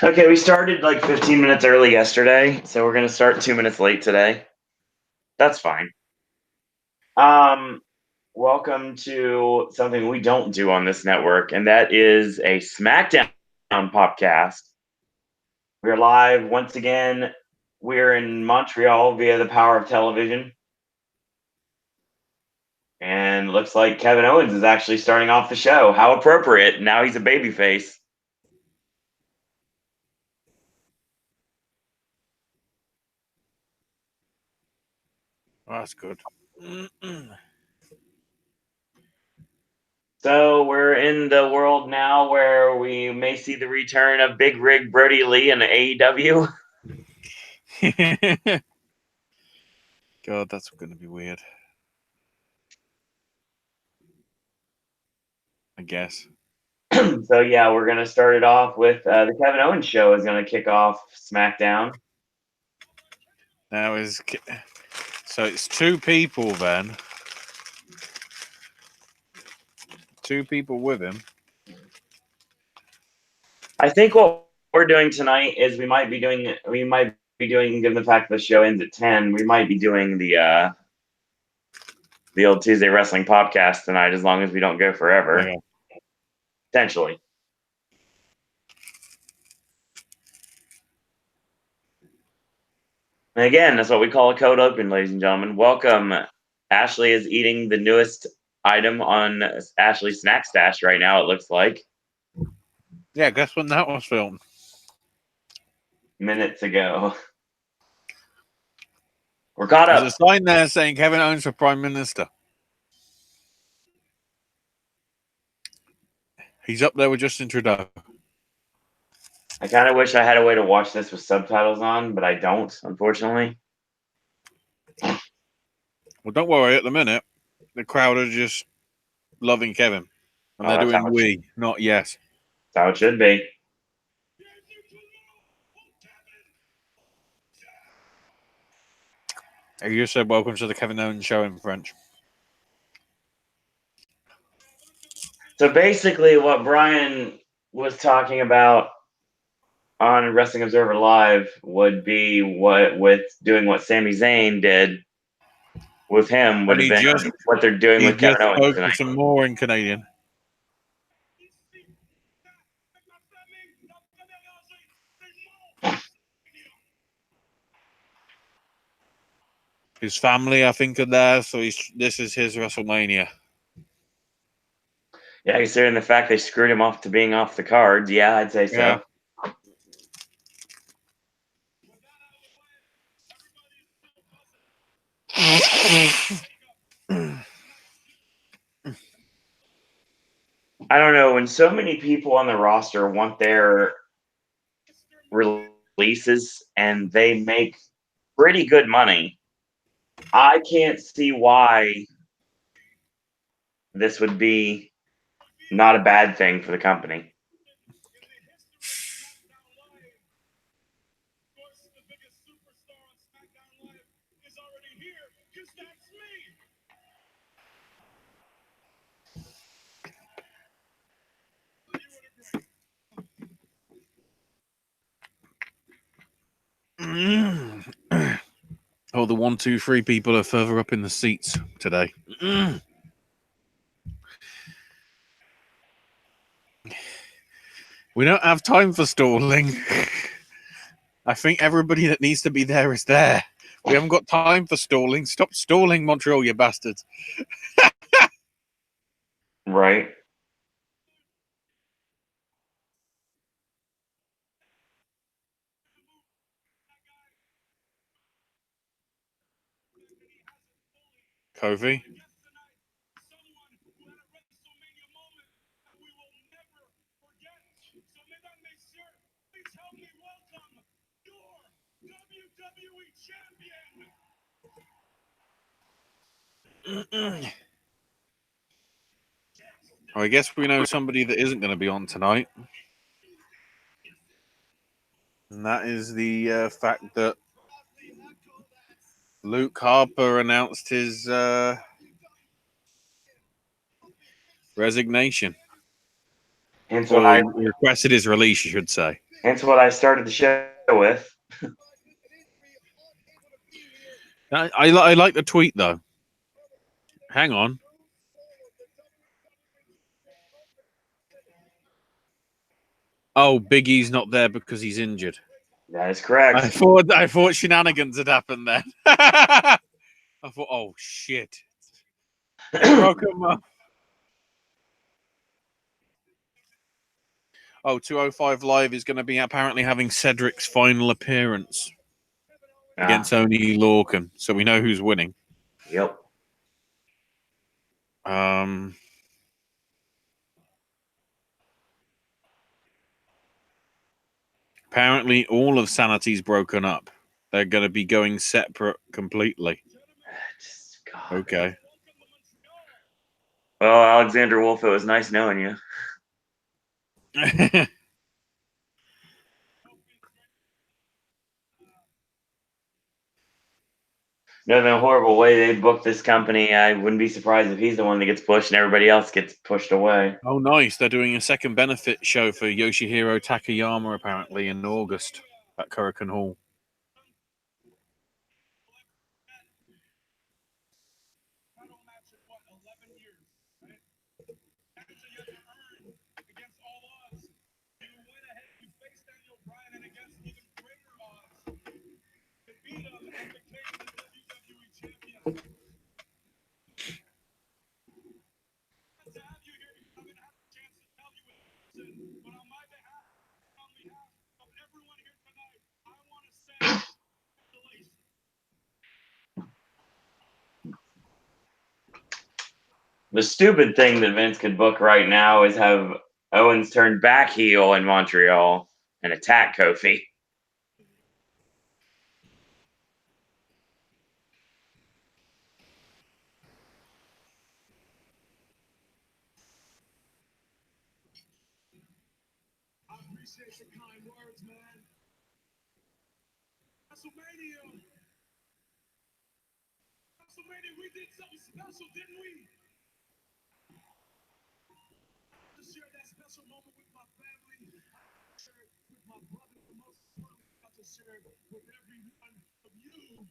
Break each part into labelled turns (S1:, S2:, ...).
S1: Okay, we started like 15 minutes early yesterday, so we're gonna start 2 minutes late today. That's fine. Welcome to something we don't do on this network, and that is a Smackdown Popcast. We're live once again. We're in Montreal via the power of television. And looks like Kevin Owens is actually starting off the show. How appropriate. Now he's a babyface.
S2: Oh, that's good.
S1: So we're in the world now where we may see the return of Big Rig Brody Lee in AEW.
S2: God, that's going to be weird. I guess.
S1: So yeah, we're gonna start it off with the Kevin Owens show is gonna kick off SmackDown.
S2: Now so it's two people then. Two people with him.
S1: I think what we're doing tonight is we might be doing, given the fact that the show ends at 10, we might be doing the old Tuesday Wrestling Podcast tonight, as long as we don't go forever.
S2: Yeah.
S1: Potentially. And again, that's what we call a code open, ladies and gentlemen. Welcome. Ashley is eating the newest item on Ashley's Snack Stash right now, it looks like.
S2: Yeah, guess when that was filmed?
S1: Minutes ago. We're caught up.
S2: There's a sign there saying Kevin Owens for Prime Minister. He's up there with Justin Trudeau.
S1: I kind of wish I had a way to watch this with subtitles on, but I don't, unfortunately.
S2: Well, don't worry. At the minute, the crowd are just loving Kevin. And they're doing we, not yes.
S1: That's how it should be.
S2: You said welcome to the Kevin Owens show in French.
S1: So basically what Brian was talking about on Wrestling Observer Live would be what Sami Zayn did with him would have been what they're doing with Kevin Owens tonight.
S2: Some more in Canadian. His family, I think, are there, so this is his WrestleMania.
S1: Yeah, considering the fact they screwed him off to being off the cards, yeah, I'd say so.
S2: Yeah.
S1: I don't know, when so many people on the roster want their releases and they make pretty good money, I can't see why this would be not a bad thing for the company.
S2: Oh, the 1, 2, 3 people are further up in the seats today. We don't have time for stalling. I think everybody that needs to be there is there. We haven't got time for stalling. Stop stalling, Montreal, you bastards.
S1: Right.
S2: Kofi. I guess we know somebody that isn't going to be on tonight. And that is the fact that Luke Harper announced his resignation.
S1: And
S2: Or requested his release, you should say.
S1: Hence what I started the show with.
S2: I like the tweet though. Hang on. Oh, Big E's not there because he's injured.
S1: That is correct.
S2: I thought shenanigans had happened then. I thought, oh shit. They broke him up. Oh, 205 Live is going to be apparently having Cedric's final appearance against Oney Lorcan. So we know who's winning.
S1: Yep.
S2: Apparently, all of Sanity's broken up. They're going to be going separate completely.
S1: God.
S2: Okay.
S1: Well, Alexander Wolf, it was nice knowing you. No, the horrible way they booked this company, I wouldn't be surprised if he's the one that gets pushed and everybody else gets pushed away.
S2: Oh, nice. They're doing a second benefit show for Yoshihiro Takayama, apparently, in August at Kurikan Hall.
S1: The stupid thing that Vince could book right now is have Owens turn back heel in Montreal and attack Kofi.
S3: WrestleMania, we did something special, didn't we? To share that special moment with my family, share it with my brother, the most fun to share it with every one of you.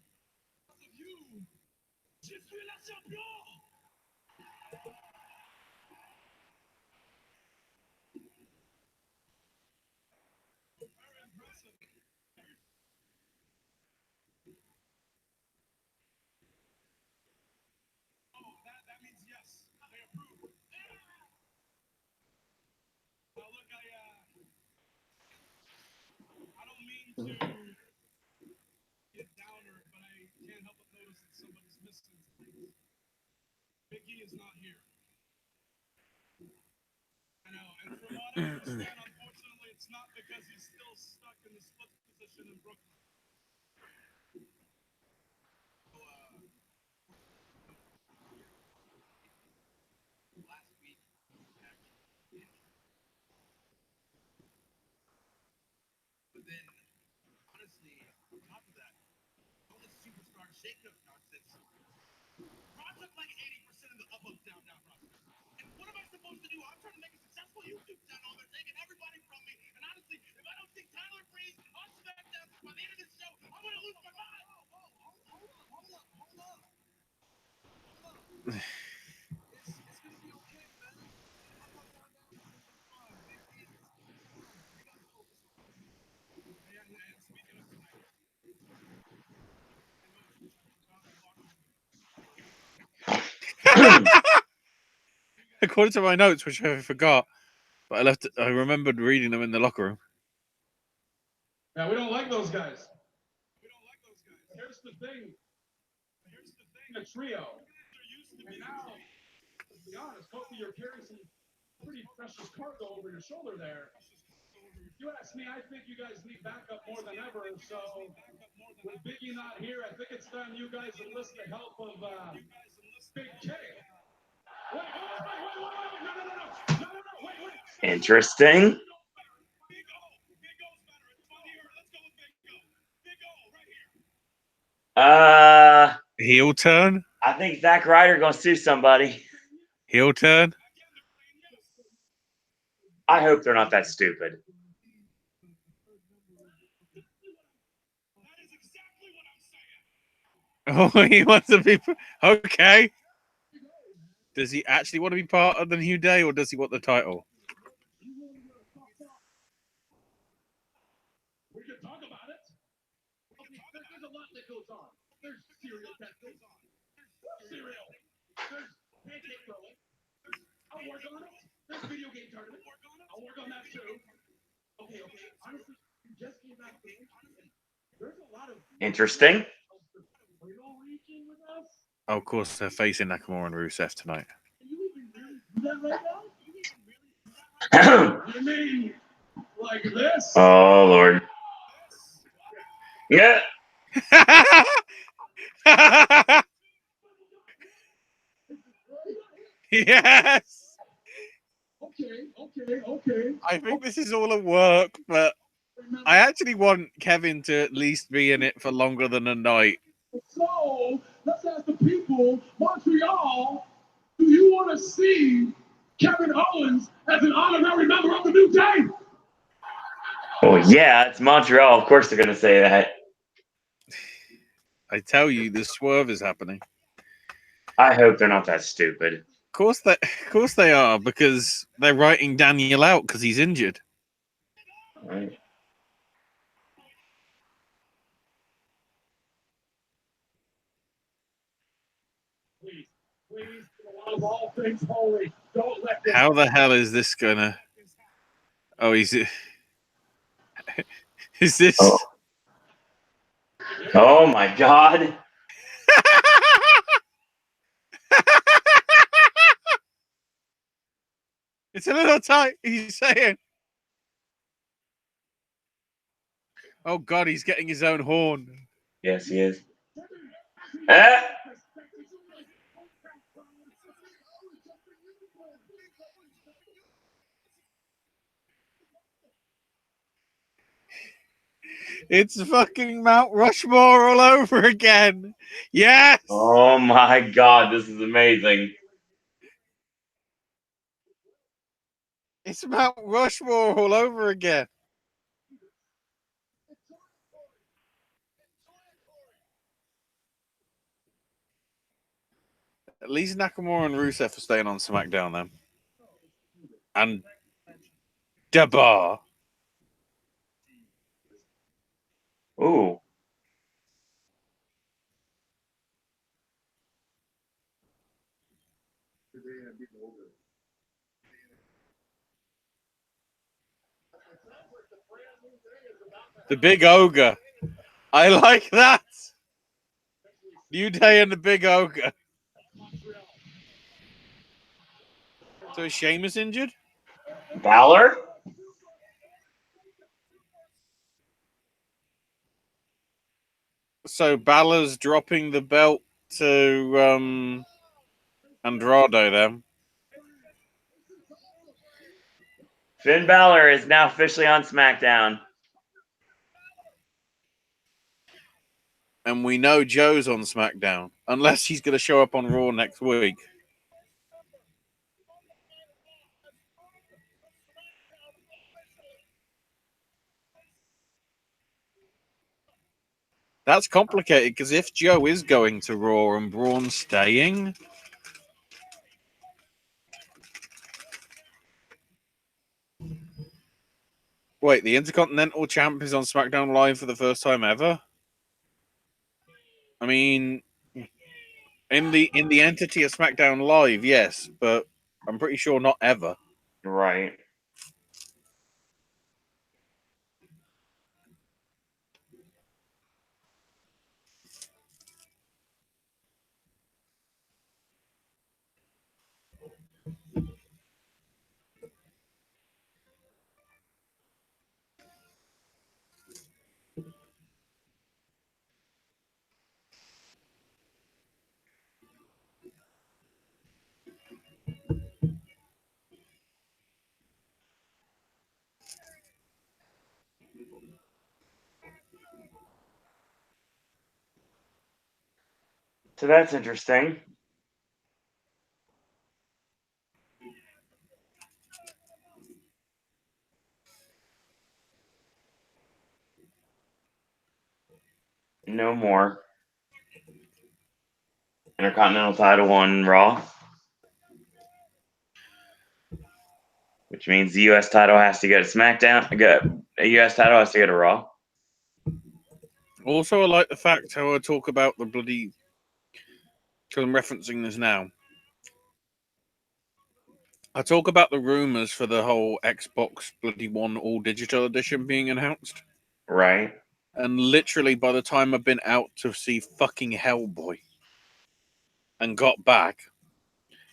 S3: Because of you, je suis la champion! Very impressive. Oh, that means yes. They approve. Now look, I don't mean to get downer, but I can't help but notice that somebody's missing things. Becky is not here. I know, and from what I understand, unfortunately, it's not because he's still stuck in the split position in Brooklyn. So, last week, actually, but then, honestly, on top of that, all this superstar shake-up nonsense. Raw took like 80% of the up, down, down roster. And what am I supposed to do? I'm trying to make a successful YouTube channel. They're taking everybody from me. And honestly, if I don't see Tyler Breeze on Smackdown by the end of this show, I'm going to lose my mind. Hold up. It's going to be okay, man. I'm not going down for some fun. We got to focus on it. And speaking of tonight,
S2: According to my notes, which I forgot, but I remembered reading them in the locker room.
S3: Yeah, we don't like those guys. Here's the thing. A trio. And now, to be honest, Kofi, you're carrying some pretty precious cargo over your shoulder there. If you ask me, I think you guys need backup more than ever. So, with Biggie not here, I think it's time you guys enlist the help of Big K. Wait.
S1: Interesting.
S2: Heel turn?
S1: I think Zack Ryder gonna sue somebody.
S2: Heel turn?
S1: I hope they're not that stupid.
S2: Oh, he wants to be. Okay. Does he actually want to be part of the New Day, or does he want the title?
S3: We can talk about it. Okay, there's a lot that goes on. There's cereal testing. Cereal. There's pancake throwing. I'll work on it. There's video game tournament. I'll work on that too. Okay. Honestly, you just came back from Michigan. There's a lot of
S1: Interesting.
S3: Are you all reaching with us?
S2: Oh, of course, they're facing Nakamura and Rusev tonight.
S3: Can you even really do that right now? You mean like this?
S1: Oh Lord. Yeah.
S2: Yes.
S3: Okay.
S2: I think this is all a work, but I actually want Kevin to at least be in it for longer than a night.
S3: So let's ask the people, Montreal, do you want to see Kevin Owens as an honorary member of the New Day?
S1: Oh yeah, it's Montreal. Of course they're gonna say that.
S2: I tell you, the swerve is happening.
S1: I hope they're not that stupid.
S2: Of course they are, because they're writing Daniel out because he's injured.
S1: Right.
S3: Please, of all things holy, don't let this.
S2: How the hell is this gonna? Oh, is this?
S1: Oh my God.
S2: It's a little tight. He's saying. Oh God, he's getting his own horn.
S1: Yes, he is. Ah!
S2: It's fucking Mount Rushmore all over again. Yes.
S1: Oh my God, this is amazing.
S2: It's Mount Rushmore all over again. At least Nakamura and Rusev are staying on SmackDown then. And Debar.
S1: Ooh.
S2: The Big Ogre. I like that. New Day and the Big Ogre. So is Sheamus injured?
S1: Balor?
S2: So Balor's dropping the belt to Andrade then.
S1: Finn Balor is now officially on SmackDown.
S2: And we know Joe's on SmackDown. Unless he's going to show up on Raw next week. That's complicated because if Joe is going to Raw and Braun's staying, wait, the Intercontinental Champ is on SmackDown Live for the first time ever? I mean, in the entity of SmackDown Live, yes, but I'm pretty sure not ever.
S1: Right. So that's interesting. No more. Intercontinental title on Raw. Which means the U.S. title has to go to SmackDown. A U.S. title has to go to Raw.
S2: Also, I like the fact how I talk about the bloody. Because I'm referencing this now. I talk about the rumors for the whole Xbox bloody One All Digital Edition being announced.
S1: Right.
S2: And literally, by the time I've been out to see fucking Hellboy and got back,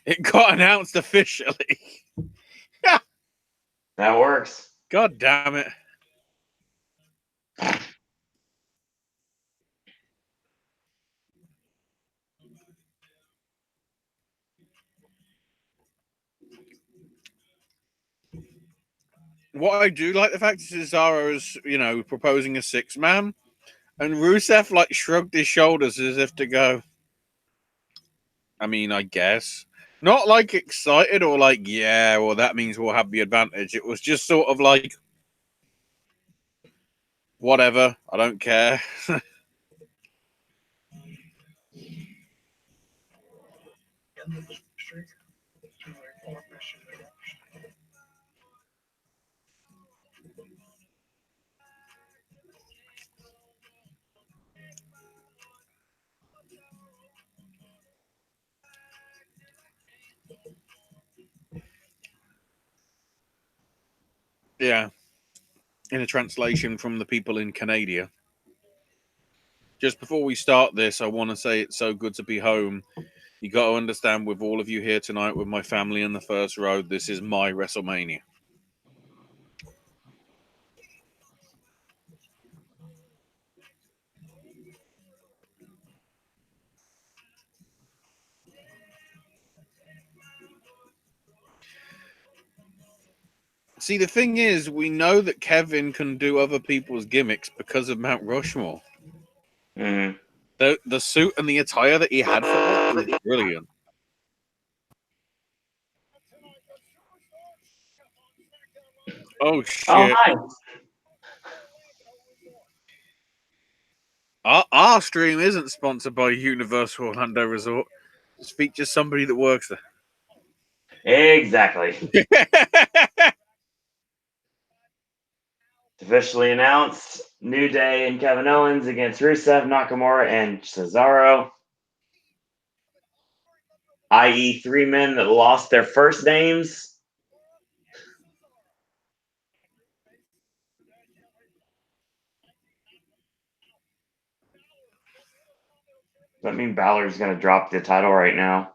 S2: it got announced officially.
S1: That works.
S2: God damn it. What I do like the fact is Cesaro's, proposing a 6-man, and Rusev shrugged his shoulders as if to go, I mean, I guess. Not excited or yeah, well, that means we'll have the advantage. It was just sort of whatever, I don't care. Yeah. In a translation from the people in Canada. Just before we start this, I want to say it's so good to be home. You got to understand, with all of you here tonight, with my family in the first row, this is my WrestleMania. See, the thing is, we know that Kevin can do other people's gimmicks because of Mount Rushmore.
S1: Mm-hmm.
S2: The suit and the attire that he had for that is brilliant. Oh, shit.
S1: Oh, hi.
S2: Our stream isn't sponsored by Universal Orlando Resort. It features somebody that works there.
S1: Exactly. Officially announced, New Day and Kevin Owens against Rusev, Nakamura, and Cesaro. I.e. 3 men that lost their first names. Does that mean Balor's going to drop the title right now?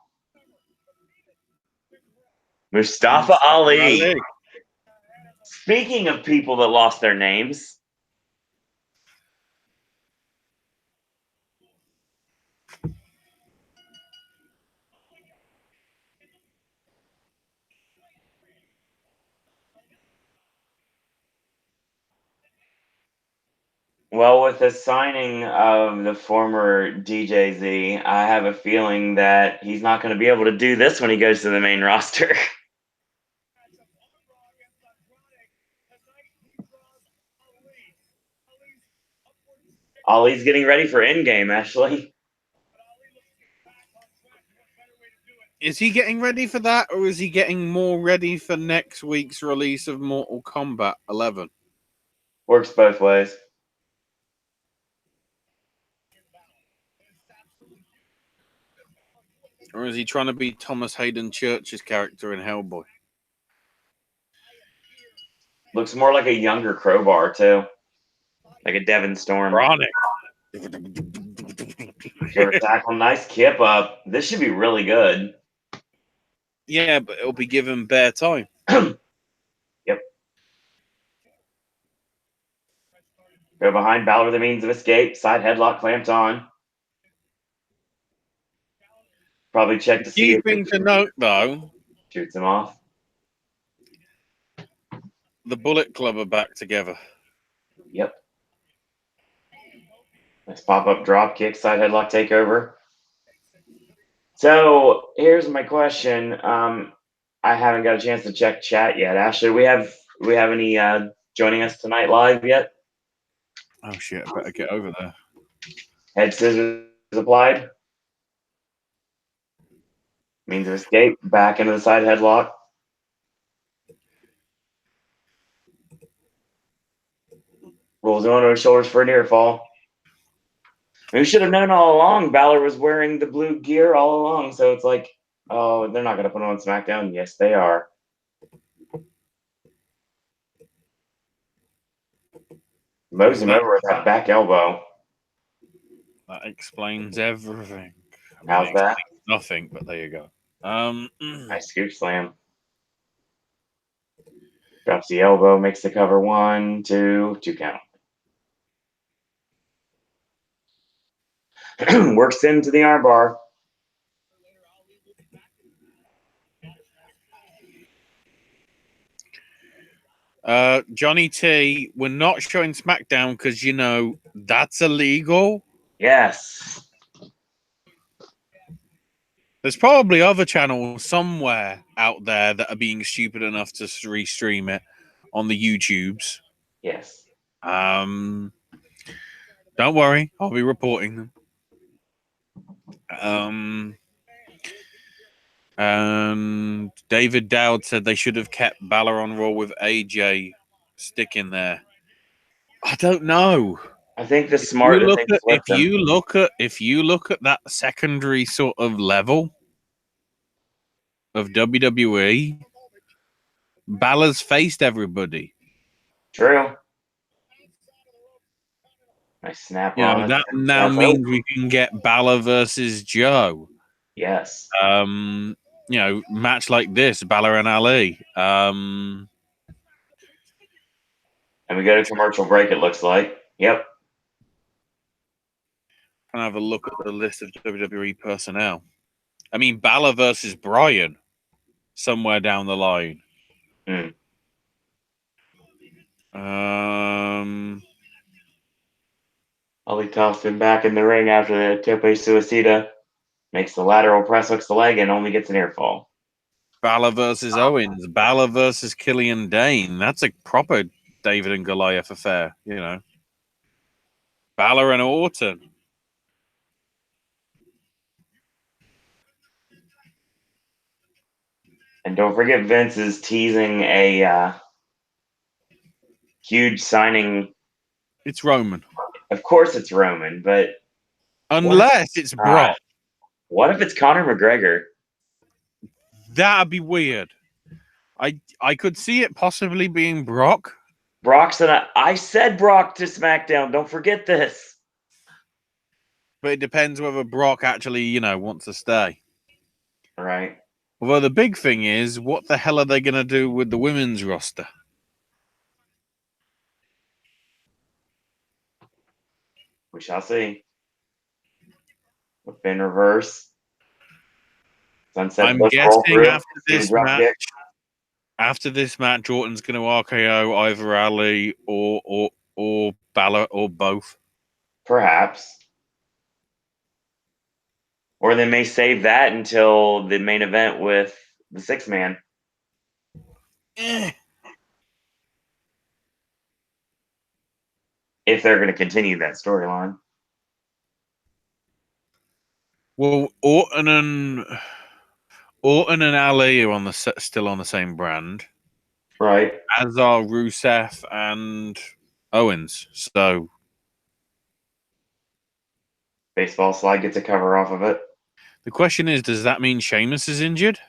S1: Mustafa Ali. Speaking of people that lost their names, well, with the signing of the former DJZ, I have a feeling that he's not going to be able to do this when he goes to the main roster. Ali's getting ready for Endgame, actually.
S2: Is he getting ready for that, or is he getting more ready for next week's release of Mortal Kombat 11?
S1: Works both ways.
S2: Or is he trying to be Thomas Hayden Church's character in Hellboy?
S1: Looks more like a younger Crowbar, too. Like a Devon Storm.
S2: Chronic.
S1: Sure, tackle, nice kip up. This should be really good.
S2: Yeah, but it'll be given bare time.
S1: Yep. Go behind Balor, the means of escape. Side headlock clamped on. Probably check to see
S2: Key thing to note, though,
S1: shoots him off.
S2: The Bullet Club are back together.
S1: Yep. Nice pop-up drop kick, side headlock takeover. So here's my question. I haven't got a chance to check chat yet. Ashley, we have any joining us tonight live yet?
S2: Oh shit! I better get over there.
S1: Head scissors applied. Means of escape. Back into the side headlock. Rolls onto his shoulders for a near fall. We should have known all along Balor was wearing the blue gear all along. So it's like, oh, they're not going to put him on SmackDown. Yes, they are. Mows him over with that back elbow.
S2: That explains everything.
S1: How's that?
S2: Nothing, but there you go.
S1: Nice scoop slam. Drops the elbow, makes the cover. 1, 2 count. Works into the armbar.
S2: Johnny T, we're not showing SmackDown because, you know, that's illegal.
S1: Yes.
S2: There's probably other channels somewhere out there that are being stupid enough to restream it on the YouTubes.
S1: Yes.
S2: Don't worry, I'll be reporting them. And David Dowd said they should have kept Balor on Raw with AJ sticking there. I don't know.
S1: I think the smart
S2: if you look at that secondary sort of level of WWE, Balor's faced everybody.
S1: True. Nice snap on.
S2: You know, that now means we can get Balor versus Joe.
S1: Yes.
S2: You know, match like this, Balor and Ali.
S1: And we go to commercial break, it looks like. Yep.
S2: And have a look at the list of WWE personnel. I mean, Balor versus Bryan somewhere down the line.
S1: Ali tossed him back in the ring after the tope suicida. Makes the lateral press, hooks the leg, and only gets an ear fall.
S2: Balor versus Owens. Balor versus Killian Dane. That's a proper David and Goliath affair, you know. Balor and Orton.
S1: And don't forget Vince is teasing a huge signing.
S2: It's Roman.
S1: Of course it's Roman, but...
S2: Unless it's Brock.
S1: What if it's Conor McGregor?
S2: That'd be weird. I could see it possibly being Brock.
S1: I said Brock to SmackDown. Don't forget this.
S2: But it depends whether Brock actually, you know, wants to stay.
S1: Right.
S2: Although the big thing is, what the hell are they going to do with the women's roster?
S1: We shall see. With Finn reverse. Sunset
S2: I'm guessing after this match, Orton's going to RKO either Ali or Balor or both.
S1: Perhaps. Or they may save that until the main event with the 6-man. If they're going to continue that storyline.
S2: Well, Orton and Ali are still on the same brand.
S1: Right.
S2: As are Rusev and Owens. So
S1: baseball slide gets a cover off of it.
S2: The question is, does that mean Sheamus is injured?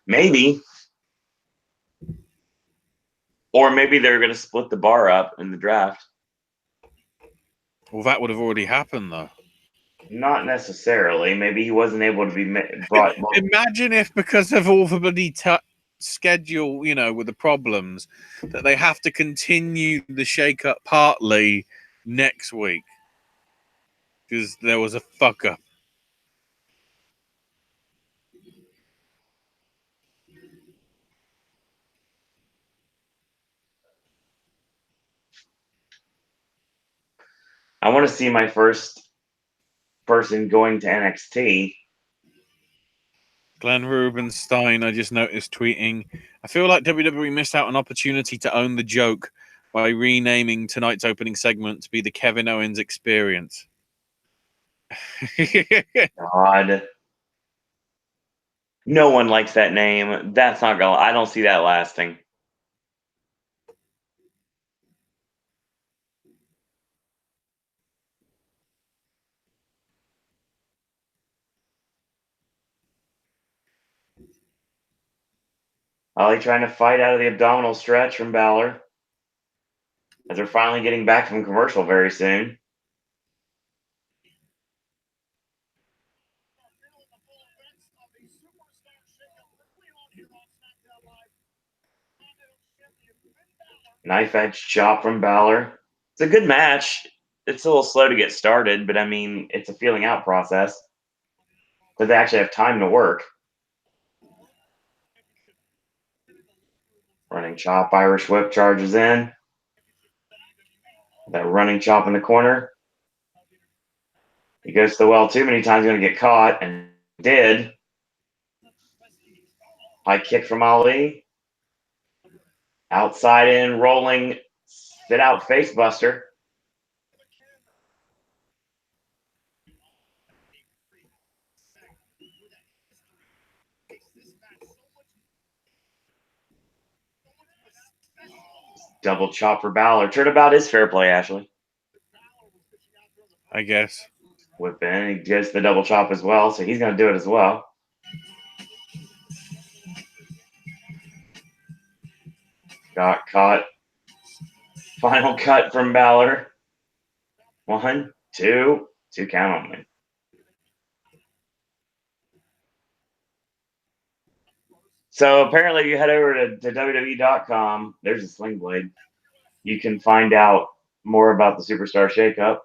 S1: Maybe. Or maybe they're going to split the bar up in the draft.
S2: Well, that would have already happened, though.
S1: Not necessarily. Maybe he wasn't able to be brought.
S2: Imagine if, because of all the bloody schedule, you know, with the problems, that they have to continue the shake-up partly next week. Because there was a fuck-up.
S1: I want to see my first person going to NXT.
S2: Glenn Rubenstein, I just noticed tweeting, I feel like WWE missed out an opportunity to own the joke by renaming tonight's opening segment to be the Kevin Owens Experience.
S1: God. No one likes that name. That's not going. I don't see that lasting. Ollie trying to fight out of the abdominal stretch from Balor. As they're finally getting back from commercial very soon. Knife edge chop from Balor. It's a good match. It's a little slow to get started, but I mean, it's a feeling out process. But they actually have time to work. Running chop, Irish whip charges in. That running chop in the corner. He goes to the well too many times, going to get caught, and did. High kick from Ali. Outside in, rolling, spit out face buster. Double chop for Balor. Turnabout is fair play, Ashley.
S2: I guess.
S1: Whip in. He gets the double chop as well, so he's going to do it as well. Got caught. Final cut from Balor. 1, 2. 2 count only. So apparently, if you head over to WWE.com, there's a sling blade. You can find out more about the Superstar Shakeup.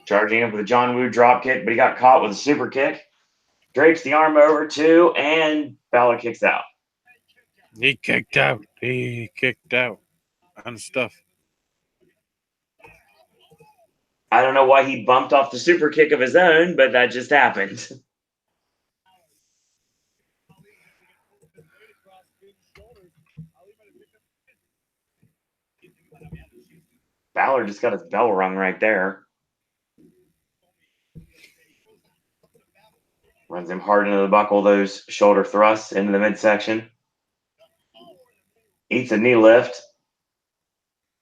S1: Charging up with a John Woo drop kick, but he got caught with a super kick. Drapes the arm over too, and Balor kicks out.
S2: He kicked out. He kicked out. And stuff.
S1: I don't know why he bumped off the super kick of his own, but that just happened. Balor just got his bell rung right there. Runs him hard into the buckle, those shoulder thrusts into the midsection. Eats a knee lift.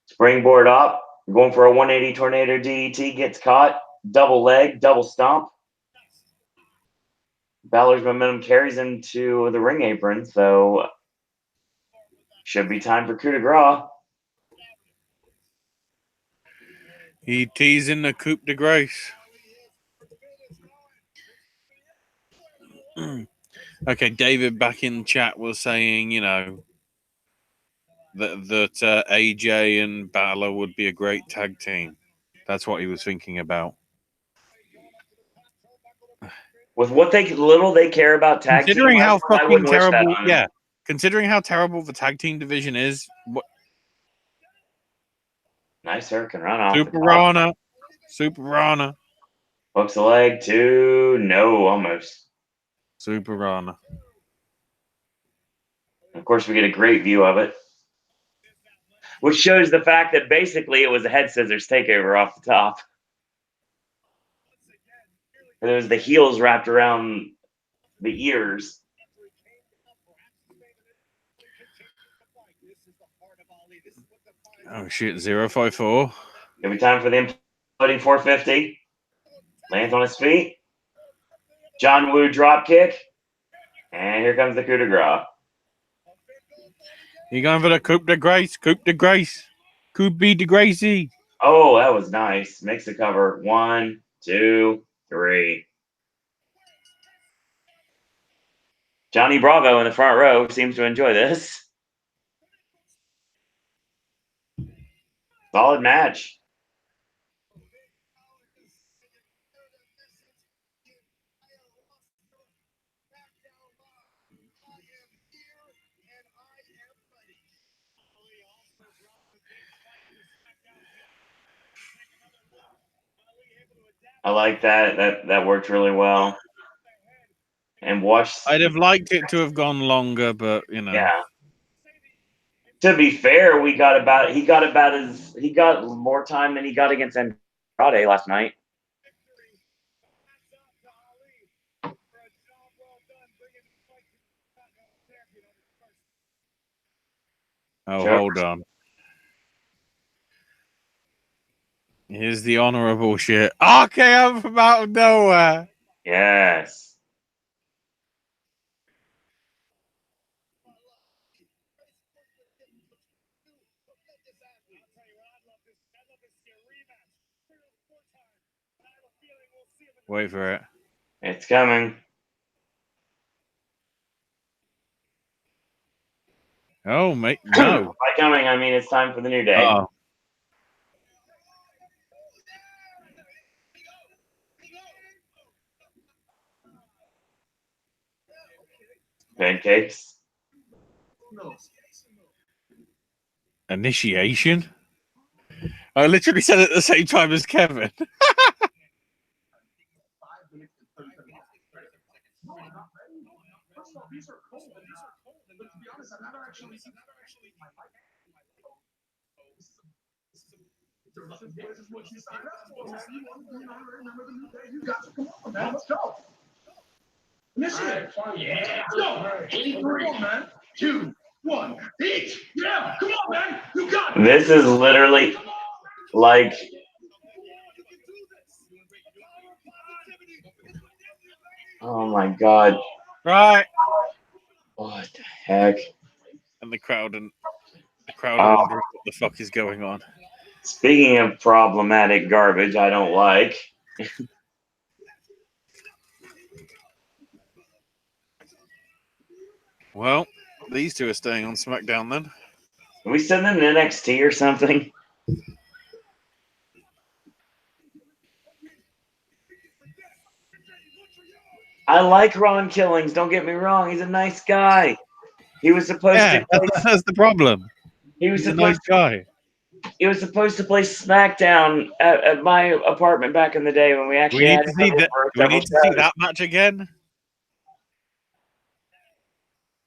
S1: Springboard up. Going for a 180 tornado DDT. Gets caught. Double leg, double stomp. Balor's momentum carries him to the ring apron, so should be time for coup de grace.
S2: He teasing the coup de grace. Okay, David back in chat was saying, you know, that AJ and Balor would be a great tag team. That's what he was thinking about.
S1: With what little they care about tag team,
S2: Considering how
S1: I
S2: fucking
S1: wouldn't wish that
S2: terrible,
S1: on them.
S2: yeah. Considering how terrible the tag team division is,
S1: Nice hurricane run off.
S2: Super Rana.
S1: Hooks the leg to no, almost.
S2: Super Rana.
S1: Of course, we get a great view of it, which shows the fact that basically it was a head scissors takeover off the top. There was the heels wrapped around the ears.
S2: Oh shit! 054.
S1: It'll be time for the imploding 450. Lands on his feet. John Woo drop kick. And here comes the coup de grace.
S2: You going for the coup de grace? Coup de grace. Coup de Gracie.
S1: Oh, that was nice. Makes the cover. 1, 2, 3. Johnny Bravo in the front row seems to enjoy this. Solid match. I like that. That worked really well. And
S2: I'd have liked it to have gone longer, but you know.
S1: Yeah. To be fair, he got more time than he got against Andrade last night.
S2: Oh,
S1: Sure.
S2: hold on. Here's the honorable shit. Okay, I'm from out of nowhere.
S1: Yes.
S2: Wait for it.
S1: It's coming.
S2: Oh, mate, no.
S1: By coming, I mean it's time for the New Day.
S2: Oh,
S1: Pancakes.
S2: initiation. I literally said it at the same time as Kevin.
S3: These are cold. But to be honest, I've never actually seen my life. This is what you signed up for, man. Remember the New Day. You got to come on, man. Let's go. Initiate. Yeah. Let's go. 83. Come on, man. 2, 1. Each. Yeah. Come on, man. You got it.
S1: This is literally like. Oh my God.
S2: Right.
S1: What the heck?
S2: And the crowd are wondering what the fuck is going on.
S1: Speaking of problematic garbage I don't like.
S2: Well, these two are staying on SmackDown then.
S1: Can we send them to NXT or something? I like Ron Killings, don't get me wrong. He's a nice guy. He was supposed to play.
S2: That's the problem.
S1: He was
S2: He's a
S1: supposed
S2: nice guy.
S1: He was supposed to play SmackDown at my apartment back in the day when we actually had
S2: Do we need to see that match again?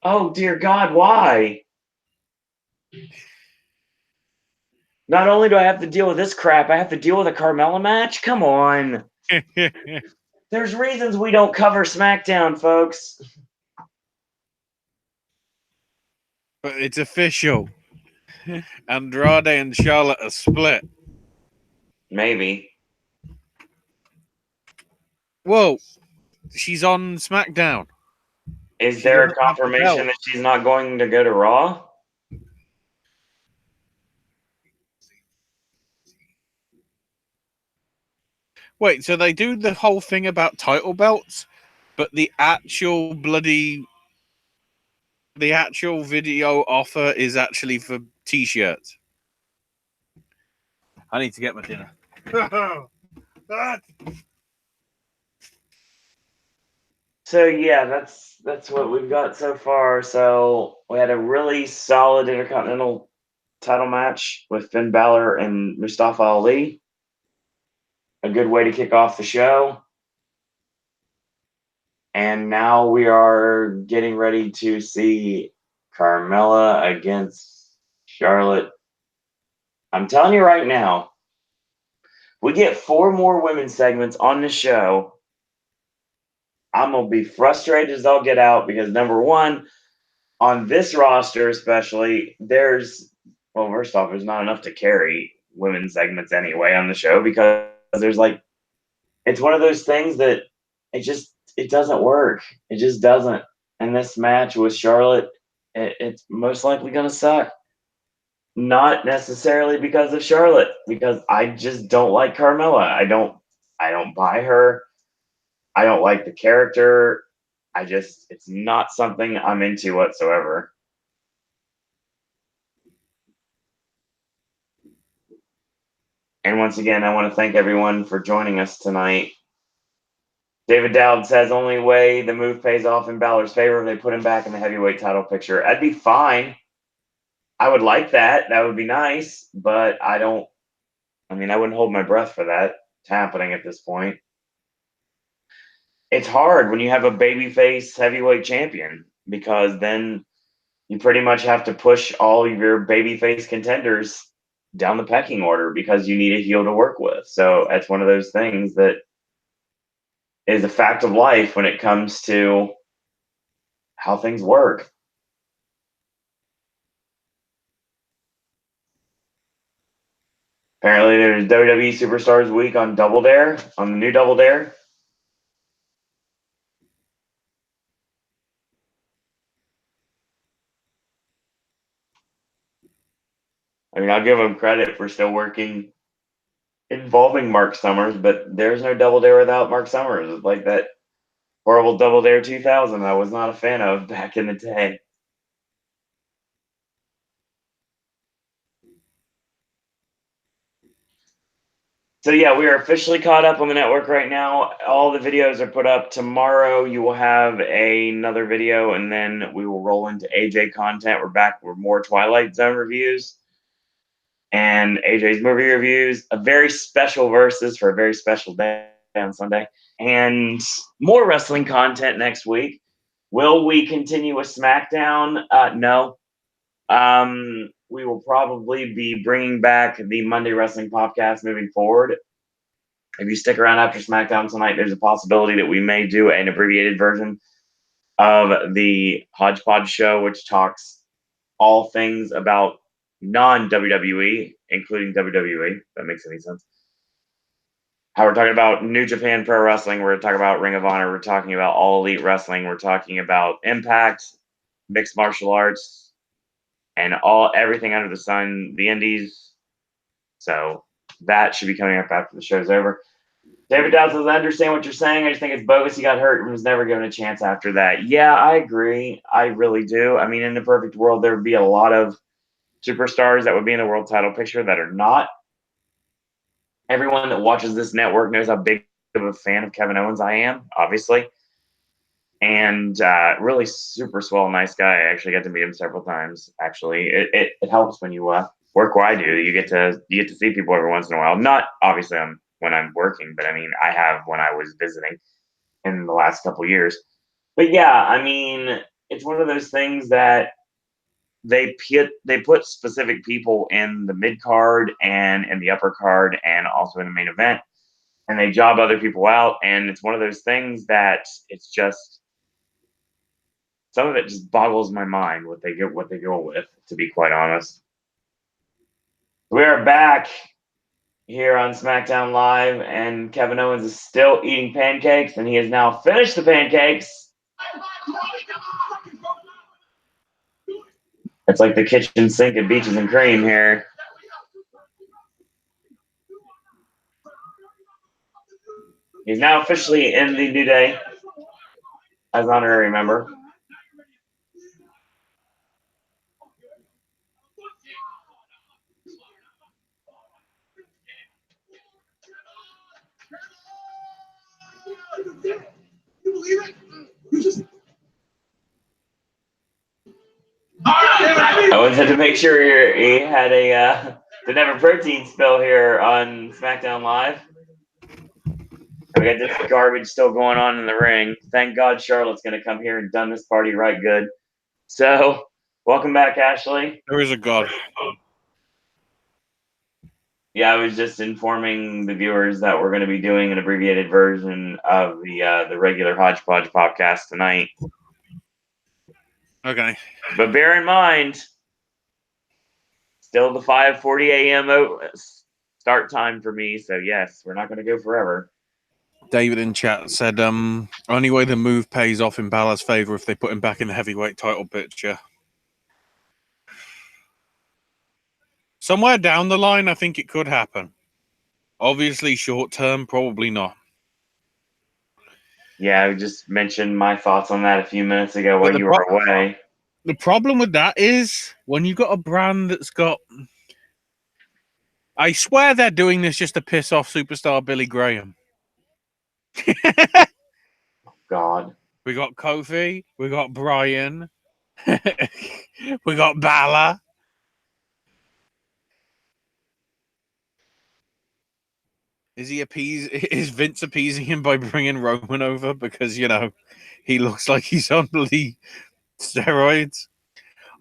S1: Oh dear God, why? Not only do I have to deal with this crap, I have to deal with a Carmella match? Come on. There's reasons we don't cover SmackDown, folks.
S2: But it's official. Andrade and Charlotte are split.
S1: Maybe.
S2: Whoa. She's on SmackDown.
S1: Is there a confirmation that she's not going to go to Raw?
S2: Wait, so they do the whole thing about title belts, but the actual video offer is actually for t-shirts. I need to get my dinner.
S1: So yeah, that's what we've got so far. So we had a really solid Intercontinental title match with Finn Balor and Mustafa Ali. A good way to kick off the show. And now we are getting ready to see Carmella against Charlotte. I'm telling you right now, we get 4 more women's segments on the show. I'm going to be frustrated as I'll get out because, number one, on this roster especially, first off, there's not enough to carry women's segments anyway on the show because there's it's one of those things that it doesn't work. It just doesn't. And this match with Charlotte, it's most likely going to suck. Not necessarily because of Charlotte, because I just don't like Carmella. I don't buy her. I don't like the character. It's not something I'm into whatsoever. And once again, I want to thank everyone for joining us tonight. David Dowd says only way the move pays off in Balor's favor if they put him back in the heavyweight title picture. I'd be fine. I would like that. That would be nice, but I wouldn't hold my breath for that. It's happening at this point. It's hard when you have a babyface heavyweight champion because then you pretty much have to push all of your babyface contenders down the pecking order because you need a heel to work with. So that's one of those things that is a fact of life when it comes to how things work. Apparently, there's WWE Superstars Week on Double Dare, on the new Double Dare. I mean, I'll give them credit for still working involving Mark Summers, but there's no Double Dare without Mark Summers. It's like that horrible Double Dare 2000 I was not a fan of back in the day. So yeah, we are officially caught up on the network right now. All the videos are put up. Tomorrow you will have another video, and then we will roll into AJ content. We're back with more Twilight Zone reviews and AJ's movie reviews, a very special versus for a very special day on Sunday, and more wrestling content next week. Will we continue with SmackDown? No. We will probably be bringing back the Monday Wrestling Popcast moving forward. If you stick around after SmackDown tonight, there's a possibility that we may do an abbreviated version of the Hodgepodge show, which talks all things about non-WWE, including WWE. If that makes any sense. How we're talking about New Japan Pro Wrestling, we're talking about Ring of Honor, we're talking about All Elite Wrestling, we're talking about Impact, mixed martial arts, and everything under the sun, the indies. So that should be coming up after the show's over. David Dow says, I understand what you're saying. I just think it's bogus. He got hurt and was never given a chance after that. Yeah, I agree. I really do. I mean, in the perfect world, there would be a lot of superstars that would be in the world title picture that are not. Everyone that watches this network knows how big of a fan of Kevin Owens I am, obviously. And really super swell, nice guy. I actually got to meet him several times. Actually, it helps when you work where I do. You get to see people every once in a while. Not obviously when I'm working, but I mean I have when I was visiting in the last couple years. But yeah, I mean it's one of those things that they put specific people in the mid card and in the upper card and also in the main event, and they job other people out. And it's one of those things that it's just. Some of it just boggles my mind what they go with, to be quite honest. We are back here on SmackDown Live, and Kevin Owens is still eating pancakes, and he has now finished the pancakes. It's like the kitchen sink at Beaches and Cream here. He's now officially in the New Day as honorary member.
S3: You believe it? You just.
S1: Owens had to make sure he had didn't have a protein spill here on SmackDown Live. We got this garbage still going on in the ring. Thank God Charlotte's going to come here and done this party right good. So, welcome back, Ashley.
S2: There is a God.
S1: Yeah, I was just informing the viewers that we're going to be doing an abbreviated version of the regular Hodgepodge podcast tonight.
S2: Okay.
S1: But bear in mind, still the 5:40 a.m. start time for me. So yes, we're not going to go forever.
S2: David in chat said, only way the move pays off in Balor's favor if they put him back in the heavyweight title picture. Somewhere down the line, I think it could happen. Obviously, short term, probably not.
S1: Yeah, I just mentioned my thoughts on that a few minutes ago while you were away.
S2: The problem with that is when you got a brand that's got... I swear they're doing this just to piss off superstar Billy Graham.
S1: God.
S2: We got Kofi. We got Bryan. We got Balor. Is Vince appeasing him by bringing Roman over because, you know, he looks like he's on bloody steroids?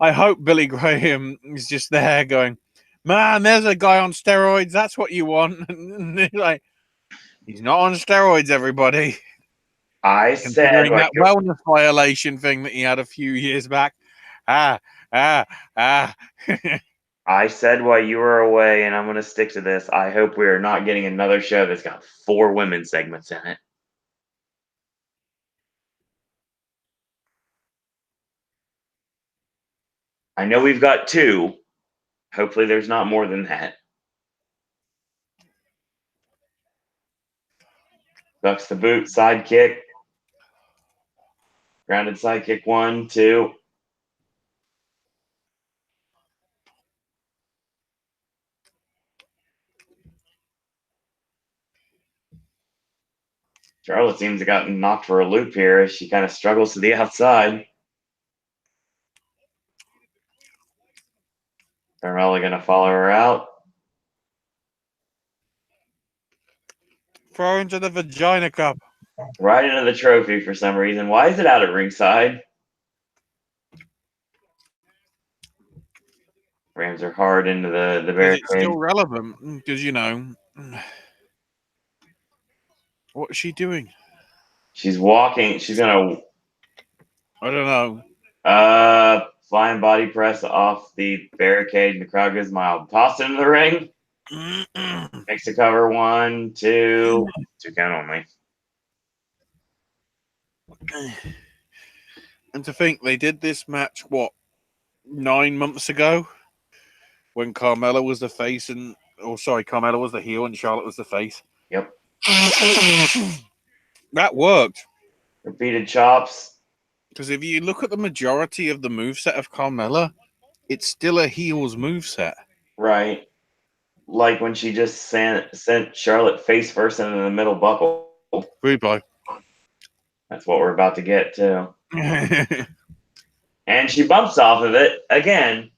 S2: I hope Billy Graham is just there going, man, there's a guy on steroids. That's what you want. And like, he's not on steroids, everybody.
S1: I said
S2: Considering that wellness violation thing that he had a few years back. Ah.
S1: I said while you were away, and I'm going to stick to this. I hope we are not getting another show that's got 4 women segments in it. I know we've got 2. Hopefully there's not more than that. Ducks the boot, sidekick. Grounded sidekick 1, 2. Charlotte seems to have gotten knocked for a loop here as she kind of struggles to the outside. Carmella going to follow her out.
S2: Throw into the vagina cup.
S1: Right into the trophy for some reason. Why is it out at ringside? Rams are hard into the barricade.
S2: It's still relevant because, what's she doing?
S1: She's walking. She's going to...
S2: I don't know.
S1: Flying body press off the barricade, and the crowd goes mild. Toss it into the ring. Makes the cover 1, 2. 2 count only.
S2: And to think they did this match, 9 months ago? When Carmella was the face Carmella was the heel and Charlotte was the face.
S1: Yep.
S2: That worked.
S1: Repeated chops.
S2: Because if you look at the majority of the moveset of Carmella, it's still a heel's moveset.
S1: Right. Like when she just sent Charlotte face first into the middle buckle.
S2: Goodbye.
S1: That's what we're about to get to. And she bumps off of it again.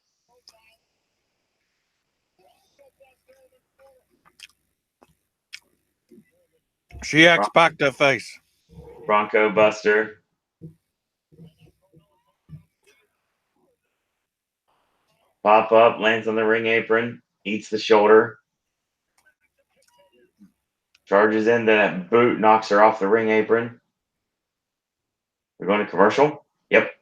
S2: She acts back to face.
S1: Bronco Buster. Pop up, lands on the ring apron, eats the shoulder. Charges in, that boot knocks her off the ring apron. We're going to commercial? Yep.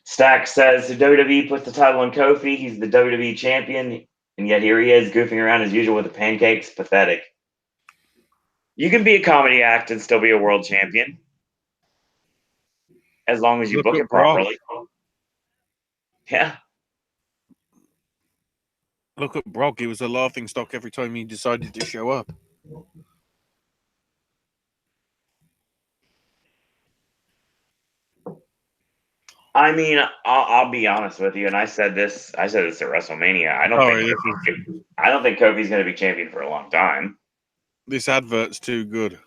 S1: Stack says the WWE puts the title on Kofi. He's the WWE champion, and yet here he is goofing around as usual with the pancakes. Pathetic. You can be a comedy act and still be a world champion, as long as you book it properly. Yeah.
S2: Look at Brock. He was a laughing stock every time he decided to show up.
S1: I mean, I'll be honest with you, and I said this at WrestleMania. I don't think Kofi's going to be champion for a long time.
S2: This advert's too good.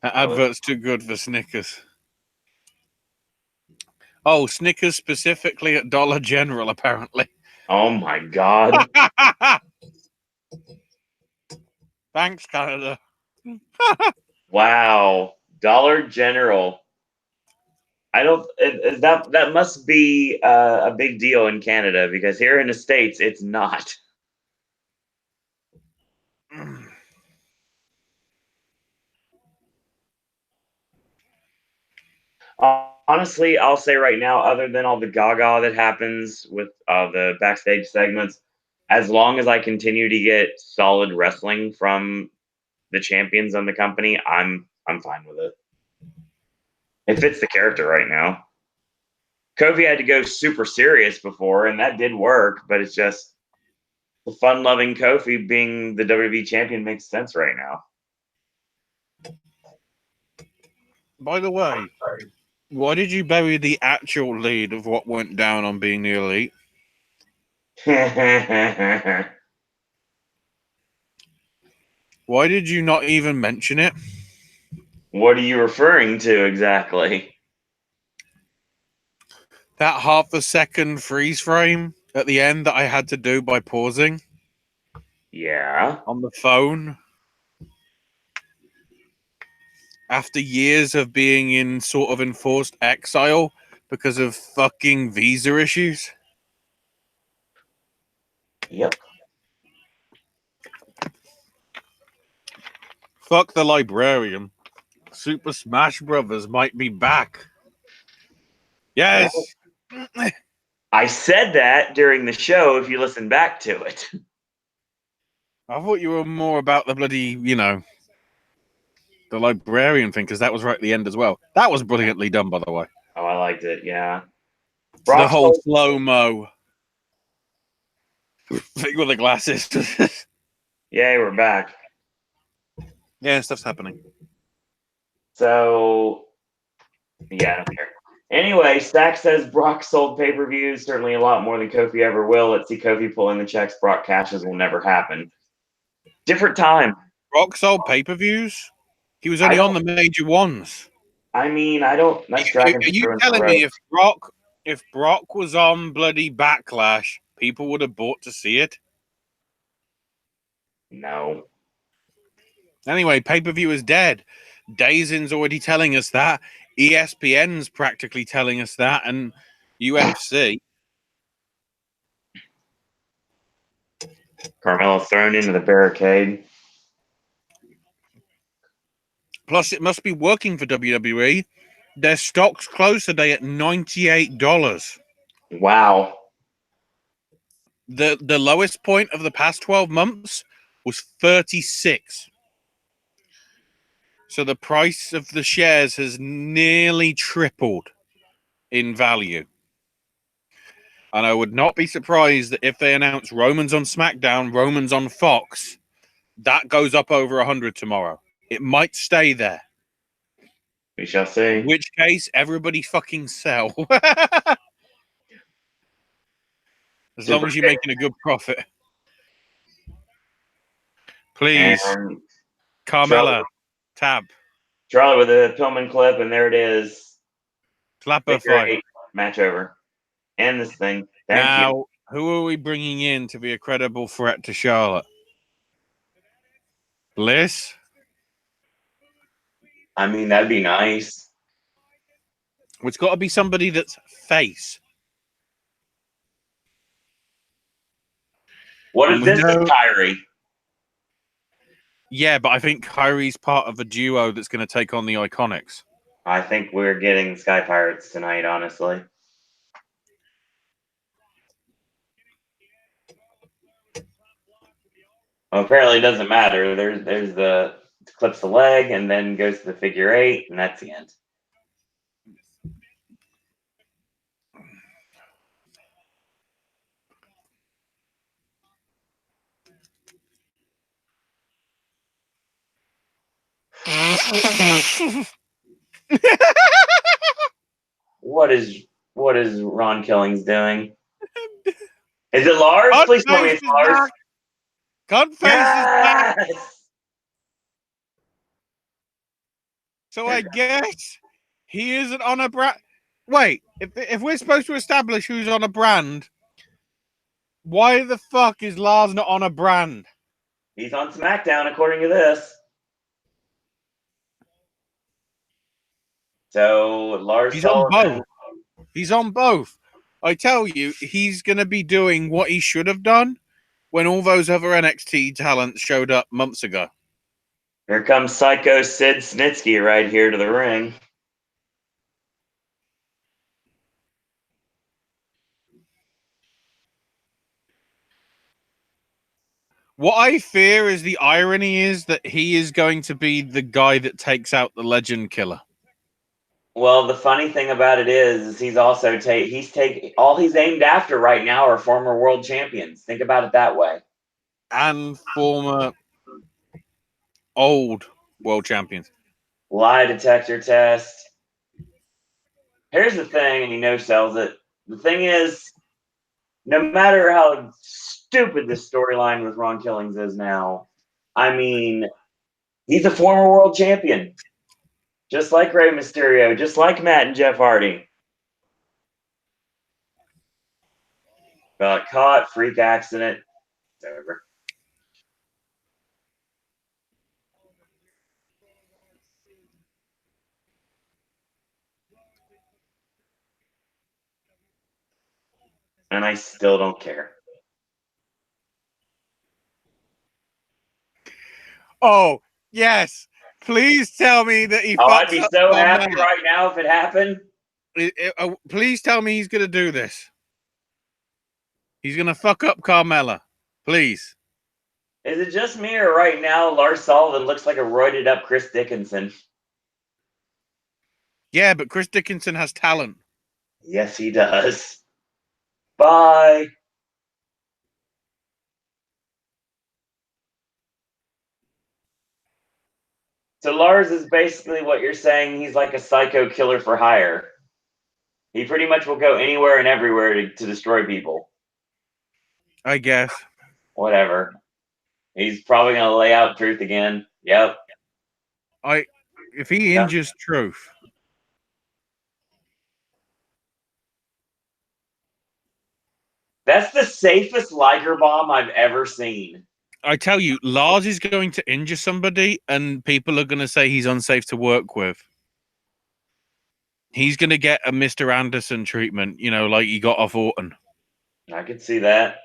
S2: That advert's too good for Snickers. Oh, Snickers specifically at Dollar General, apparently.
S1: Oh my God!
S2: Thanks, Canada.
S1: Wow, Dollar General. That must be a big deal in Canada, because here in the States it's not. Honestly, I'll say right now, other than all the gaga that happens with the backstage segments, as long as I continue to get solid wrestling from the champions on the company, I'm fine with it. It fits the character right now. Kofi had to go super serious before, and that did work, but it's just the fun-loving Kofi being the WWE champion makes sense right now.
S2: By the way, why did you bury the actual lead of what went down on Being the Elite? Why did you not even mention it?
S1: What are you referring to exactly?
S2: That half a second freeze frame at the end that I had to do by pausing.
S1: Yeah.
S2: On the phone. After years of being in sort of enforced exile because of fucking visa issues.
S1: Yep.
S2: Fuck the librarian. Super Smash Brothers might be back. Yes.
S1: I said that during the show if you listen back to it.
S2: I thought you were more about the bloody, the librarian thing, because that was right at the end as well. That was brilliantly done, by the way.
S1: Oh, I liked it, yeah.
S2: The whole slow-mo thing with the glasses.
S1: Yay, we're back.
S2: Yeah, stuff's happening.
S1: So, yeah, I don't care. Anyway, Stack says Brock sold pay-per-views, certainly a lot more than Kofi ever will. Let's see Kofi pull in the checks Brock cashes will never happen. Different time.
S2: Brock sold pay-per-views? He was only on the major ones.
S1: I mean, I don't... That's
S2: Are you telling me if Brock was on bloody Backlash, people would have bought to see it?
S1: No.
S2: Anyway, pay-per-view is dead. Dazin's already telling us that. ESPN's practically telling us that. And UFC.
S1: Carmelo thrown into the barricade.
S2: Plus, it must be working for WWE. Their stock's closed today at $98.
S1: Wow.
S2: The lowest point of the past 12 months was 36. So the price of the shares has nearly tripled in value. And I would not be surprised that if they announce Roman's on SmackDown, Roman's on Fox, that goes up over 100 tomorrow. It might stay there.
S1: We shall see.
S2: In which case, everybody fucking sell. As long as you're making a good profit. Please.
S1: And
S2: Carmella. Tab.
S1: Charlotte with a Pillman clip, and there it is.
S2: Slapper fight.
S1: Match over. End this thing. Thank
S2: you. Who are we bringing in to be a credible threat to Charlotte? Bliss?
S1: I mean, that'd be nice.
S2: It's got to be somebody that's face.
S1: What is this, Kyrie?
S2: Yeah, but I think Kyrie's part of a duo that's going to take on the Iconics.
S1: I think we're getting Sky Pirates tonight, honestly. Well, apparently it doesn't matter. There's the clips the leg and then goes to the figure eight, and that's the end. What is Ron Killings doing? Is it Lars? Please tell me it's Lars.
S2: Gunface is back. So I guess he isn't on a brand. Wait, if we're supposed to establish who's on a brand, why the fuck is Lars not on a brand?
S1: He's on SmackDown, according to this. So Lars Sullivan.
S2: He's on both. I tell you, he's going to be doing what he should have done when all those other NXT talents showed up months ago.
S1: Here comes Psycho Sid Snitsky right here to the ring.
S2: What I fear is the irony is that he is going to be the guy that takes out the Legend Killer.
S1: Well, the funny thing about it is he's also all he's aimed after right now are former world champions. Think about it that way.
S2: And former old world champions.
S1: Lie detector test. Here's the thing, and he no-sells it. The thing is, no matter how stupid this storyline with Ron Killings is now, I mean, he's a former world champion. Just like Rey Mysterio, just like Matt and Jeff Hardy. Got caught, freak accident. It's over. And I still don't care.
S2: Oh, yes. Please tell me that he
S1: Oh, I'd
S2: fucks
S1: be
S2: up
S1: so happy
S2: Carmella.
S1: right now if it happened.
S2: Please tell me he's going to do this. He's going to fuck up Carmella. Please.
S1: Is it just me or right now Lars Sullivan looks like a roided up Chris Dickinson?
S2: Yeah, but Chris Dickinson has talent.
S1: Yes, he does. Bye. So Lars is basically what you're saying. He's like a psycho killer for hire. He pretty much will go anywhere and everywhere to destroy people.
S2: I guess.
S1: Whatever. He's probably going to lay out Truth again. Yep.
S2: If he injures Truth.
S1: That's the safest Liger bomb I've ever seen.
S2: I tell you, Lars is going to injure somebody and people are going to say he's unsafe to work with. He's going to get a Mr. Anderson treatment, like he got off Orton.
S1: I could see that.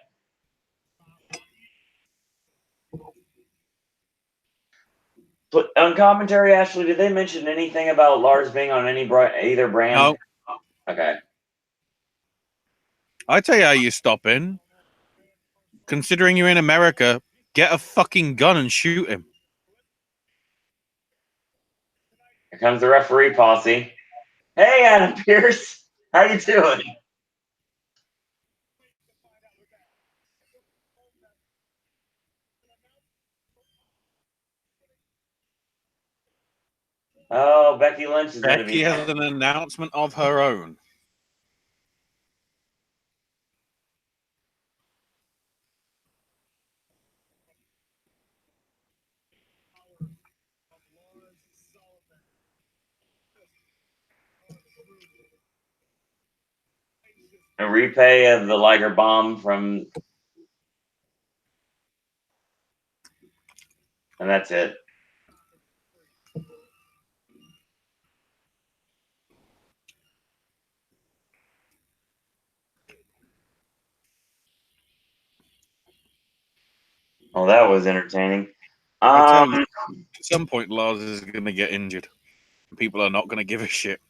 S1: But on commentary, Ashley, did they mention anything about Lars being on either brand?
S2: No.
S1: Okay.
S2: I tell you how you stop in. Considering you're in America, get a fucking gun and shoot him.
S1: Here comes the referee posse. Hey, Adam Pearce. How you doing? Oh, Becky Lynch is going to
S2: Becky
S1: be.
S2: has an announcement of her own.
S1: A replay of the Liger bomb from. And that's it. Oh, that was entertaining.
S2: I tell you, at some point, Lars is going to get injured. People are not going to give a shit.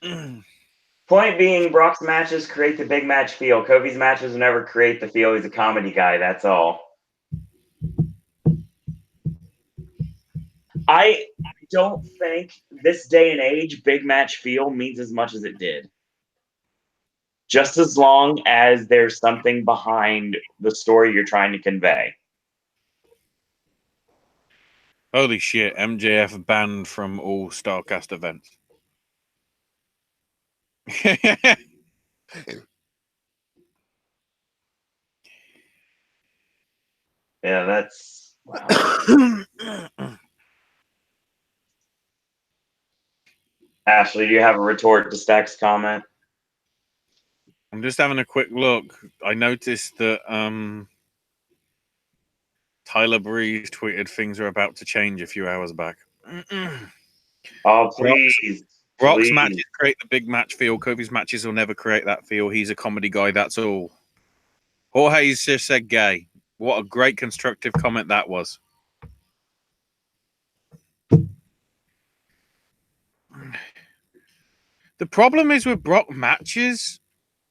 S1: Point being, Brock's matches create the big match feel. Kofi's matches never create the feel. He's a comedy guy. That's all. I don't think this day and age big match feel means as much as it did. Just as long as there's something behind the story you're trying to convey.
S2: Holy shit, MJF banned from all StarCast events.
S1: Yeah, that's wow. Ashley, do you have a retort to Stack's comment?
S2: I'm just having a quick look. I noticed that Tyler Breeze tweeted things are about to change a few hours back.
S1: Oh, please.
S2: Brock's matches create the big match feel. Kofi's matches will never create that feel. He's a comedy guy, that's all. Jorge's just said gay. What a great constructive comment that was. The problem is with Brock matches,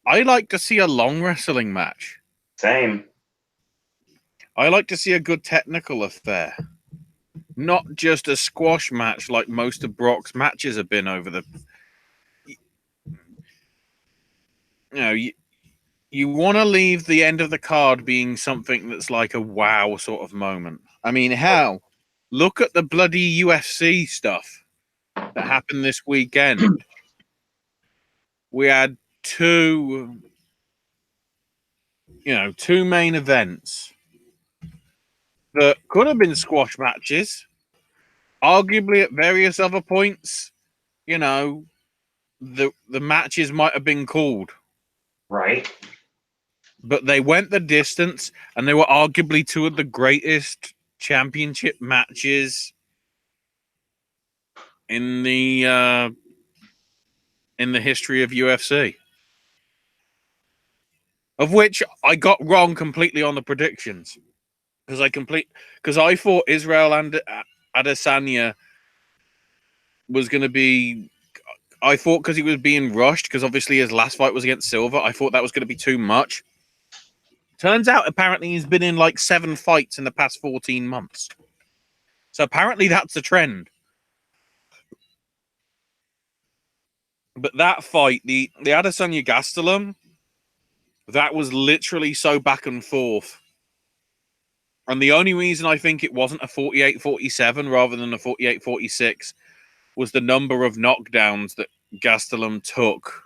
S2: I like to see a long wrestling match.
S1: Same.
S2: I like to see a good technical affair. Not just a squash match like most of Brock's matches have been over the... You want to leave the end of the card being something that's like a wow sort of moment. I mean, hell, look at the bloody UFC stuff that happened this weekend. We had two main events that could have been squash matches. Arguably, at various other points, the matches might have been called.
S1: Right.
S2: But they went the distance, and they were arguably two of the greatest championship matches in the history of UFC. of which I got wrong completely on the predictions. Because I thought Israel and Adesanya was going to be... I thought because he was being rushed, because obviously his last fight was against Silva, I thought that was going to be too much. Turns out, apparently, he's been in like 7 fights in the past 14 months. So apparently that's a trend. But that fight, the Adesanya Gastelum, that was literally so back and forth. And the only reason I think it wasn't a 48-47 rather than a 48-46 was the number of knockdowns that Gastelum took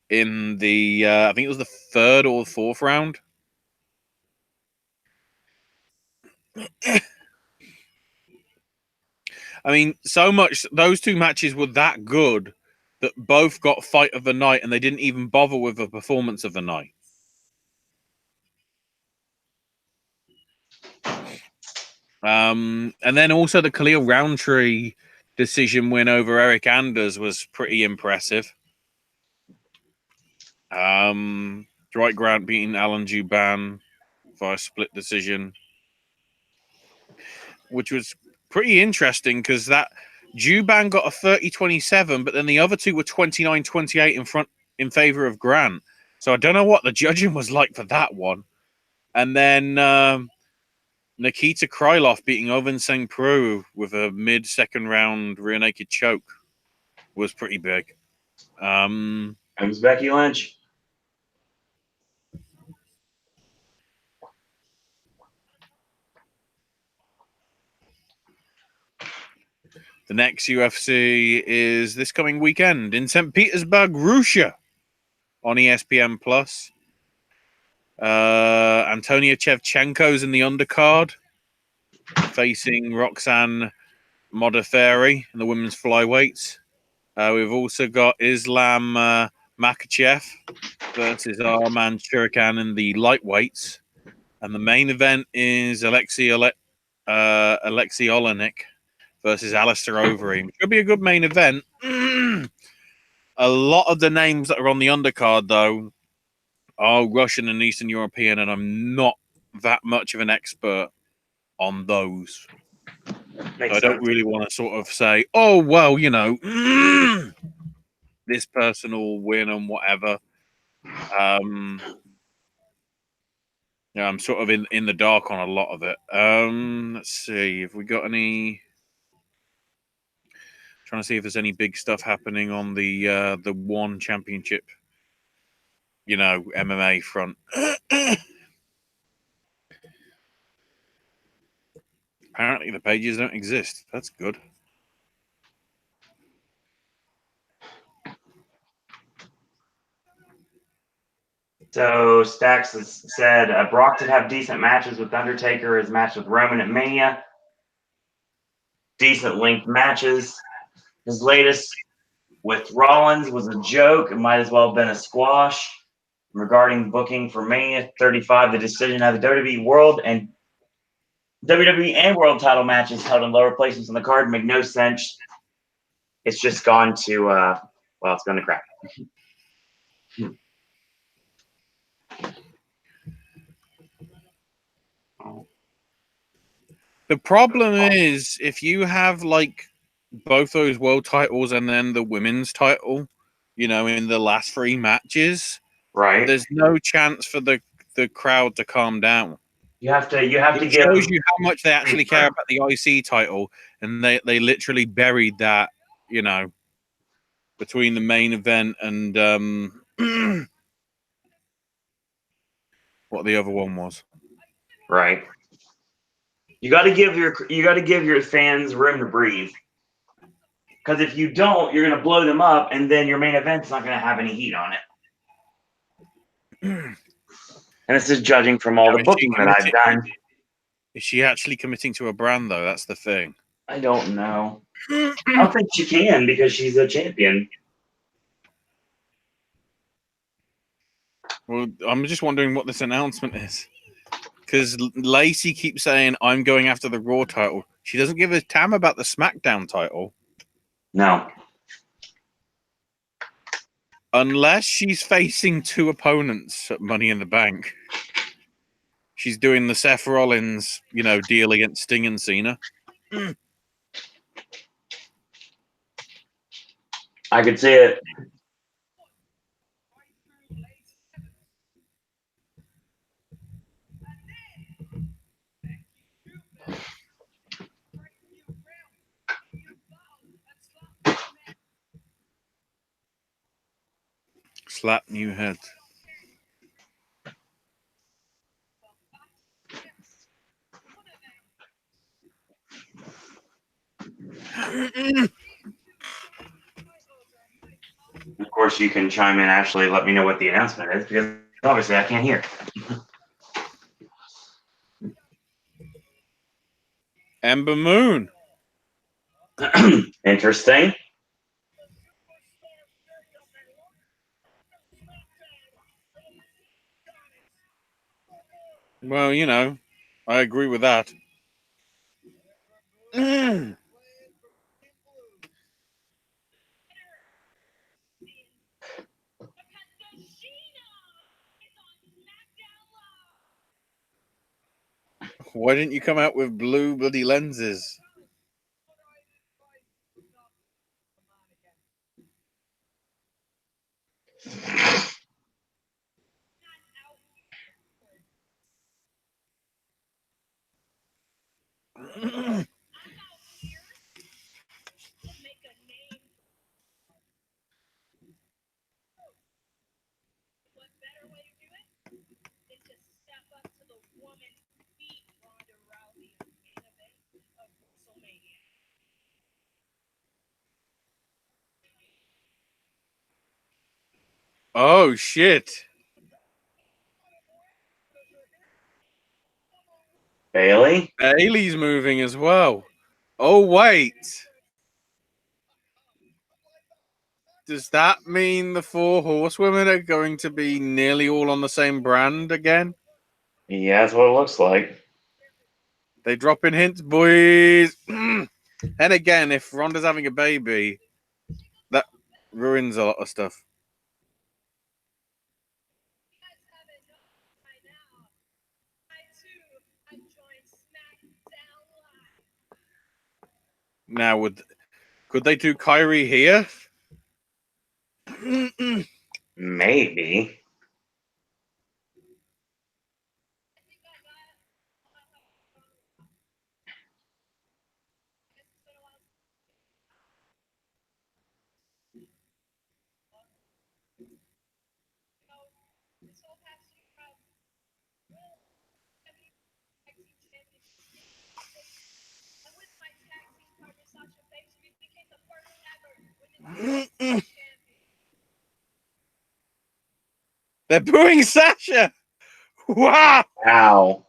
S2: in the, I think it was the 3rd or 4th round. I mean, so much, those 2 matches were that good that both got fight of the night and they didn't even bother with the performance of the night. And then also the Khalil Roundtree decision win over Eric Anders was pretty impressive. Dwight Grant beating Alan Juban via split decision, which was pretty interesting because that Juban got a 30-27, but then the other 2 were 29-28 in favor of Grant. So I don't know what the judging was like for that one. And then Nikita Krylov beating Oven St. Preux with a mid-second round rear naked choke was pretty big.
S1: It was Becky Lynch.
S2: The next UFC is this coming weekend in St. Petersburg, Russia, on ESPN Plus. Antonia Shevchenko's in the undercard, facing Roxanne Modafferi in the women's flyweights. We've also got Islam Makhachev versus Arman Shurikan in the lightweights. And the main event is Alexei Olenek versus Alistair Overeem. Should be a good main event. A lot of the names that are on the undercard, though, are Russian and Eastern European, and I'm not that much of an expert on those. I don't really want to sort of say, oh, well, you know, this person will win and whatever. Yeah, I'm sort of in the dark on a lot of it. Let's see if we got any. Trying to see if there's any big stuff happening on the One Championship, you know, MMA front. Apparently, the pages don't exist. That's good.
S1: So Stax has said Brock did have decent matches with Undertaker. His match with Roman at Mania. Decent length matches. His latest with Rollins was a joke. It might as well have been a squash. Regarding booking for Mania 35, the decision had the WWE World and title matches held in lower places on the card make no sense. It's just gone to, well, it's gone to crap.
S2: The problem is if you have like both those world titles and then the women's title, you know, in the last 3 matches,
S1: right?
S2: There's no chance for the crowd to calm down.
S1: You have to
S2: it
S1: give.
S2: Shows you how much they actually care about the IC title, and they literally buried that, you know, between the main event and what the other one was.
S1: Right. You got to give your fans room to breathe. Because if you don't, you're going to blow them up, and then your main event's not going to have any heat on it. And this is judging from all the booking that I've done.
S2: Is she actually committing to a brand, though? That's the thing.
S1: I don't know. I don't think she can because she's a champion.
S2: Well, I'm just wondering what this announcement is. Because Lacey keeps saying, I'm going after the Raw title. She doesn't give a damn about the SmackDown title.
S1: No.
S2: Unless she's facing two opponents at Money in the Bank. She's doing the Seth Rollins, deal against Sting and Cena.
S1: I could see it.
S2: Slap new head.
S1: Of course, you can chime in, Ashley. Let me know what the announcement is, because obviously I can't hear.
S2: Ember Moon.
S1: Interesting.
S2: Well, I agree with that. Why didn't you come out with blue bloody lenses? Oh, shit.
S1: Bailey?
S2: Bailey's moving as well. Oh, wait. Does that mean the 4 horsewomen are going to be nearly all on the same brand again?
S1: Yeah, that's what it looks like.
S2: They drop in hints, boys. And again, if Ronda's having a baby, that ruins a lot of stuff. Now, could they do Kyrie here?
S1: Maybe.
S2: They're booing Sasha. Wow.
S1: Ow.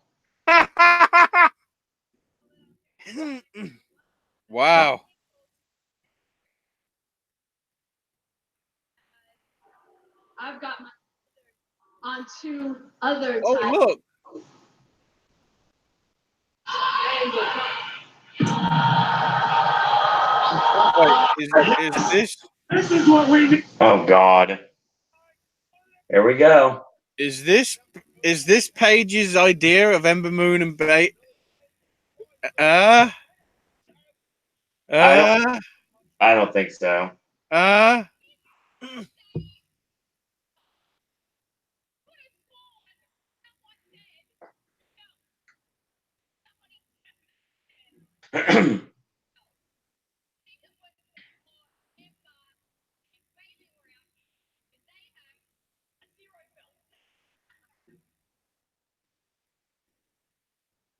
S2: Wow.
S4: I've got my on 2 other
S2: Oh,
S4: titles.
S2: look. Wait, is this?
S3: This is what we need.
S1: Oh, God. Here we go.
S2: Is this Paige's idea of Ember Moon and Bait?
S1: I don't think so.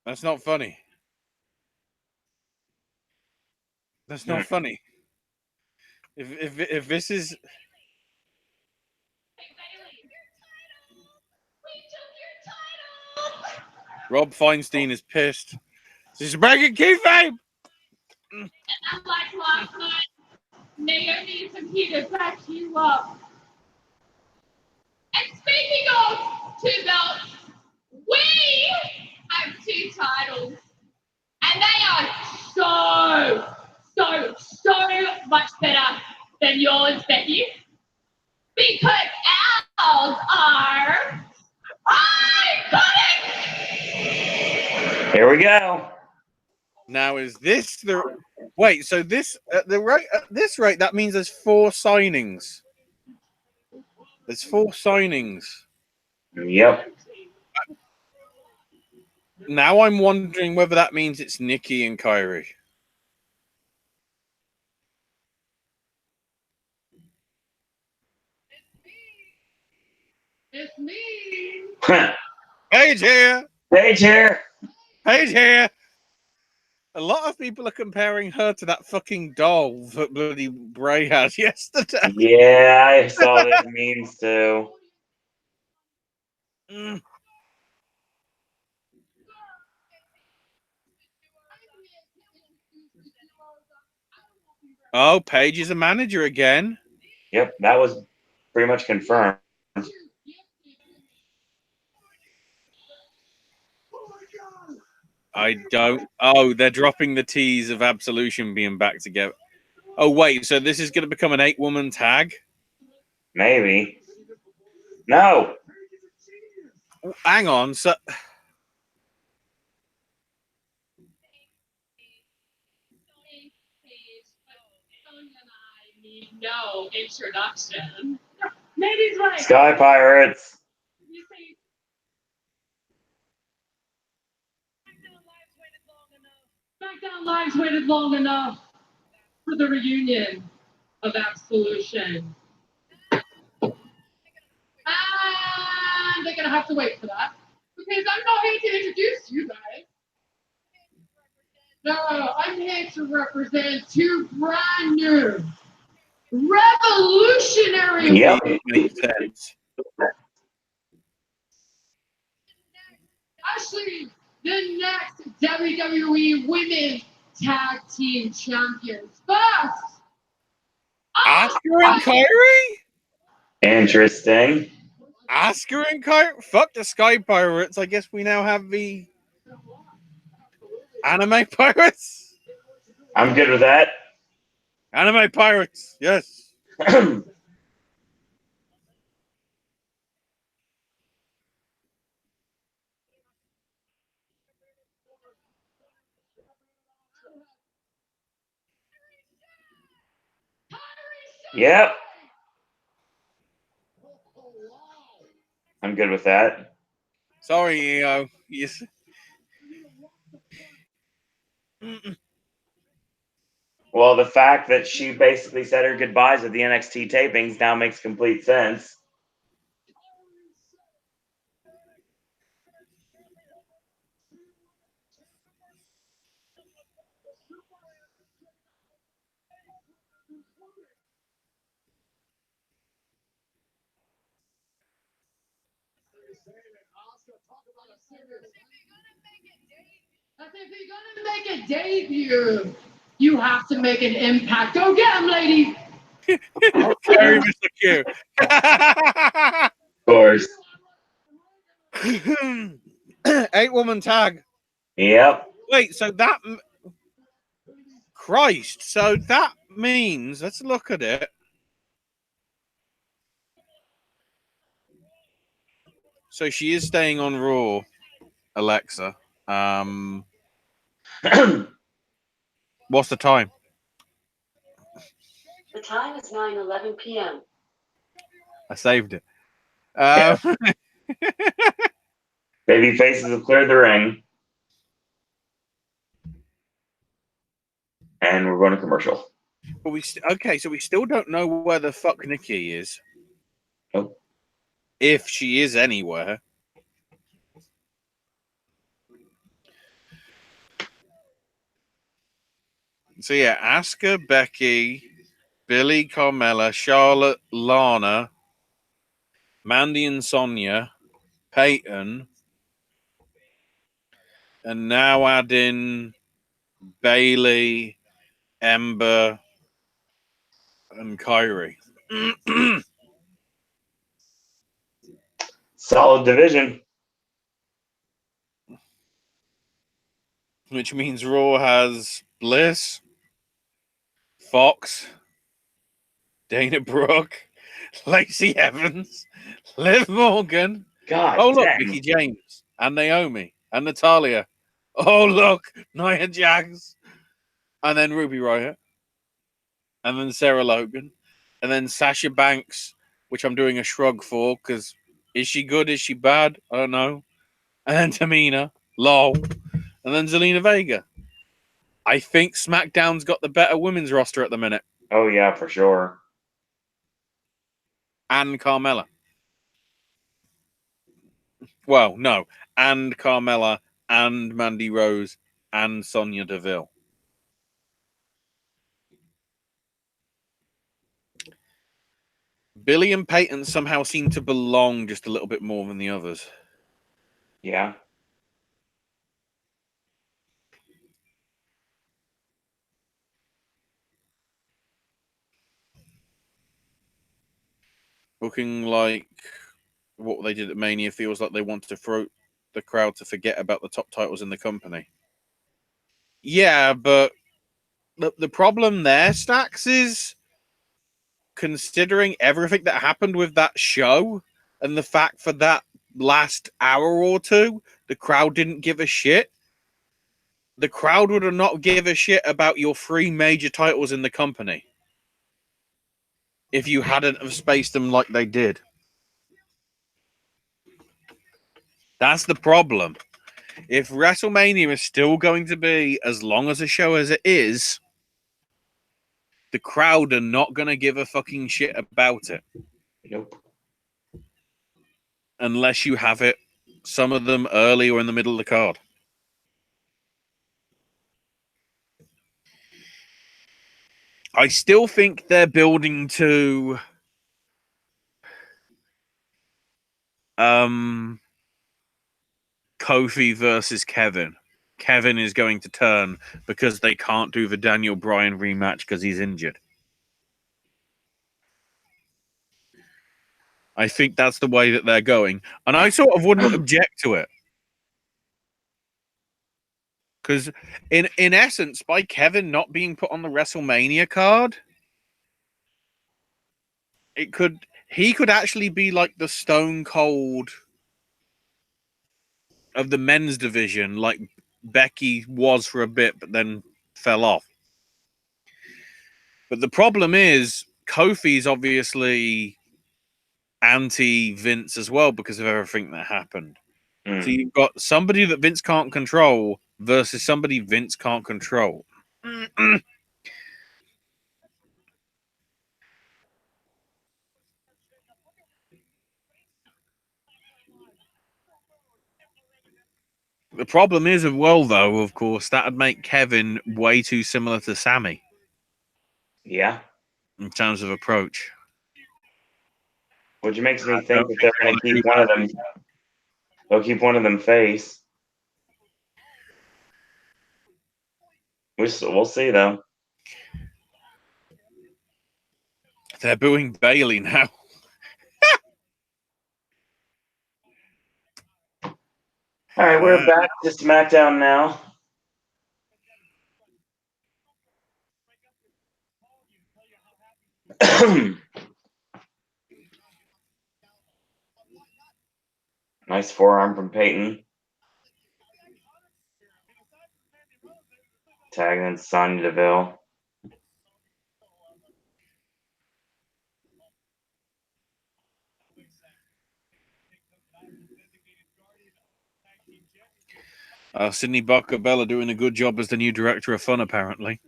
S2: That's not funny. That's not funny. If this is Rob Feinstein is pissed. This is breaking kayfabe.
S4: And like last night, Naomi is here to back you up. And speaking of 2 belts, we have 2 titles. And they are so much better than yours, Becky.
S1: Here we go.
S2: Now, is this the wait? So this at this rate, that means there's 4 signings. There's 4 signings.
S1: Yep.
S2: Now I'm wondering whether that means it's Nikki and Kyrie.
S4: It's me.
S2: Paige here.
S1: Paige here.
S2: Paige here. A lot of people are comparing her to that fucking doll that bloody Bray had yesterday.
S1: Yeah, I saw those memes too.
S2: Mm. Oh, Paige is a manager again.
S1: Yep, that was pretty much confirmed.
S2: I don't. Oh, they're dropping the tease of Absolution being back together. Oh, wait. So this is going to become an 8-woman tag?
S1: Maybe. No.
S2: Oh, hang on. So.
S4: No introduction. Maybe he's right.
S1: Sky Pirates.
S4: You say SmackDown Live's waited long enough for the reunion of Absolution. And they're gonna have to wait for that. Because I'm not here to introduce you guys. No, I'm here to represent 2 brand new revolutionary.
S1: Yep.
S2: Makes sense.
S4: Actually, the next WWE Women's Tag Team Champions. First,
S2: Asuka and Kyrie?
S1: Interesting.
S2: Asuka and Kyrie? Fuck the Sky Pirates. I guess we now have the Anime Pirates?
S1: I'm good with that.
S2: Anime Pirates, yes.
S1: Yep. I'm good with that.
S2: Sorry, yes.
S1: Well, the fact that she basically said her goodbyes at the NXT tapings now makes complete sense.
S4: if you're gonna make a debut, you have to make an impact. Go get him, lady.
S2: Very Mr. Q.
S1: Of course.
S2: 8-woman tag.
S1: Yep.
S2: Wait, so that... Christ, so that means... Let's look at it. So she is staying on Raw, Alexa. What's the time?
S5: The time is 9:11 p.m.
S2: I saved it.
S1: Baby faces have cleared the ring. And we're going to commercial.
S2: But okay, so we still don't know where the fuck Nikki is.
S1: Oh.
S2: If she is anywhere. So yeah, Asuka, Becky, Billy, Carmella, Charlotte, Lana, Mandy and Sonya, Peyton, and now add in Bailey, Ember, and Kyrie.
S1: Solid division.
S2: Which means Raw has Bliss, Fox, Dana Brooke, Lacey Evans, Liv Morgan.
S1: God
S2: Oh, look,
S1: dang.
S2: Mickey James and Naomi and Natalia. Oh, look, Nia Jax. And then Ruby Riott. And then Sarah Logan. And then Sasha Banks, which I'm doing a shrug for, because is she good? Is she bad? I don't know. And then Tamina. Lol. And then Zelina Vega. I think SmackDown's got the better women's roster at the minute.
S1: Oh, yeah, for sure.
S2: And Carmella. Well, no. And Carmella and Mandy Rose and Sonya Deville. Billy and Peyton somehow seem to belong just a little bit more than the others.
S1: Yeah.
S2: Looking like what they did at Mania feels like they wanted to throw the crowd to forget about the top titles in the company. Yeah, but the problem there, Stacks, is considering everything that happened with that show and the fact for that last hour or two, the crowd didn't give a shit. The crowd would have not give a shit about your 3 major titles in the company if you hadn't have spaced them like they did. That's the problem. If WrestleMania is still going to be as long as a show as it is, the crowd are not going to give a fucking shit about it.
S1: Nope.
S2: Unless you have it, some of them early or in the middle of the card. I still think they're building to Kofi versus Kevin. Kevin is going to turn because they can't do the Daniel Bryan rematch because he's injured. I think that's the way that they're going. And I sort of wouldn't object to it. Because in essence, by Kevin not being put on the WrestleMania card, he could actually be like the Stone Cold of the men's division, like Becky was for a bit, but then fell off. But the problem is, Kofi's obviously anti-Vince as well because of everything that happened. So you've got somebody that Vince can't control versus somebody Vince can't control. The problem is, as well, though, of course, that would make Kevin way too similar to Sammy.
S1: Yeah.
S2: In terms of approach.
S1: Which makes me think that they're going to keep one of them. They'll keep one of them face. We'll see, though.
S2: They're booing Bailey now.
S1: All right, we're back to SmackDown now. Nice forearm from Peyton. Tagging in Sonya Deville.
S2: Sidney Bacabella doing a good job as the new director of fun, apparently.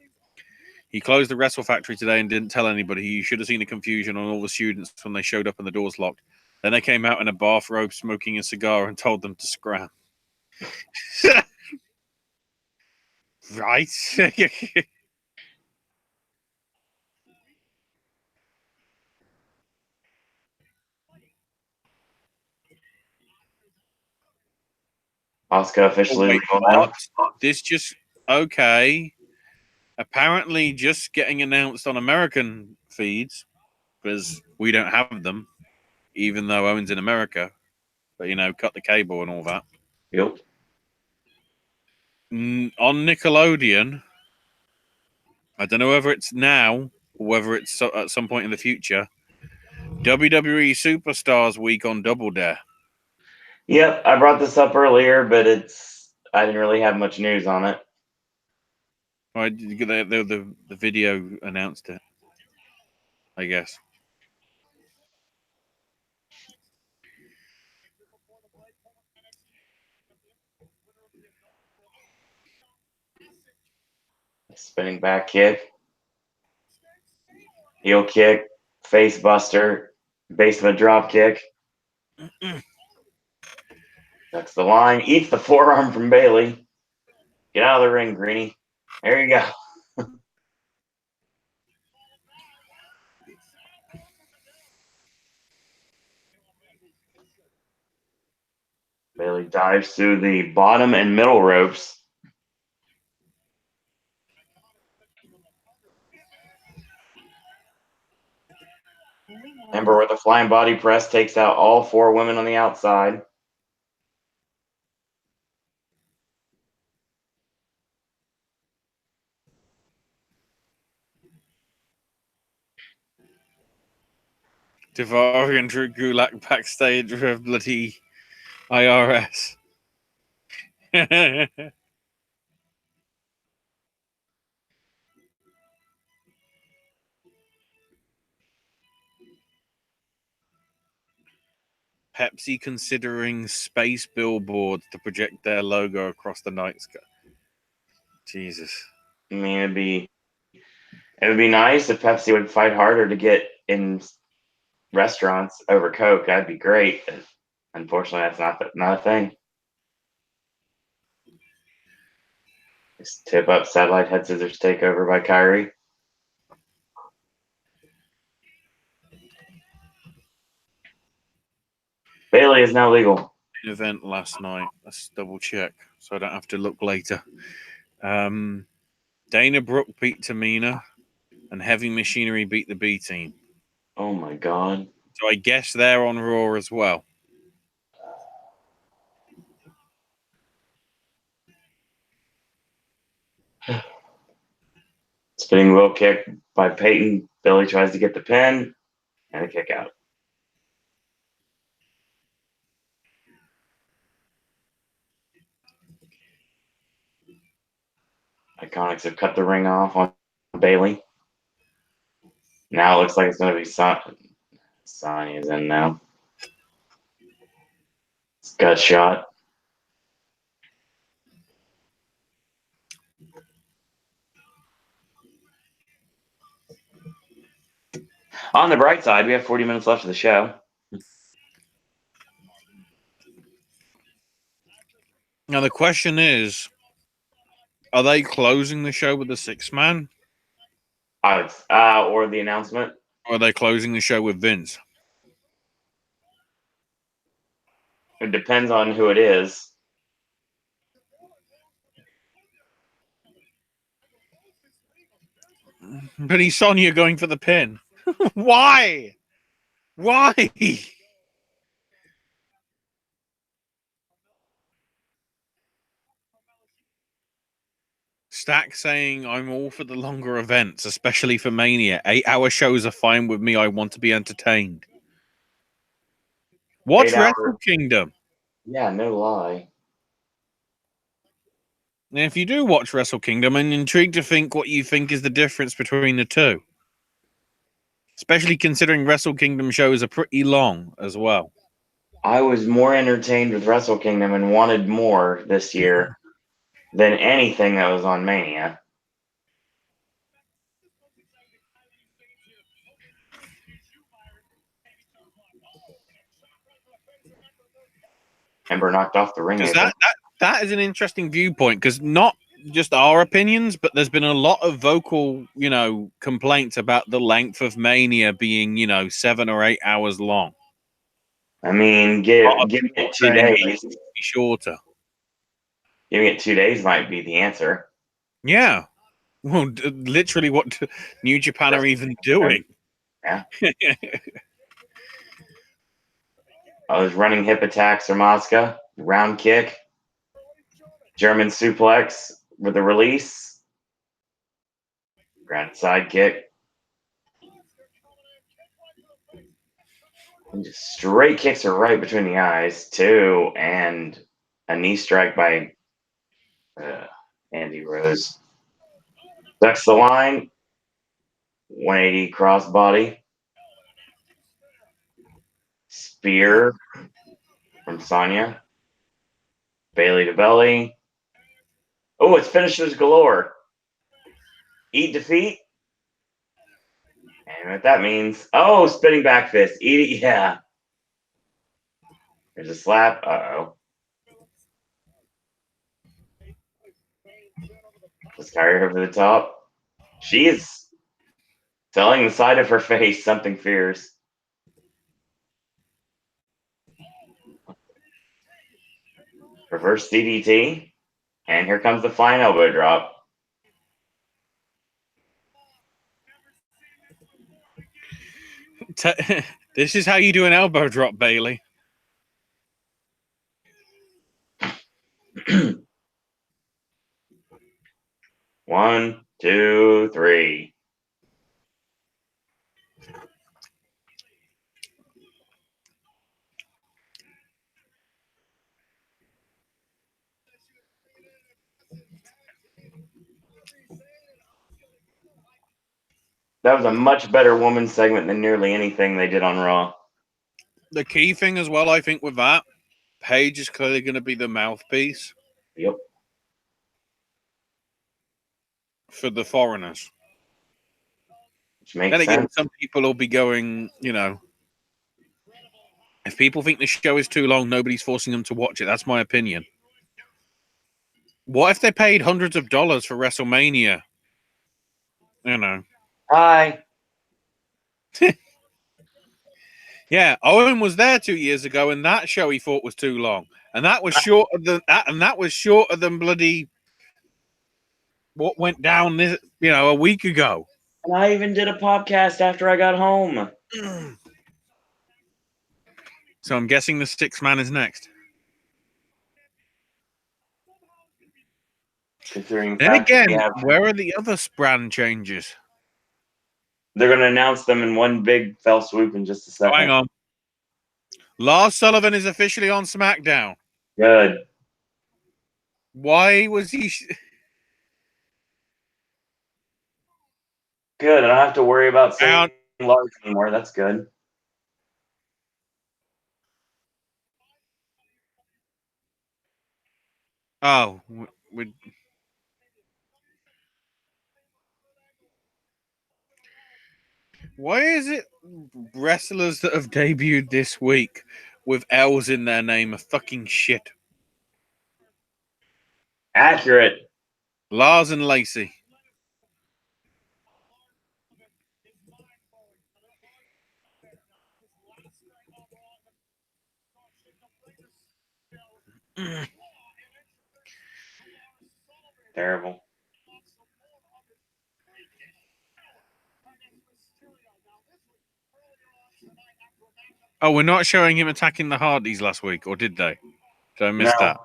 S2: He closed the Wrestle Factory today and didn't tell anybody. You should have seen the confusion on all the students when they showed up and the doors locked. Then they came out in a bathrobe smoking a cigar and told them to scram. Right?
S1: Asuka officially legal now.
S2: This just... Okay. Apparently just getting announced on American feeds because we don't have them, even though Owens in America. But, you know, cut the cable and all that.
S1: Yep.
S2: On Nickelodeon, I don't know whether it's now or whether it's at some point in the future, WWE Superstars Week on Double Dare.
S1: Yep, I brought this up earlier, but it's I didn't really have much news on it.
S2: Oh, the video announced it, I guess.
S1: Spinning back kick, heel kick, face buster, base of a drop kick. That's the line. Eats the forearm from Bailey. Get out of the ring, Greenie. There you go. Bailey dives through the bottom and middle ropes. Ember with a flying body press takes out all 4 women on the outside.
S2: Daivari and Drew Gulak backstage with bloody IRS. Pepsi considering space billboards to project their logo across the night sky. Jesus.
S1: I mean, it would be nice if Pepsi would fight harder to get in restaurants over Coke. That'd be great. But unfortunately, that's not a thing. Just tip up satellite head scissors takeover by Kyrie. Bailey is now legal.
S2: Event last night. Let's double check so I don't have to look later. Dana Brooke beat Tamina and Heavy Machinery beat the B team.
S1: Oh my god.
S2: So I guess they're on Raw as well.
S1: Spinning wheel kick by Peyton. Billy tries to get the pin and a kick out. Iconics have cut the ring off on Bailey. Now it looks like it's going to be Sonny is in now. It's gut shot. On the bright side, we have 40 minutes left of the show.
S2: Now the question is, are they closing the show with the 6-man?
S1: Or the announcement.
S2: Or are they closing the show with Vince?
S1: It depends on who it is.
S2: But he's Sonya going for the pin. Why? Why? Stack saying, I'm all for the longer events, especially for Mania. 8-hour shows are fine with me. I want to be entertained. Watch Wrestle Kingdom.
S1: Yeah, no lie.
S2: And if you do watch Wrestle Kingdom, I'm intrigued to think what you think is the difference between the two. Especially considering Wrestle Kingdom shows are pretty long as well.
S1: I was more entertained with Wrestle Kingdom and wanted more this year than anything that was on Mania. Ember knocked off the ring.
S2: That is an interesting viewpoint because not just our opinions, but there's been a lot of vocal, complaints about the length of Mania being, 7 or 8 hours long.
S1: I mean, give it 2 days.
S2: Be shorter.
S1: Giving it 2 days might be the answer.
S2: Yeah. Well, literally what New Japan are even doing.
S1: Yeah. I was running hip attacks or Mosca. Round kick. German suplex with a release. Ground side kick. And just straight kicks her right between the eyes, too. And a knee strike by Andy Rose ducks the line. 180 crossbody. Spear from Sonya. Bailey to belly. Oh, it's finishers galore. Eat defeat. And what that means. Oh, spinning back fist. Eat it. Yeah. There's a slap. Uh-oh. Let's carry her over the top. She is telling the side of her face something fierce. Reverse DDT. And here comes the flying elbow drop.
S2: This is how you do an elbow drop, Bailey.
S1: One, two, three. That was a much better woman's segment than nearly anything they did on Raw.
S2: The key thing as well, I think, with that, Paige is clearly going to be the mouthpiece.
S1: Yep.
S2: For the foreigners.
S1: Which makes
S2: then again,
S1: sense.
S2: some people will be going, you know, if people think the show is too long, nobody's forcing them to watch it. That's my opinion. What if they paid hundreds of dollars for WrestleMania? You know.
S1: Hi.
S2: Yeah, Owen was there 2 years ago, and that show he thought was too long, and that was shorter than that, and that was shorter than bloody what went down this, a week ago.
S1: And I even did a podcast after I got home.
S2: So I'm guessing the sixth man is next.
S1: Considering
S2: Then again, where are the other brand changes?
S1: They're going to announce them in one big fell swoop in just a second.
S2: Oh, hang on. Lars Sullivan is officially on SmackDown.
S1: Good.
S2: Why was he...
S1: Good. I don't have to worry about saying Lars anymore. That's good.
S2: Oh, why is it wrestlers that have debuted this week with L's in their name are fucking shit?
S1: Accurate.
S2: Lars and Lacey.
S1: Terrible.
S2: Oh, we're not showing him attacking the Hardys last week, or did they? Did I miss that?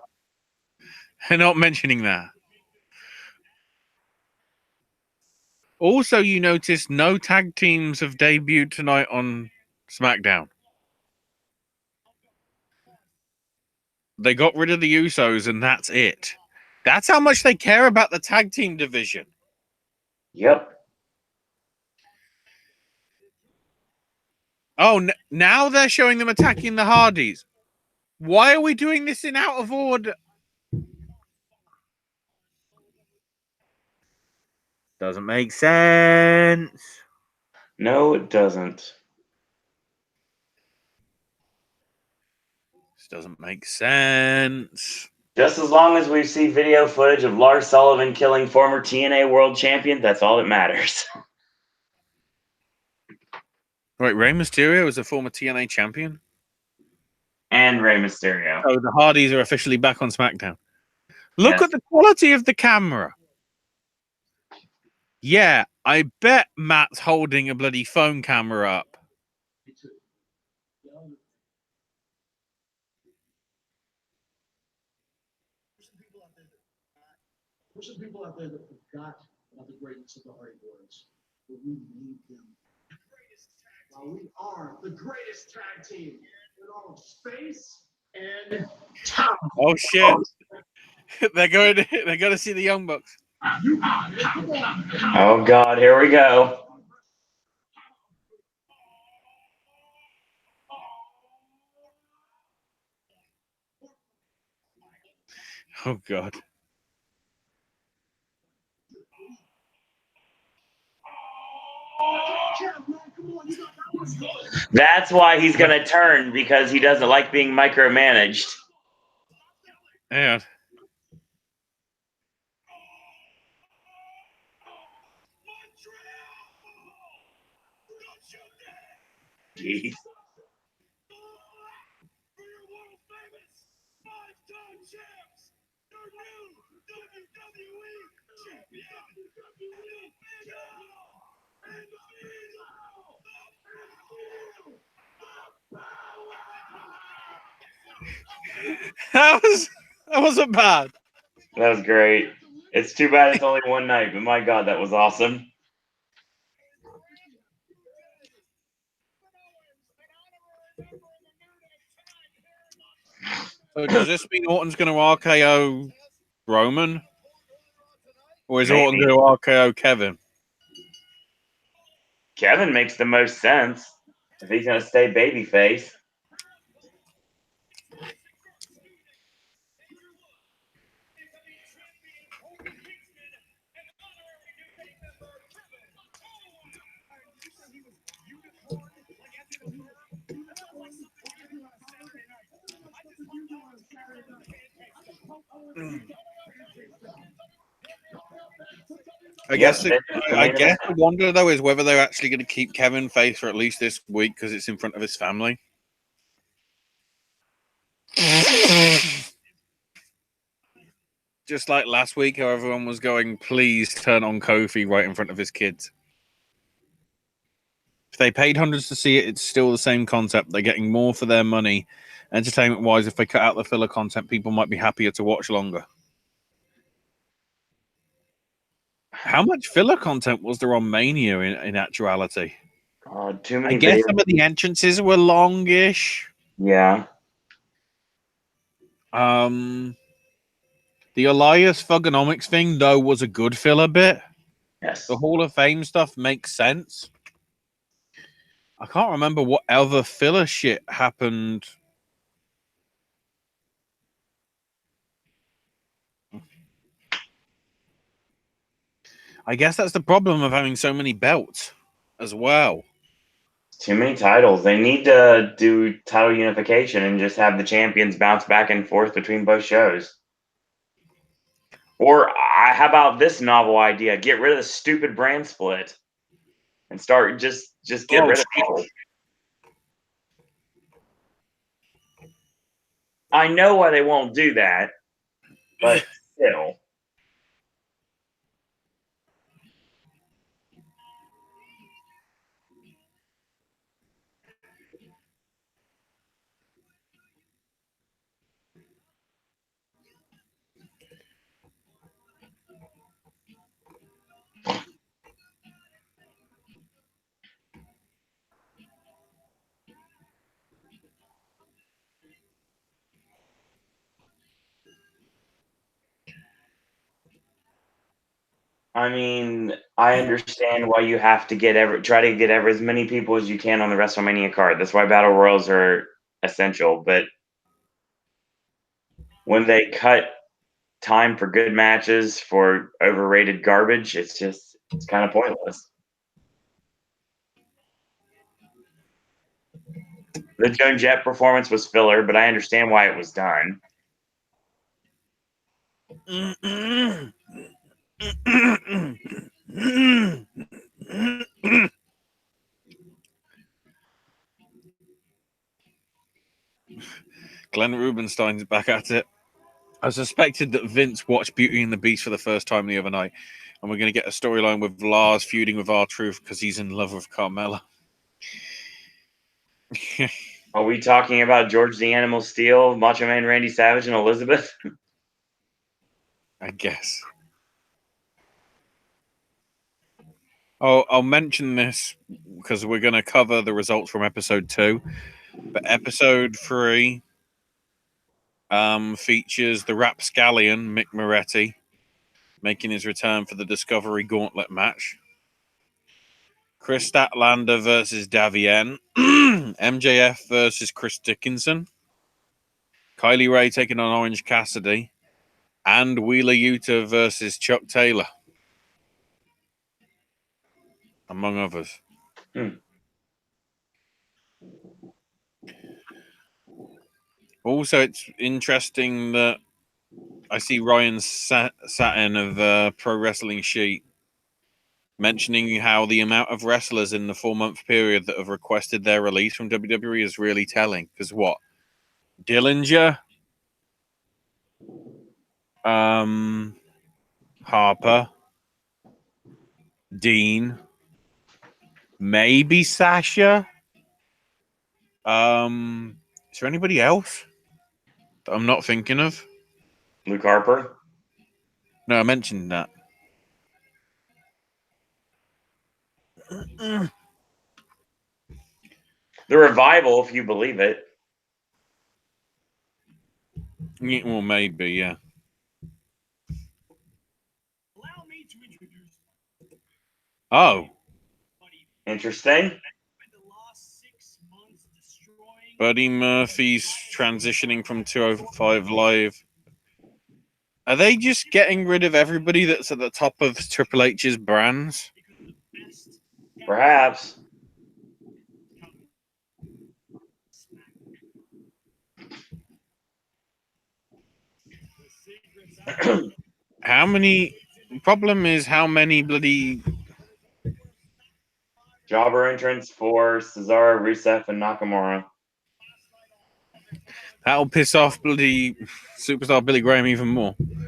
S2: They're not mentioning that. Also, you notice no tag teams have debuted tonight on SmackDown. They got rid of the Usos, and that's it. That's how much they care about the tag team division.
S1: Yep.
S2: Oh, now they're showing them attacking the Hardys. Why are we doing this in out of order? Doesn't make sense.
S1: No, it doesn't.
S2: This doesn't make sense.
S1: Just as long as we see video footage of Lars Sullivan killing former TNA World Champion, that's all that matters.
S2: Wait, Rey Mysterio is a former TNA champion?
S1: And Rey Mysterio.
S2: Oh, the Hardys are officially back on SmackDown. Look at the quality of the camera. Yeah, I bet Matt's holding a bloody phone camera up.
S3: There's some people out there that forgot about the greatness of the Hardy Boys, but we need them. While we are the greatest tag team in all of space and time.
S2: Oh, shit. They're going to see the Young Bucks.
S1: Oh God, here we go.
S2: Oh God.
S1: That's why he's gonna turn, because he doesn't like being micromanaged.
S2: Yeah.
S1: Jeez.
S2: That wasn't bad.
S1: That was great. It's too bad it's only one night, but my God, that was awesome.
S2: So does this mean Orton's going to RKO Roman? Or is Orton
S1: Maybe.
S2: going to RKO Kevin?
S1: Kevin makes the most sense if he's gonna stay babyface.
S2: I
S1: Yep,
S2: guess the wonder though is whether they're actually going to keep Kevin face for at least this week because it's in front of his family. Just like last week, how everyone was going, please turn on Kofi right in front of his kids. If they paid hundreds to see it, it's still the same concept. They're getting more for their money. Entertainment-wise, if they cut out the filler content, people might be happier to watch longer. How much filler content was there on Mania in actuality?
S1: Too
S2: I
S1: many
S2: guess
S1: videos.
S2: some of the entrances were longish.
S1: Yeah.
S2: The Elias Thugonomics thing, though, was a good filler bit.
S1: Yes.
S2: The Hall of Fame stuff makes sense. I can't remember what other filler shit happened. I guess that's the problem of having so many belts as well.
S1: Too many titles. They need to do title unification and just have the champions bounce back and forth between both shows. Or how about this novel idea? Get rid of the stupid brand split and start just get rid of people. I know why they won't do that, but still. I mean, I understand why you have to try to get as many people as you can on the WrestleMania card. That's why battle royals are essential. But when they cut time for good matches for overrated garbage, it's kind of pointless. The Joan Jett performance was filler, but I understand why it was done.
S2: Glenn Rubenstein's back at it. I suspected that Vince watched Beauty and the Beast for the first time the other night, and we're going to get a storyline with Lars feuding with R-Truth because he's in love with Carmella.
S1: Are we talking about George the Animal Steel, Macho Man Randy Savage, and Elizabeth?
S2: I guess. I'll mention this because we're going to cover the results from episode 2. But episode 3, features the rapscallion Mick Moretti making his return for the Discovery Gauntlet match. Chris Statlander versus Davien. MJF versus Chris Dickinson. Kylie Ray taking on Orange Cassidy. And Wheeler Yuta versus Chuck Taylor. Among others. Also, it's interesting that I see Ryan Satin of Pro Wrestling Sheet mentioning how the amount of wrestlers in the 4-month period that have requested their release from WWE is really telling. Because what? Dillinger, Harper, Dean, maybe Sasha. Is there anybody else that I'm not thinking of?
S1: Luke Harper.
S2: No, I mentioned that.
S1: The Revival, if you believe it.
S2: Yeah, well, maybe, yeah. Oh.
S1: Interesting.
S2: Buddy Murphy's transitioning from 205 Live. Are they just getting rid of everybody that's at the top of Triple H's brands?
S1: Perhaps.
S2: How many? Problem is how many bloody
S1: jobber entrants for Cesaro, Rusev, and Nakamura.
S2: That'll piss off bloody superstar Billy Graham even more.
S3: Maybe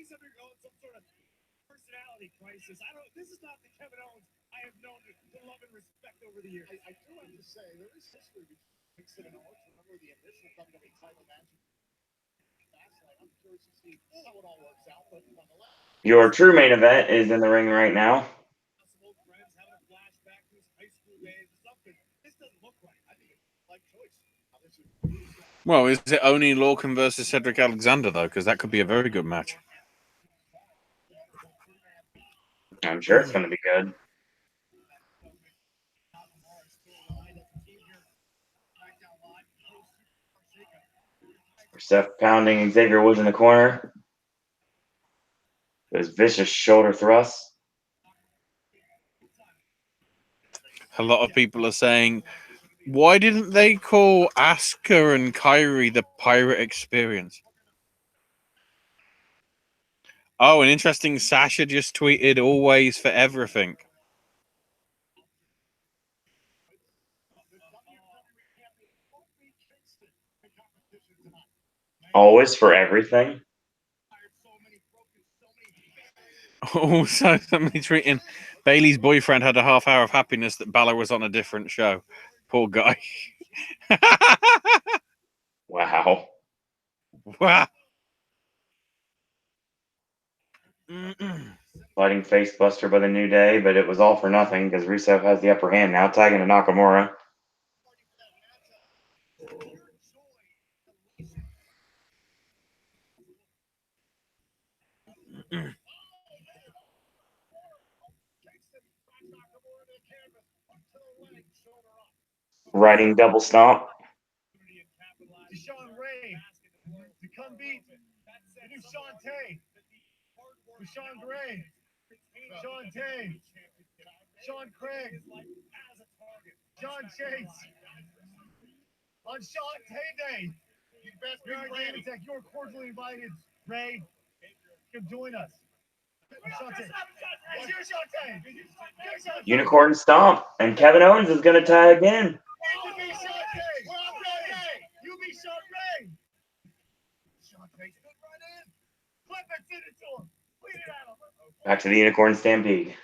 S3: he's undergoing some sort of personality crisis. This is not the Kevin Owens I have known to love and respect over the years. I do have to say, there is history between Dixon and Owens. Remember the initial WWE title match? I'm curious to see how it all works out, but nonetheless.
S1: Your true main event is in the ring right now.
S3: Friends having a flashback to his high school days or something. This doesn't look right. I think it's like choice.
S2: Well, is it only Lorcan versus Cedric Alexander, though? Because that could be a very good match.
S1: I'm sure it's going to be good. Steph pounding Xavier Woods in the corner. Those vicious shoulder thrusts.
S2: A lot of people are saying, why didn't they call Asuka and Kyrie the Pirate Experience? Oh, and interesting, Sasha just tweeted always for everything.
S1: Always for everything.
S2: Also, somebody tweeting Bailey's boyfriend had a half hour of happiness that Balor was on a different show. Poor guy.
S1: Wow.
S2: Wow.
S1: Fighting Facebuster by the New Day, but it was all for nothing because Rusev has the upper hand now, tagging to Nakamura. Riding double stomp.
S3: Deshaun Ray to come beat the new Sean Tay. Deshaun Gray. Sean Tay. Sean Craig. John Chase. On Sean Tay Day. You're cordially invited, Ray. Come join us.
S1: Unicorn stomp. And Kevin Owens is going to tag in.
S3: You be Sean Ray. Sean Ray stood right in. Flip it, send it to him. Lead it at him.
S1: Back to the Unicorn Stampede.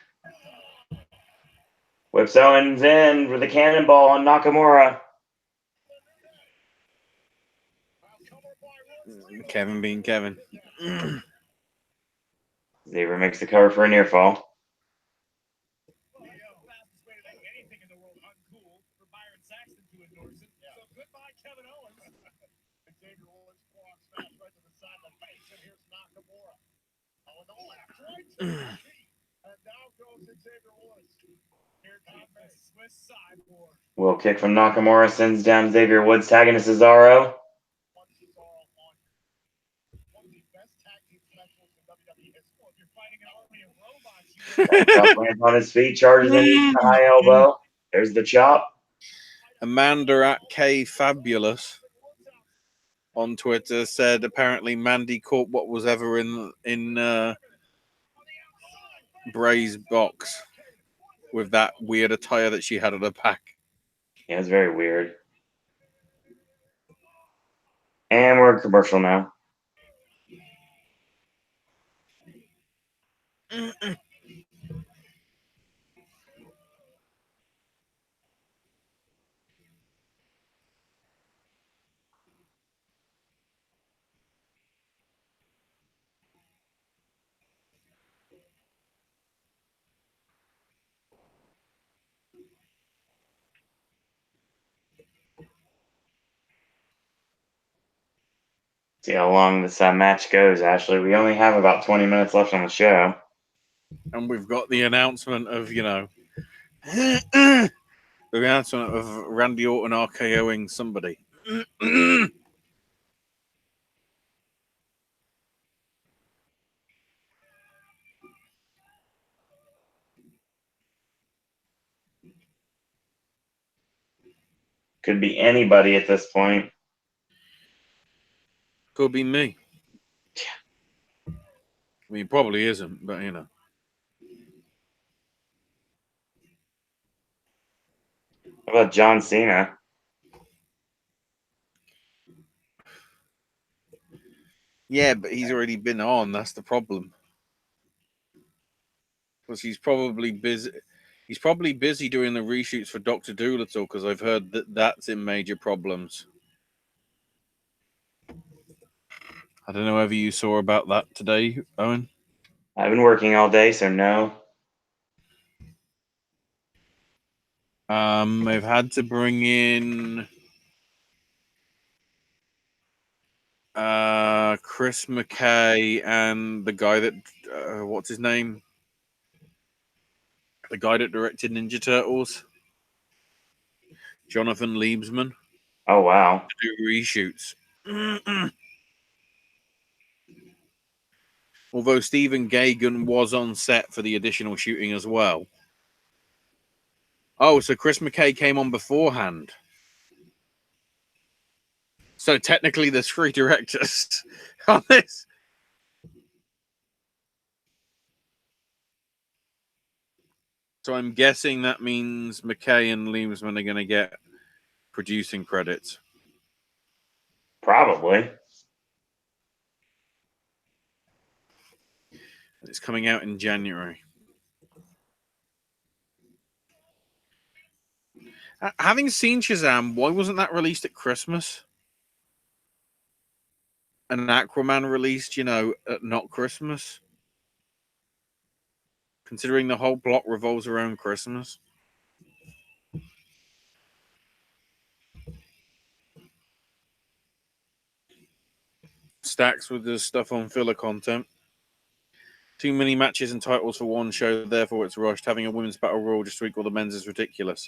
S1: Whips Owens in with a cannonball on Nakamura.
S2: Kevin being Kevin.
S1: Xavier makes the cover for a near fall. Will kick from Nakamura sends down Xavier Woods, tagging to Cesaro. Lands on his feet, charges in the high elbow. There's the chop.
S2: Amanda at K Fabulous on Twitter said apparently Mandy caught what was ever in Bray's box with that weird attire that she had on her back.
S1: Yeah, it's very weird. And we're in commercial now. See how long this match goes, Ashley. We only have about 20 minutes left on the show.
S2: And we've got the announcement of, the announcement of Randy Orton RKOing somebody.
S1: Could be anybody at this point.
S2: Could be me. I mean, probably isn't, but
S1: How about John Cena?
S2: Yeah, but he's already been on. That's the problem. Because he's probably busy. He's probably busy doing the reshoots for Dr. Dolittle because I've heard that that's in major problems. I don't know whether you saw about that today, Owen.
S1: I've been working all day, so no.
S2: They've had to bring in Chris McKay and the guy that what's his name? The guy that directed Ninja Turtles, Jonathan Liebsman.
S1: Oh, wow.
S2: To do reshoots. Although Stephen Gagan was on set for the additional shooting as well. Oh, so Chris McKay came on beforehand. So technically there's 3 directors on this. So I'm guessing that means McKay and Liebsman are going to get producing credits.
S1: Probably.
S2: It's coming out in January. Having seen Shazam, why wasn't that released at Christmas? And Aquaman released, at not Christmas? Considering the whole plot revolves around Christmas. Stacks with the stuff on filler content. Too many matches and titles for one show, therefore it's rushed. Having a women's battle royal just to equal the men's is ridiculous.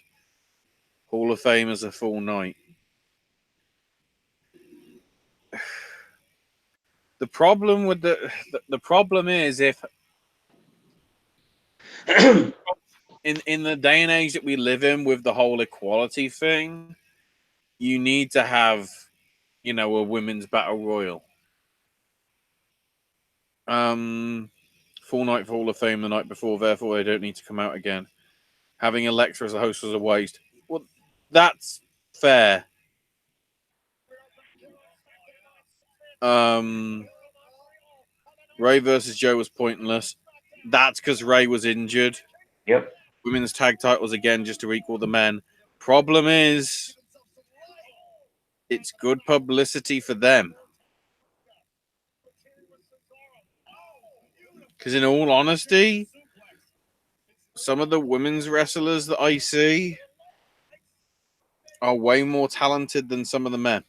S2: Hall of Fame is a full night. The problem with the problem is if in the day and age that we live in with the whole equality thing, you need to have, a women's battle royal. Full night for Hall of Fame the night before, therefore they don't need to come out again. Having Alexa as a host was a waste. Well, that's fair. Rey versus Joe was pointless. That's because Rey was injured.
S1: Yep.
S2: Women's tag titles again just to equal the men. Problem is, it's good publicity for them. Because in all honesty, some of the women's wrestlers that I see are way more talented than some of the men.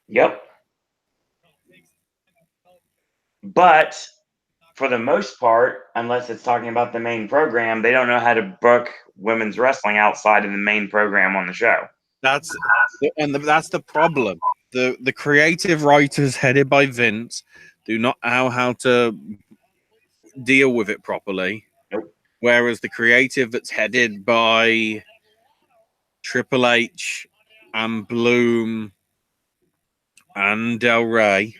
S1: Yep. But for the most part, unless it's talking about the main program, they don't know how to book women's wrestling outside of the main program on the show.
S2: That's the problem. The creative writers headed by Vince do not know how to deal with it properly.
S1: Nope.
S2: Whereas the creative that's headed by Triple H and Bloom and Del Rey,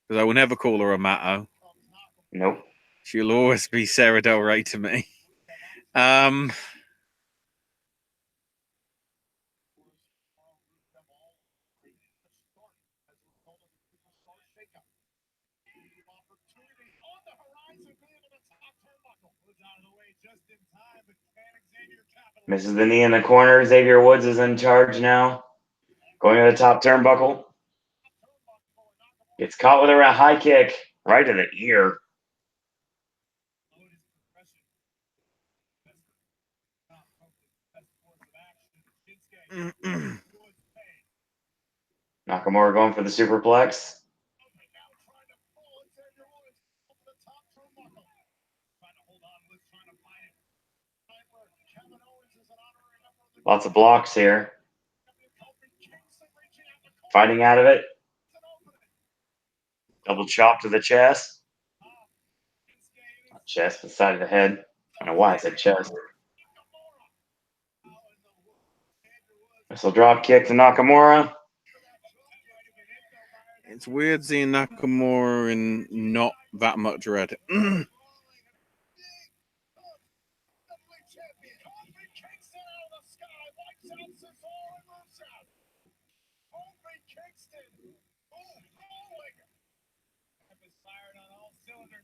S2: because I will never call her Amato.
S1: Nope.
S2: She'll always be Sarah Del Rey to me.
S1: Misses the knee in the corner. Xavier Woods is in charge now. Going to the top turnbuckle. Gets caught with a high kick right to the ear. Nakamura going for the superplex. Lots of blocks here. Fighting out of it. Double chop to the chest. Not chest, the side of the head. I don't know why I said chest. Missile drop kick to Nakamura.
S2: It's weird seeing Nakamura in not that much red.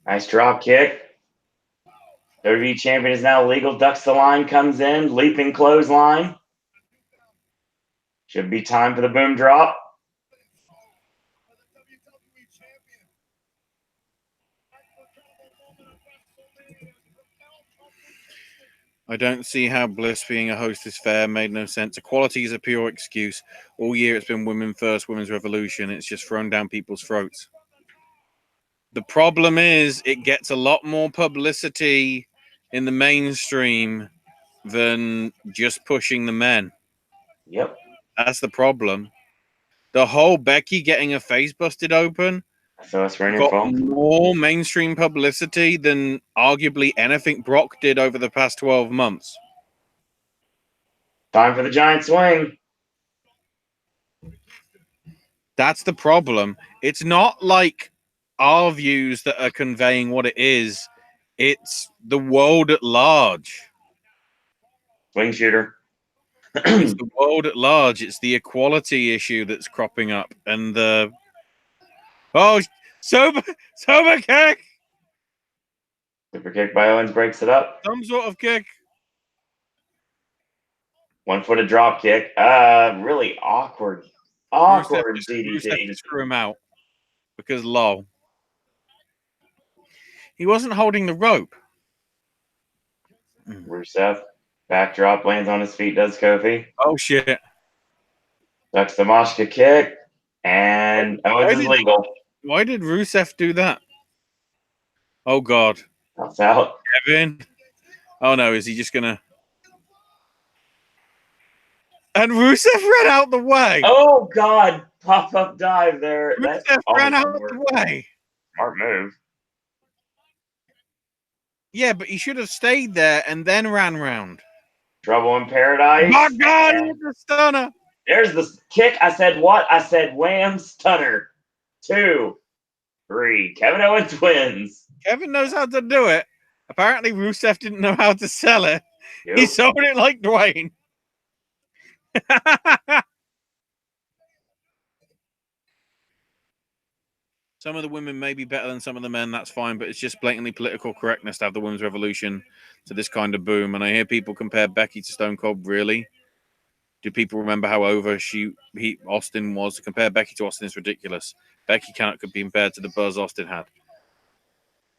S1: Nice drop kick. WWE champion is now legal. Ducks the line, comes in. Leaping clothesline. Should be time for the boom drop.
S2: I don't see how Bliss being a host is fair. Made no sense. Equality is a pure excuse. All year it's been women first, women's revolution. It's just thrown down people's throats. The problem is it gets a lot more publicity in the mainstream than just pushing the men.
S1: Yep.
S2: That's the problem. The whole Becky getting her face busted open
S1: So it's running
S2: got
S1: fault.
S2: more mainstream publicity than arguably anything Brock did over the past 12 months.
S1: Time for the giant swing.
S2: That's the problem. It's not like our views that are conveying what it is. It's the world at large.
S1: Swing shooter.
S2: It's the world at large. It's the equality issue that's cropping up. And the... Oh, sober kick!
S1: Super kick by Owens breaks it up.
S2: Some sort of kick.
S1: One-footed drop kick. Really awkward. Awkward
S2: Rusev
S1: DDT.
S2: to screw him out. Because lol. He wasn't holding the rope.
S1: Rusev. Backdrop, lands on his feet, does Kofi.
S2: Oh, shit.
S1: Ducks the Moshka kick. And Owens is legal.
S2: Why did Rusev do that? Oh, God.
S1: That's out.
S2: Kevin. Oh, no. Is he just going to... And Rusev ran out the way.
S1: Oh, God. Pop-up dive there.
S2: Rusev ran out the way.
S1: Smart move.
S2: Yeah, but he should have stayed there and then ran round.
S1: Trouble in Paradise.
S2: My God, with the stunner.
S1: There's the kick. I said what? I said wham, stunner. 2, 3. Kevin Owens wins.
S2: Kevin knows how to do it. Apparently, Rusev didn't know how to sell it.
S1: Yep.
S2: He sold it like Dwayne. Some of the women may be better than some of the men, that's fine, but it's just blatantly political correctness to have the women's revolution to this kind of boom. And I hear people compare Becky to Stone Cold. Really? Do people remember how over Austin was? To compare Becky to Austin is ridiculous. Becky cannot be compared to the buzz Austin had.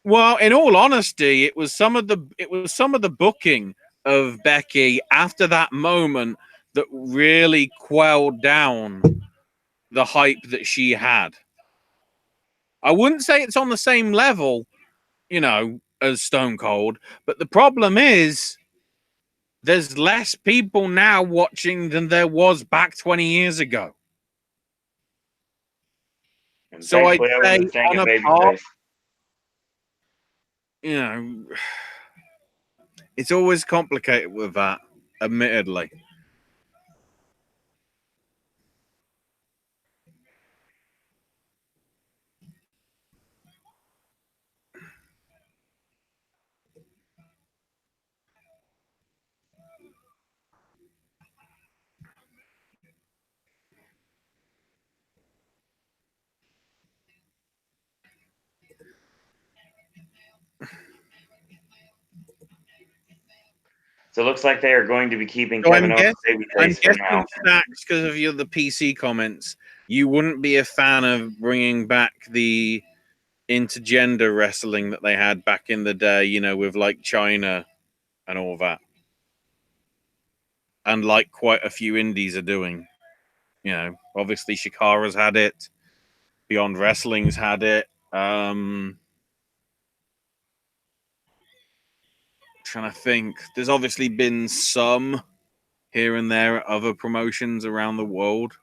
S2: Well, in all honesty, it was some of the booking of Becky after that moment that really quelled down the hype that she had. I wouldn't say it's on the same level, as Stone Cold, but the problem is there's less people now watching than there was back 20 years ago.
S1: And
S2: So I'd
S1: thankfully, I
S2: say
S1: wasn't staying
S2: on
S1: a
S2: a par,
S1: babyface.
S2: It's always complicated with that, admittedly.
S1: So it looks like they are going to be keeping
S2: So
S1: Kevin Owens
S2: I'm
S1: babyface for now.
S2: guessing, Stacks, because of the PC comments, you wouldn't be a fan of bringing back the intergender wrestling that they had back in the day, with like China and all that. And like quite a few indies are doing. Obviously Shikara's had it. Beyond Wrestling's had it. Trying to think. There's obviously been some here and there at other promotions around the world.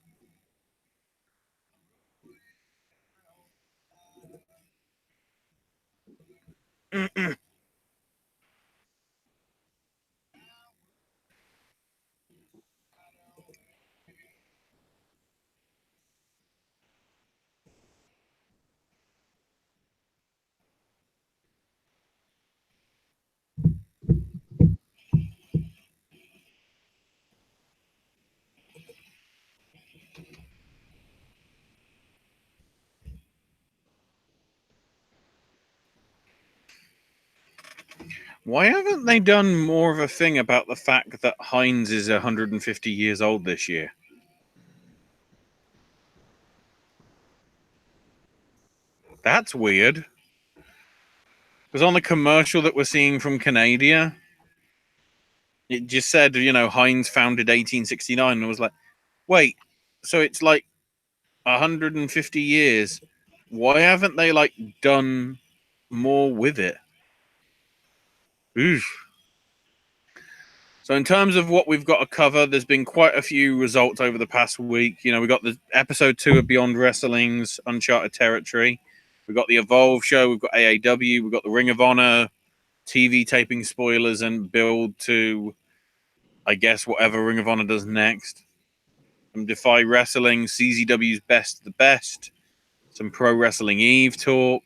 S2: Why haven't they done more of a thing about the fact that Hines is 150 years old this year? That's weird. Because on the commercial that we're seeing from Canada, it just said, Hines founded 1869. And I was like, wait, so it's like 150 years. Why haven't they done more with it? Oof. So in terms of what we've got to cover, there's been quite a few results over the past week. We got the episode 2 of Beyond Wrestling's Uncharted Territory. We've got the Evolve show. We've got AAW. We've got the Ring of Honor TV taping spoilers and build to, I guess, whatever Ring of Honor does next. Some Defy Wrestling, CZW's Best of the Best. Some Pro Wrestling Eve talk.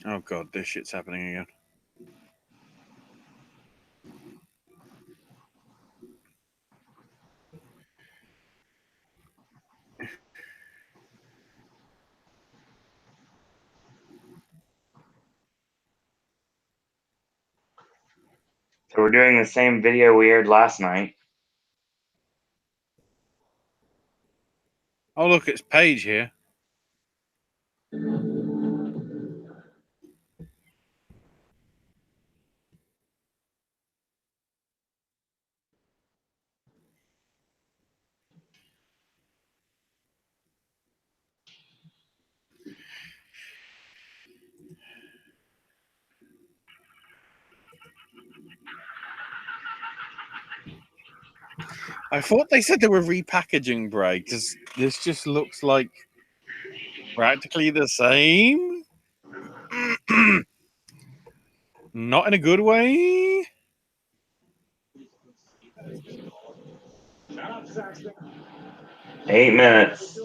S2: Oh, God, this shit's happening again.
S1: So we're doing the same video we aired last night.
S2: Oh, look, it's Paige here. I thought they said they were repackaging Bray, because this just looks like practically the same. Not in a good way.
S3: Shut up, Saxton.
S1: 8 minutes.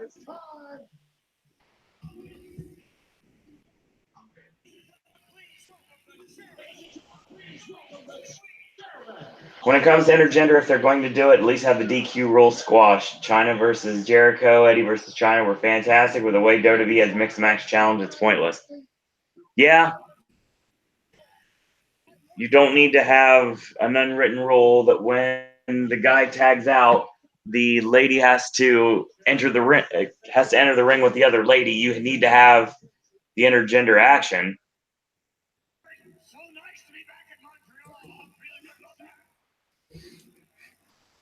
S3: It's time.
S1: When it comes to intergender, if they're going to do it, at least have the DQ rule squashed. China versus Jericho, Eddie versus China were fantastic. With the way WWE has mixed match challenge, it's pointless. Yeah. You don't need to have an unwritten rule that when the guy tags out, the lady has to enter the ring. Has to enter the ring with the other lady. You need to have the intergender action.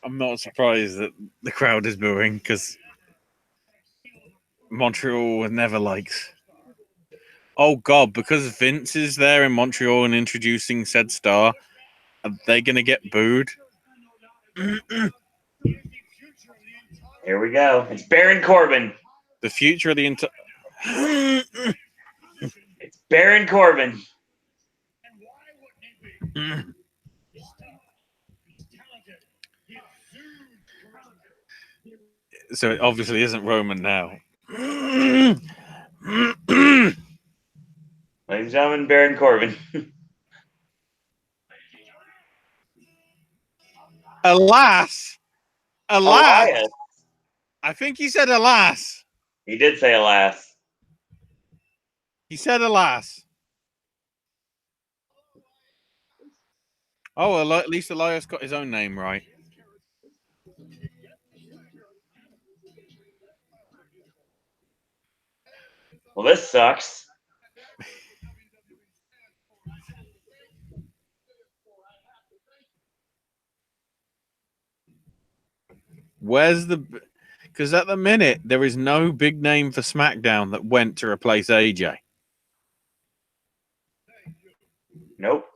S2: I'm not surprised that the crowd is booing because Montreal never likes. Oh God! Because Vince is there in Montreal and introducing said star, are they gonna get booed?
S1: Here we go. It's Baron Corbin.
S2: The future of the
S1: It's Baron Corbin.
S2: So it obviously isn't Roman now.
S1: Ladies and gentlemen, Baron Corbin.
S2: Alas.
S1: Elias.
S2: I think he said alas.
S1: He did say alas.
S2: He said alas. Oh, well, at least Elias got his own name right.
S1: Well, this sucks.
S2: Where's the... Because at the minute, there is no big name for SmackDown that went to replace AJ.
S1: Nope.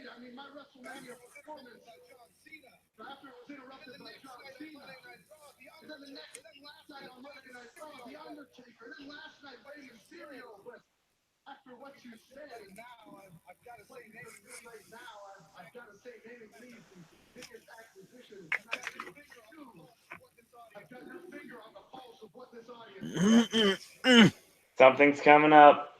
S3: I mean, my WrestleMania performance after it was interrupted by John Cena. Then the last night on Monday Night Raw, The Undertaker. Then last night, Rey Mysterio. But after what you said, now I've got to say, naming me right now, I've got to say, naming me the biggest acquisition. I've got your finger on the pulse of what this audience.
S1: Something's coming up.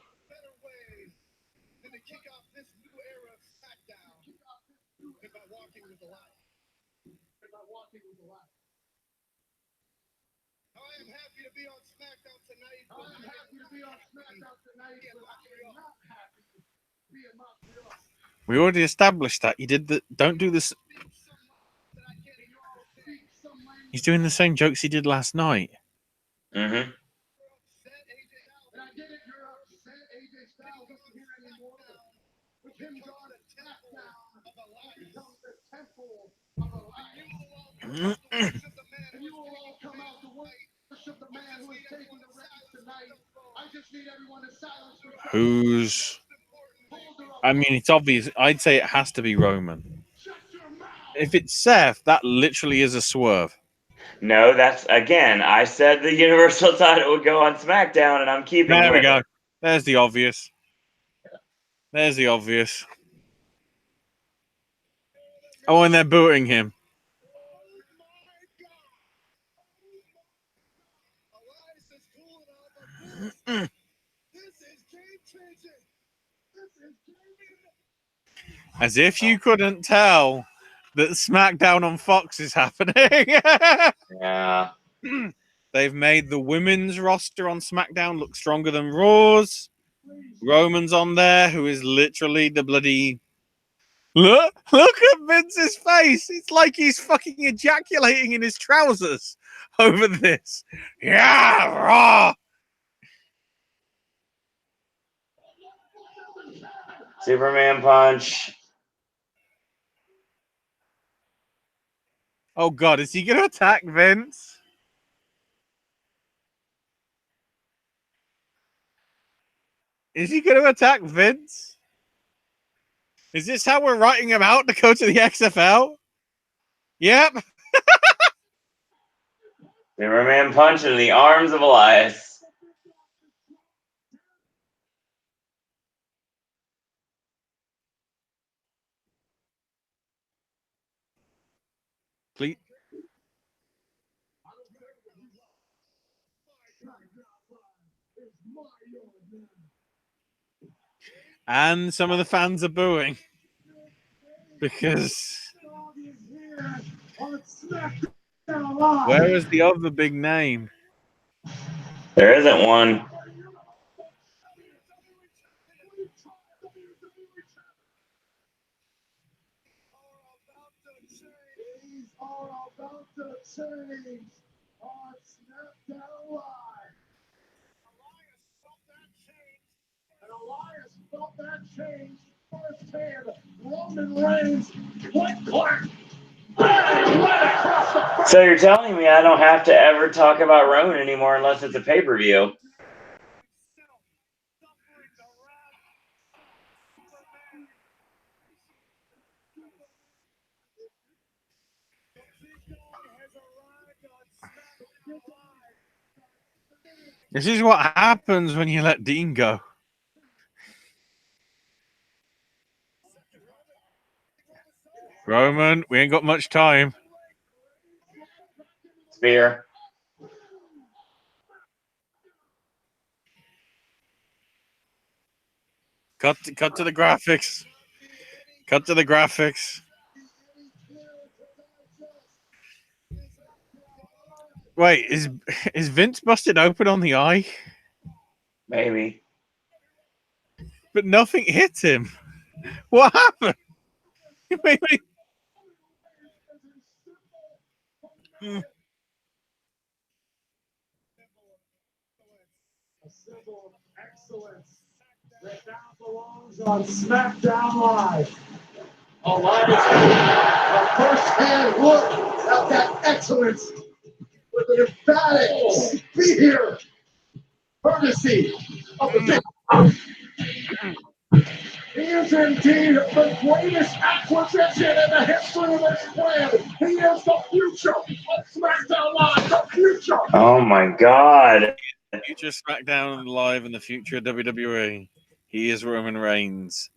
S3: I am happy to be on SmackDown tonight. But I am not happy to be in Montreal.
S2: We already established that. You did the... Don't do this... He's doing the same jokes he did last night.
S1: Mm-hmm.
S2: Who's... I mean, it's obvious. I'd say it has to be Roman. If it's Seth, that literally is a swerve.
S1: No, that's, again, I said the Universal title would go on SmackDown, and I'm keeping
S2: There we
S1: with
S2: go.
S1: it.
S2: There's the obvious. There's the obvious. Oh, and they're booing him. As if you couldn't tell that SmackDown on Fox is happening.
S1: Yeah.
S2: They've made the women's roster on SmackDown look stronger than Raw's. Roman's on there, who is literally the bloody... Look at Vince's face. It's like he's fucking ejaculating in his trousers over this. Yeah, Raw.
S1: Superman punch.
S2: Oh, God, is he going to attack Vince? Is he going to attack Vince? Is this how we're writing him out to go to the XFL? Yep.
S1: Superman punch into the arms of Elias.
S2: Please. And some of the fans are booing because where is the other big name?
S1: There isn't one.
S3: Things are about to change on SmackDown Live. And Elias felt that change firsthand. Roman Reigns, click, clack, bang, right across the face.
S1: So you're telling me I don't have to ever talk about Roman anymore unless it's a pay-per-view?
S2: This is what happens when you let Dean go. Roman, we ain't got much time.
S1: Spear.
S2: Cut to the graphics. Cut to the graphics. Wait, is Vince busted open on the eye?
S1: Maybe.
S2: But nothing hit him. What happened? Maybe.
S3: A symbol of excellence that now belongs on SmackDown Live. Elias, a first-hand look at that excellence with an emphatic spear, courtesy of the He is indeed the greatest acquisition in the history of this brand. He is the future of SmackDown Live, the future.
S1: Oh my God.
S2: Future SmackDown Live in the future of WWE. He is Roman Reigns.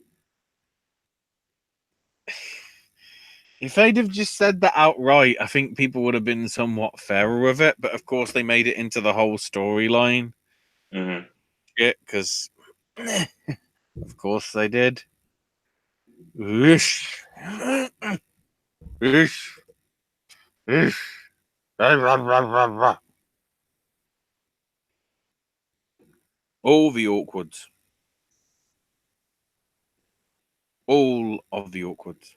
S2: If they'd have just said that outright, I think people would have been somewhat fairer with it. But of course, they made it into the whole storyline.
S1: Mm-hmm.
S2: Because, of course, they did. Whoosh. Whoosh. Whoosh. All the awkwards. All of the awkwards.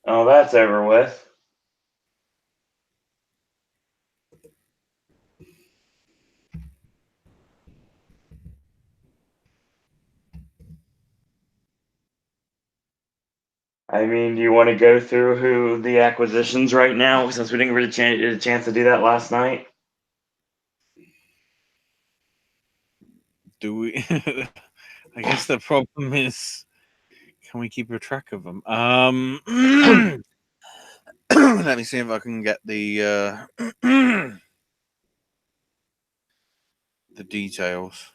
S1: Oh, that's over with. I mean, do you want to go through who the acquisitions right now, since we didn't really get a chance to do that last night?
S2: Do we? I guess the problem is, can we keep a track of them? Let me see if I can get the the details.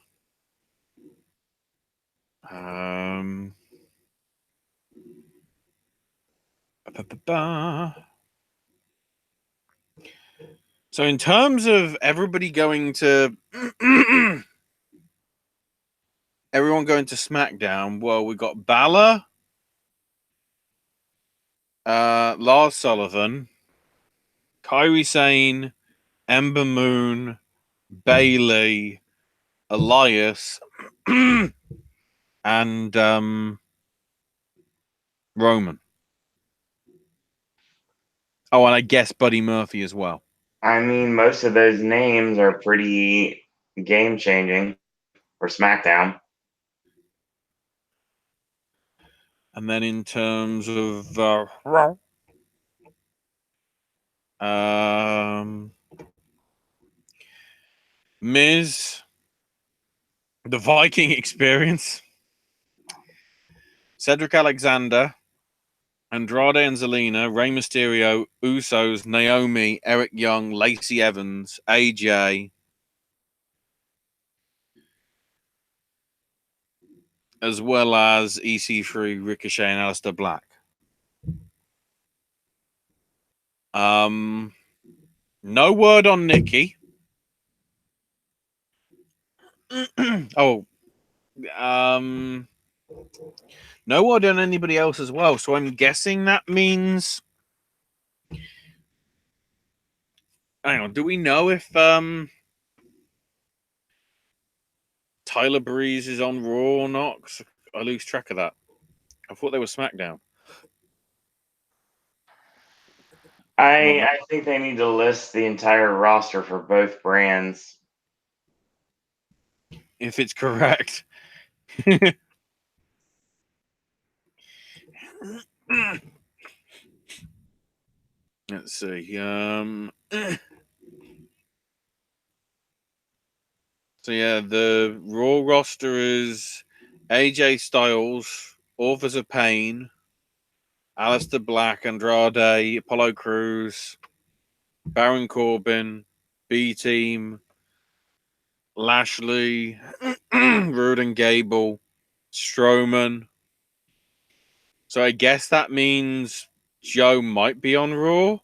S2: So in terms of everybody going to everyone going to SmackDown, well, we got Balor, Lars Sullivan, Kairi Sane, Ember Moon, Bayley, Elias, and Roman. Oh, and I guess Buddy Murphy as well.
S1: I mean, most of those names are pretty game-changing for SmackDown.
S2: And then in terms of Miz, the Viking Experience, Cedric Alexander, Andrade and Zelina, Rey Mysterio, Usos, Naomi, Eric Young, Lacey Evans, AJ, as well as EC3, Ricochet, and Aleister Black. No word on Nikki. No word on anybody else as well. So I'm guessing that means. Hang on, do we know if Tyler Breeze is on Raw or not? 'Cause I lose track of that. I thought they were SmackDown.
S1: I think they need to list the entire roster for both brands.
S2: If it's correct. Let's see. So yeah, the Raw roster is AJ Styles, Authors of Pain, Aleister Black, Andrade, Apollo Crews, Baron Corbin, B-Team, Lashley, Rude and Gable, Strowman. So I guess that means Joe might be on Raw,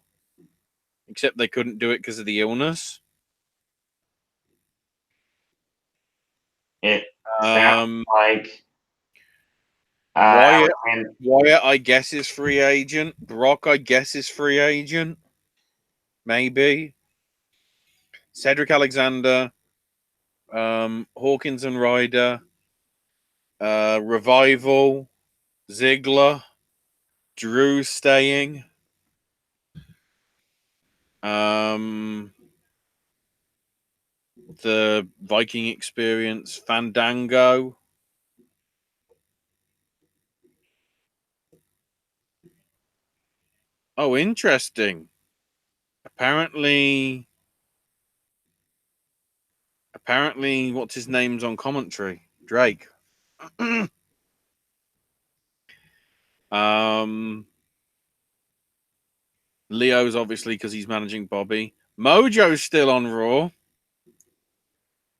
S2: except they couldn't do it because of the illness.
S1: It sounds like
S2: Wyatt, I guess, is free agent. Brock, I guess, is free agent. Maybe. Cedric Alexander, Hawkins and Ryder, Revival, Ziggler, Drew staying. The Viking Experience, Fandango. Oh, interesting. Apparently, what's his name's on commentary? Drake. Leo's obviously because he's managing Bobby. Mojo's still on Raw.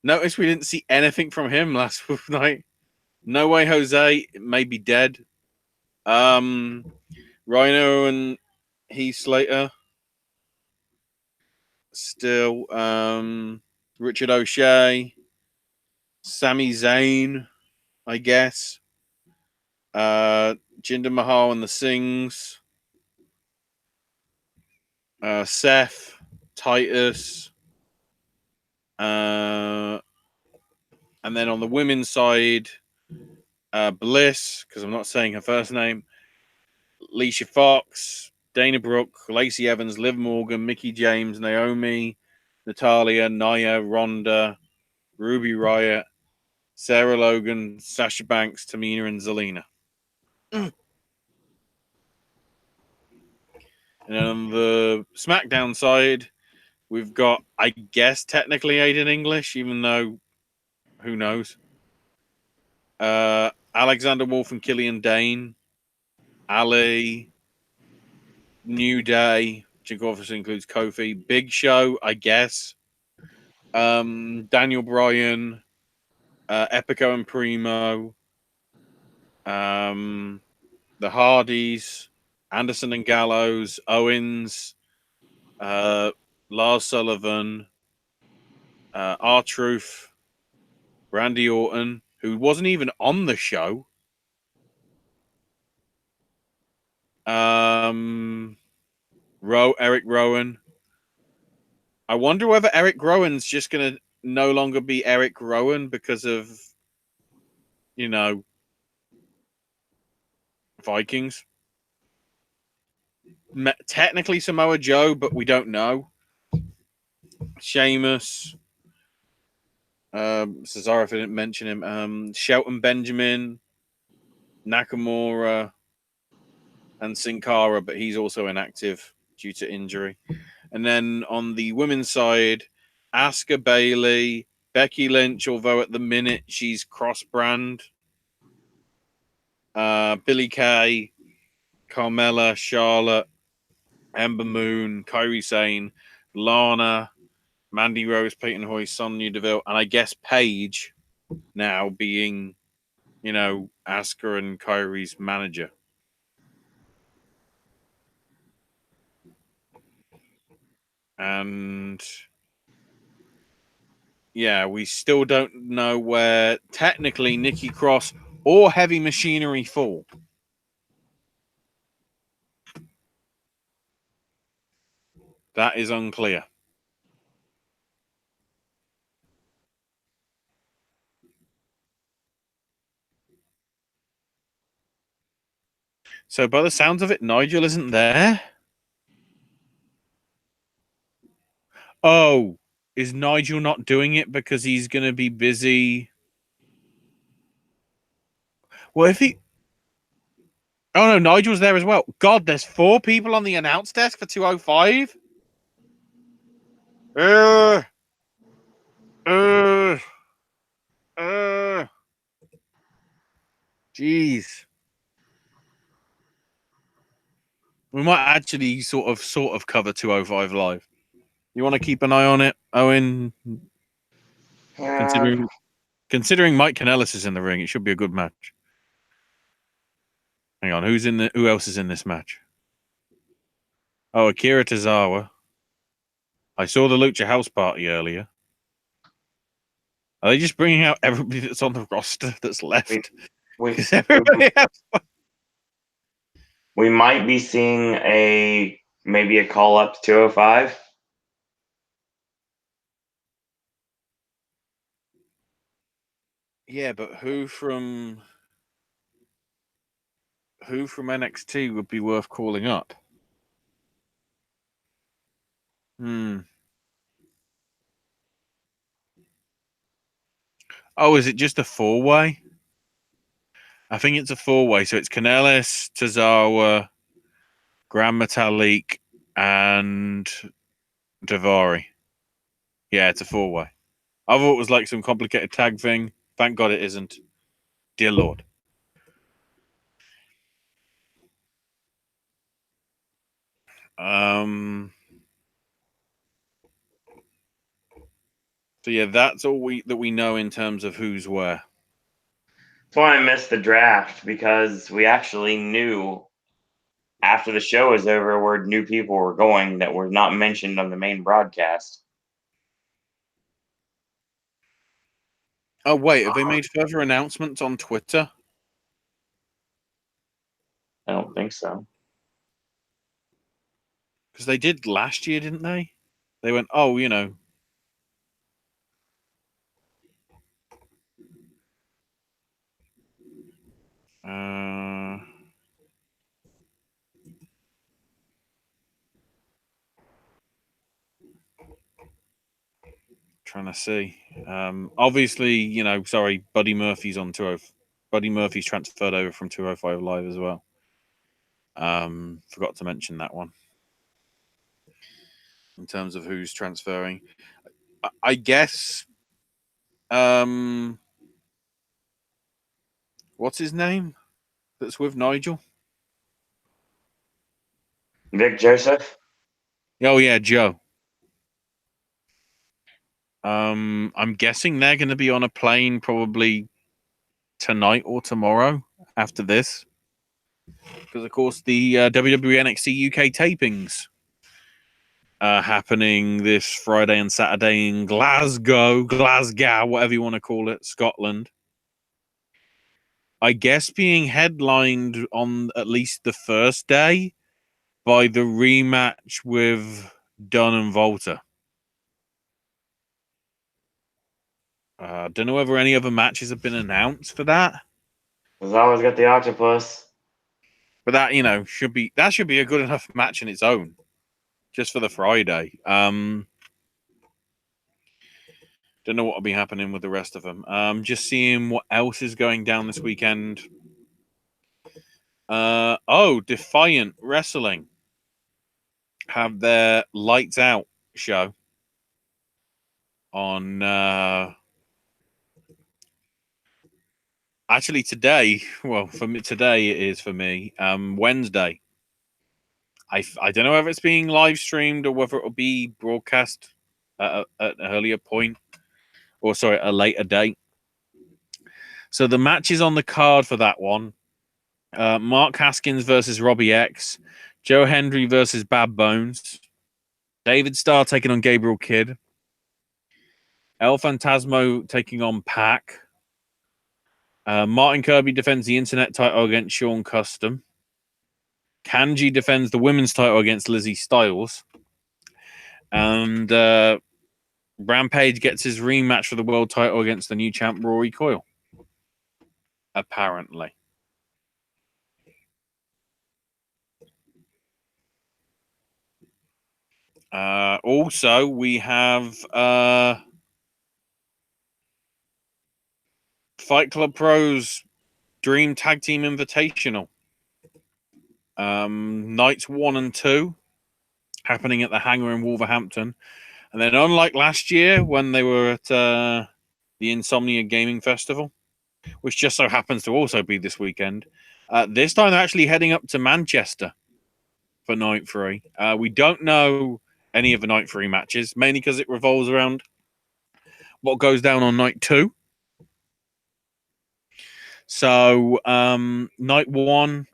S2: Notice we didn't see anything from him last night. No Way Jose may be dead. Rhino and Heath Slater still. Richard O'Shea, Sami Zayn, I guess. Jinder Mahal and the Sings. Seth, Titus. And then on the women's side, Bliss, because I'm not saying her first name, Alicia Fox, Dana Brooke, Lacey Evans, Liv Morgan, Mickey James, Naomi, Natalia, Nia, Ronda, Ruby Riott, Sarah Logan, Sasha Banks, Tamina, and Zelina. And then on the SmackDown side, we've got, I guess, technically Aiden English, even though who knows. Alexander Wolf and Killian Dane, Ali, New Day, which obviously includes Kofi, Big Show, I guess. Daniel Bryan, Epico and Primo, the Hardys, Anderson and Gallows, Owens, Lars Sullivan, R-Truth, Randy Orton, who wasn't even on the show. Erick Rowan. I wonder whether Erick Rowan's just going to no longer be Erick Rowan because of, Vikings. Technically Samoa Joe, but we don't know. Sheamus. Cesaro, if I didn't mention him. Shelton Benjamin. Nakamura. And Sin Cara, but he's also inactive due to injury. And then on the women's side, Asuka, Bayley, Becky Lynch, although at the minute she's cross-brand. Billie Kay, Carmella, Charlotte, Ember Moon, Kairi Sane, Lana, Mandy Rose, Peyton Royce, Sonya Deville, and I guess Paige now being, Asuka and Kairi's manager. And yeah, we still don't know where technically Nikki Cross or Heavy Machinery fall. That is unclear. So by the sounds of it, Nigel isn't there. Oh, is Nigel not doing it because he's going to be busy? Well, if he... Oh, no, Nigel's there as well. God, there's 4 people on the announce desk for 205? Jeez. We might actually sort of cover 205 live. You want to keep an eye on it, Owen? Considering Mike Kanellis is in the ring, it should be a good match. Hang on, who else is in this match? Oh, Akira Tozawa. I saw the Lucha House Party earlier. Are they just bringing out everybody that's on the roster that's left?
S1: We might be seeing maybe a call up to 205.
S2: Yeah, but who from NXT would be worth calling up? Oh, is it just a 4-way? I think it's a 4-way. So it's Kanellis, Tozawa, Gran Metalik, and Daivari. Yeah, it's a 4-way. I thought it was like some complicated tag thing. Thank God it isn't. Dear Lord. So yeah, that's all that we know in terms of who's where.
S1: That's why I missed the draft, because we actually knew after the show was over where new people were going that were not mentioned on the main broadcast.
S2: Oh wait, have they made further announcements on Twitter?
S1: I don't think so.
S2: Because they did last year, didn't they? They went, oh, trying to see. Obviously, sorry, Buddy Murphy's on 205. Buddy Murphy's transferred over from 205 Live as well. Forgot to mention that one. In terms of who's transferring. I guess what's his name? That's with Nigel?
S1: Vic Joseph?
S2: Oh yeah, Joe. I'm guessing they're going to be on a plane probably tonight or tomorrow after this, because of course the WWE NXT UK tapings are happening this Friday and Saturday in Glasgow, whatever you want to call it, Scotland. I guess being headlined on at least the first day by the rematch with Dunn and Volta. Don't know whether any other matches have been announced for that.
S1: He's always got the octopus.
S2: But that, should be a good enough match in its own, just for the Friday. Don't know what will be happening with the rest of them. Just seeing what else is going down this weekend. Defiant Wrestling have their Lights Out show on Actually, today, well, for me, today it is for me, Wednesday. I don't know whether it's being live streamed or whether it will be broadcast at an earlier point, or sorry, a later date. So the matches on the card for that one: Mark Haskins versus Robbie X, Joe Hendry versus Bad Bones, David Starr taking on Gabriel Kidd, El Phantasmo taking on Pac. Martin Kirby defends the Internet title against Sean Custom. Kanji defends the women's title against Lizzie Styles. And Rampage gets his rematch for the world title against the new champ Rory Coyle. Apparently. Also, we have Fight Club Pros Dream Tag Team Invitational. Nights 1 and 2 happening at the Hangar in Wolverhampton. And then unlike last year when they were at the Insomnia Gaming Festival, which just so happens to also be this weekend, this time they're actually heading up to Manchester for Night 3. We don't know any of the Night 3 matches, mainly because it revolves around what goes down on Night 2. So, Night 1,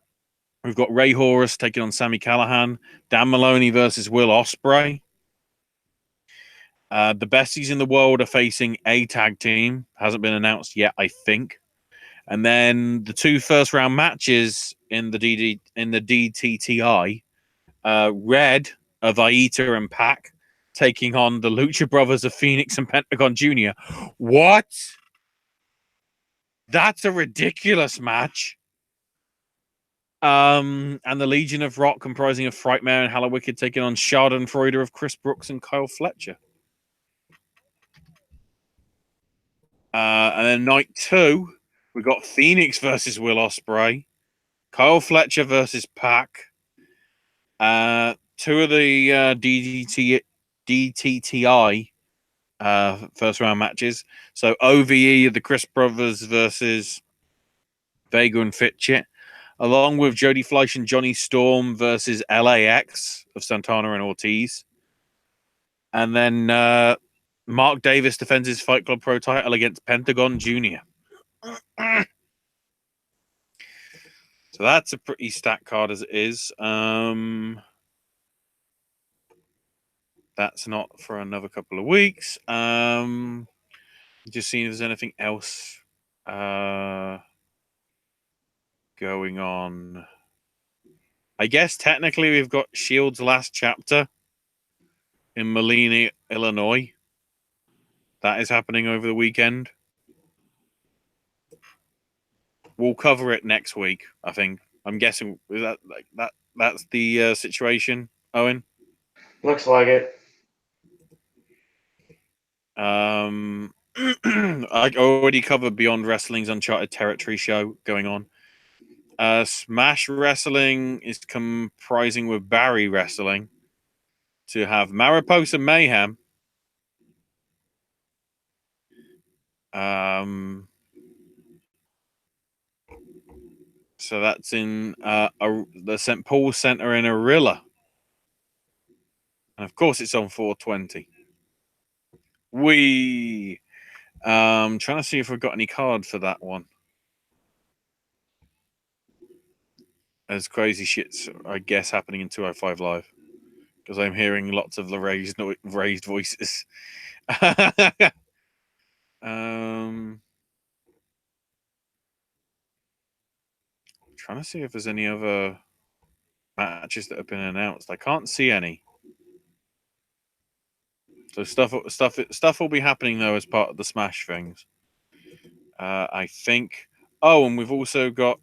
S2: we've got Ray Horus taking on Sami Callihan, Dan Maloney versus Will Ospreay. The besties in the world are facing a tag team. Hasn't been announced yet, I think. And then the two first round matches in the DTTI, Red of Aita and Pac taking on the Lucha Brothers of Phoenix and Pentagon Jr. What? That's a ridiculous match. And the Legion of Rock comprising of Frightmare and Hallowicked taking on Schadenfreude of Chris Brooks and Kyle Fletcher. And then Night 2, we got Phoenix versus Will Ospreay, Kyle Fletcher versus Pac. Two of the DTTI first round matches. So OVE, the Chris Brothers versus Vega and Fitchett, along with Jody Fleisch and Johnny Storm versus LAX of Santana and Ortiz. And then Mark Davis defends his Fight Club Pro title against Pentagon Jr. So that's a pretty stacked card as it is. That's not for another couple of weeks. Just seeing if there's anything else going on. I guess technically we've got Shield's last chapter in Molina, Illinois. That is happening over the weekend. We'll cover it next week, I think. I'm guessing that's the situation, Owen.
S1: Looks like it.
S2: I already covered Beyond Wrestling's Uncharted Territory show going on. Smash Wrestling is comprising with Barry Wrestling to have Mariposa Mayhem. So that's in the St. Paul Center in Arilla. And of course it's on 420. Trying to see if we've got any card for that one. There's crazy shits, I guess, happening in 205 Live. Because I'm hearing lots of the raised voices. Trying to see if there's any other matches that have been announced. I can't see any. So stuff will be happening though as part of the Smash things. I think. Oh, and we've also got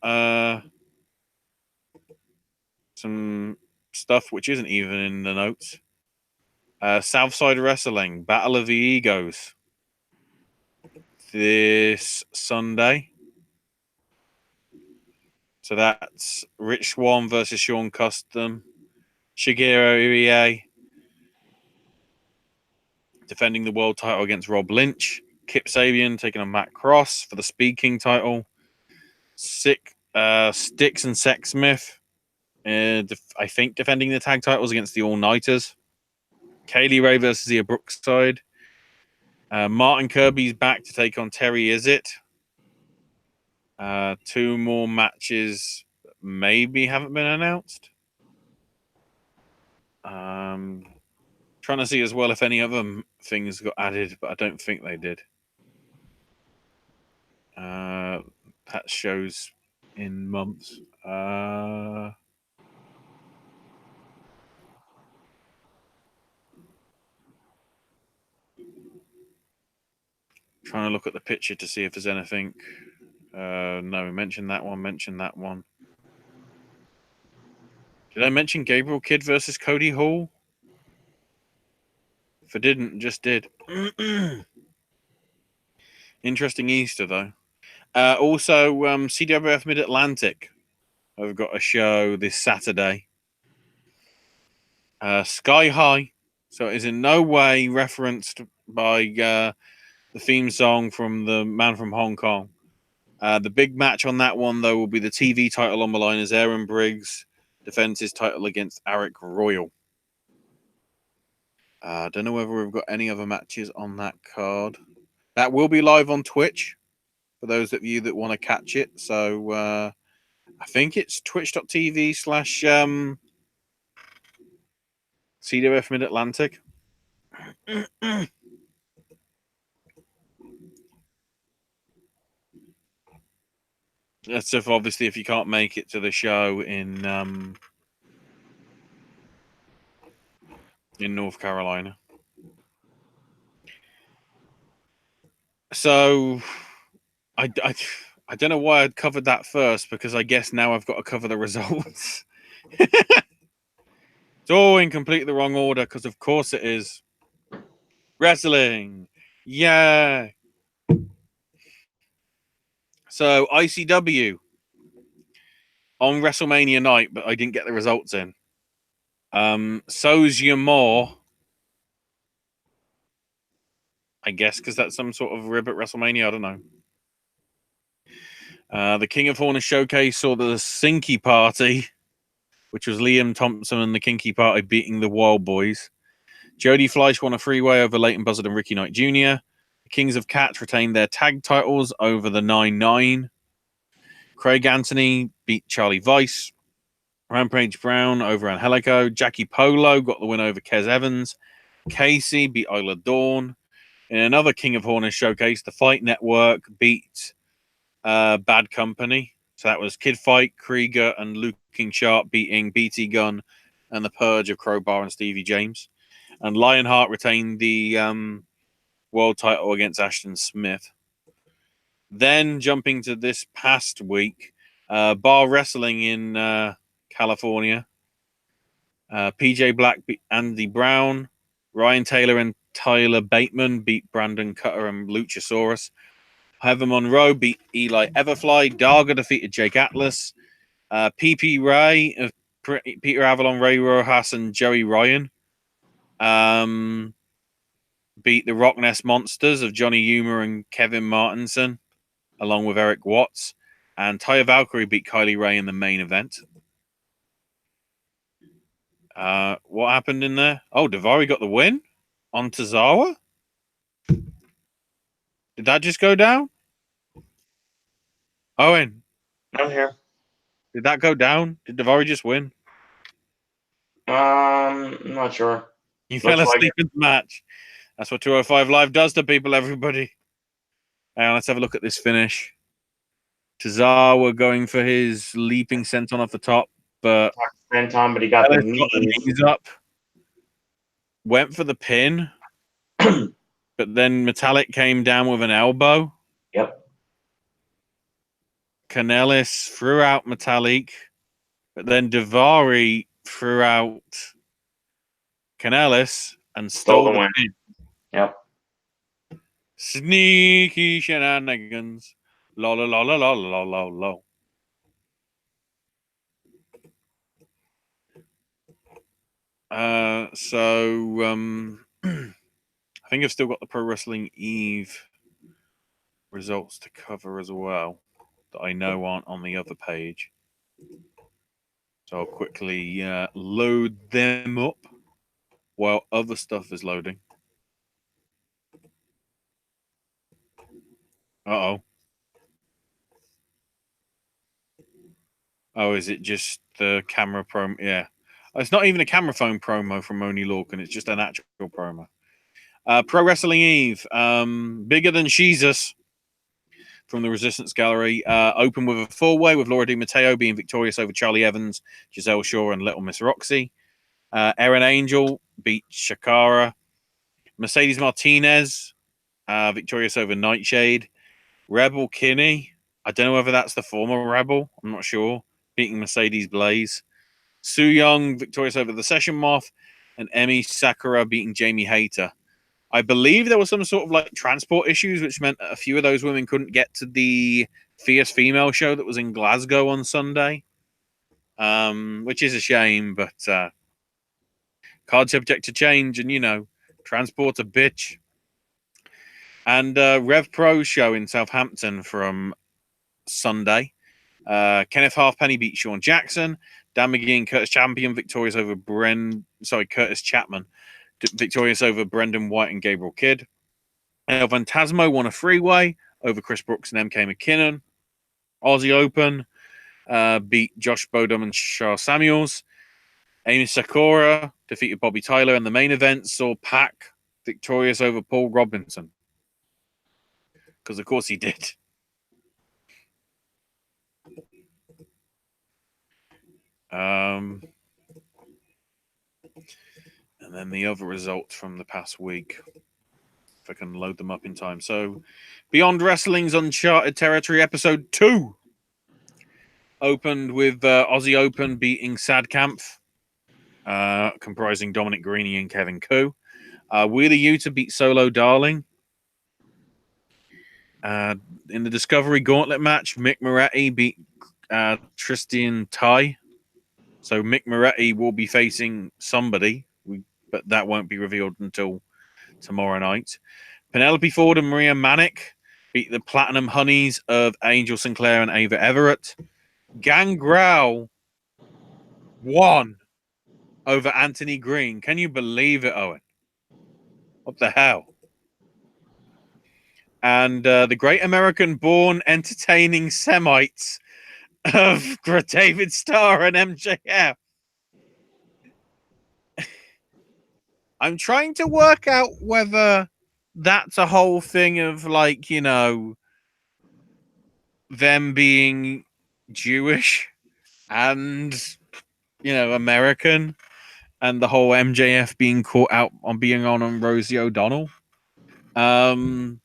S2: some stuff which isn't even in the notes. Southside Wrestling, Battle of the Egos. This Sunday. So that's Rich Swann versus Sean Custom. Shigeru Irie defending the world title against Rob Lynch. Kip Sabian taking on Matt Cross for the Speed King title. Styx and Sexsmith, I think, defending the tag titles against the All Nighters. Kaylee Ray versus Zia Brookside. Martin Kirby's back to take on Terry Izzet. 2 more matches maybe haven't been announced. Trying to see as well if any other things got added, but I don't think they did. That shows in months. Trying to look at the picture to see if there's anything. No, mention that one. Did I mention Gabriel Kidd versus Cody Hall? If I didn't, just did. Interesting Easter, though. Also, CWF Mid-Atlantic. I've got a show this Saturday. Sky High. So it is in no way referenced by the theme song from the Man from Hong Kong. The big match on that one, though, will be the TV title on the line as Aaron Briggs defends his title against Erick Rowan. I don't know whether we've got any other matches on that card. That will be live on Twitch for those of you that want to catch it. So I think it's twitch.tv/ CWF Mid-Atlantic. That's if obviously if you can't make it to the show in North Carolina. So I don't know why I'd covered that first, because I guess now I've got to cover the results. It's all in completely the wrong order, because of course it is. Wrestling. Yeah. So ICW on WrestleMania night, but I didn't get the results in. So's Your More. I guess because that's some sort of rib at WrestleMania. I don't know. The King of Horner Showcase saw the Sinky Party, which was Liam Thompson and the Kinky Party beating the Wild Boys. Jody Fleisch won a freeway over Leighton Buzzard and Ricky Knight Jr. The Kings of Cats retained their tag titles over the 9-9. Craig Anthony beat Charlie Weiss. Rampage Brown over Angelico. Jackie Polo got the win over Kez Evans. Casey beat Isla Dawn. In another King of Horner Showcase, the Fight Network beat Bad Company. So that was Kid Fight, Krieger, and Luke King Sharp beating BT Gunn and the Purge of Crowbar and Stevie James. And Lionheart retained the world title against Ashton Smith. Then jumping to this past week, Bar Wrestling in California. PJ Black beat Andy Brown. Ryan Taylor and Tyler Bateman beat Brandon Cutter and Luchasaurus. Heather Monroe beat Eli Everfly. Darga defeated Jake Atlas. PP Ray, Peter Avalon, Ray Rojas, and Joey Ryan beat the Rock Nest Monsters of Johnny Humor and Kevin Martinson, along with Eric Watts. And Taya Valkyrie beat Kylie Ray in the main event. What happened in there? Oh, Daivari got the win on Tozawa? Did that just go down? Owen,
S1: I'm here.
S2: did that go down? Did Daivari just win?
S1: I'm not sure.
S2: You fell asleep in the match. That's what 205 Live does to people, everybody. Hang on, let's have a look at this finish. Tozawa going for his leaping senton off the top, but
S1: Tom, but he got the
S2: knees up. Went for the pin, but then Metallic came down with an elbow.
S1: Yep.
S2: Kanellis threw out Metallic, but then Daivari threw out Kanellis and stole the pin.
S1: Yep.
S2: Sneaky shenanigans. La la la la la la la la. I think I've still got the Pro Wrestling Eve results to cover as well. that I know aren't on the other page. So I'll quickly load them up while other stuff is loading. Uh-oh. Oh, is it just the camera promo? Yeah. It's not even a camera phone promo from Oni Lorcan. It's just an actual promo. Pro Wrestling Eve. Bigger Than Jesus from the Resistance Gallery. Open with a four-way with Laura Di Matteo being victorious over Charlie Evans, Giselle Shaw, and Little Miss Roxy. Erin Angel beat Shakara. Mercedes Martinez victorious over Nightshade. Rebel Kinney. I don't know whether that's the former Rebel. I'm not sure. Beating Mercedes Blaze. Su Young victorious over the Session Moth. And Emi Sakura beating Jamie Hayter. I believe there was some sort of like transport issues, which meant a few of those women couldn't get to the Fierce Female show that was in Glasgow on Sunday, which is a shame, but card subject to change, and you know, transport's a bitch. And Rev Pro show in Southampton from Sunday. Kenneth Halfpenny beat Sean Jackson. Dan McGee and Curtis Champion victorious over Curtis Chapman victorious over Brendan White and Gabriel Kidd. El Fantasmo won a freeway over Chris Brooks and MK McKinnon. Aussie Open beat Josh Bodum and Charles Samuels. Amy Sakura defeated Bobby Tyler, and the main event saw Pac victorious over Paul Robinson. Because, of course, he did. And then the other results from the past week, if I can load them up in time. So, Beyond Wrestling's Uncharted Territory Episode 2 opened with Aussie Open beating Sad Kampf, comprising Dominic Greeny and Kevin Koo. Wheeler Yuta beat Solo Darling. In the Discovery Gauntlet match, Mick Moretti beat Tristan Tai. So Mick Moretti will be facing somebody, but that won't be revealed until tomorrow night. Penelope Ford and Maria Manick beat the Platinum Honeys of Angel Sinclair and Ava Everett. Gangrel won over Anthony Green. Can you believe it, Owen? What the hell? And the Great American Born Entertaining Semites of David Starr and MJF. I'm trying to work out whether that's a whole thing of, like, you know, them being Jewish and, you know, American, and the whole MJF being caught out on being on Rosie O'Donnell. Although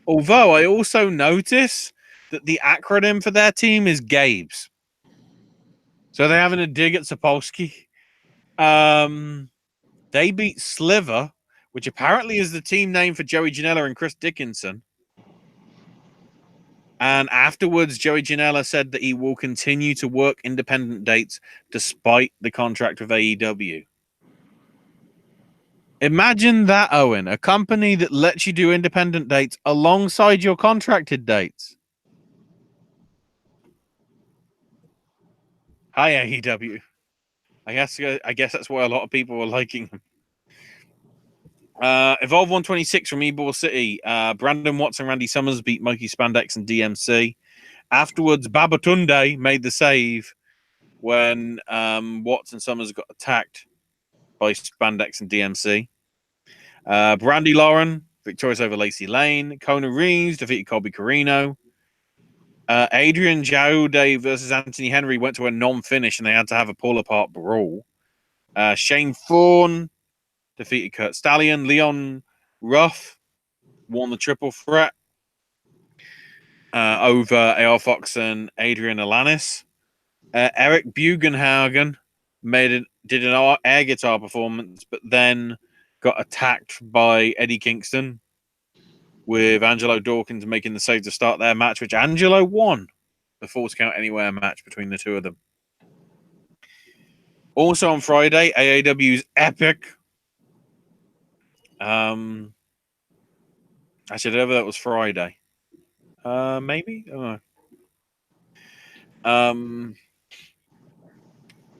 S2: I also notice that the acronym for their team is Gabes. So they're having a dig at Sapolsky. They beat Sliver, which apparently is the team name for Joey Janela and Chris Dickinson. And afterwards, Joey Janela said that he will continue to work independent dates despite the contract with AEW. Imagine that, Owen. A company that lets you do independent dates alongside your contracted dates. Hi, AEW. I guess that's why a lot of people were liking him. Evolve 126 from Ybor City. Brandon Watson and Randy Summers beat Mikey Spandex and DMC. Afterwards, Babatunde made the save when Watson and Summers got attacked by Spandex and DMC. Brandy Lauren victorious over Lacey Lane. Kona Reeves defeated Colby Carino. Adrian Jaude versus Anthony Henry went to a non-finish, and they had to have a pull-apart brawl. Shane Thorne defeated Kurt Stallion. Leon Ruff won the triple threat over AR Fox and Adrian Alanis. Eric Bugenhagen did an air guitar performance, but then got attacked by Eddie Kingston, with Angelo Dawkins making the save to start their match, which Angelo won. The Falls Count Anywhere match between the two of them. Also on Friday, AAW's Epic. Actually, whatever that was Friday. Maybe? I don't know.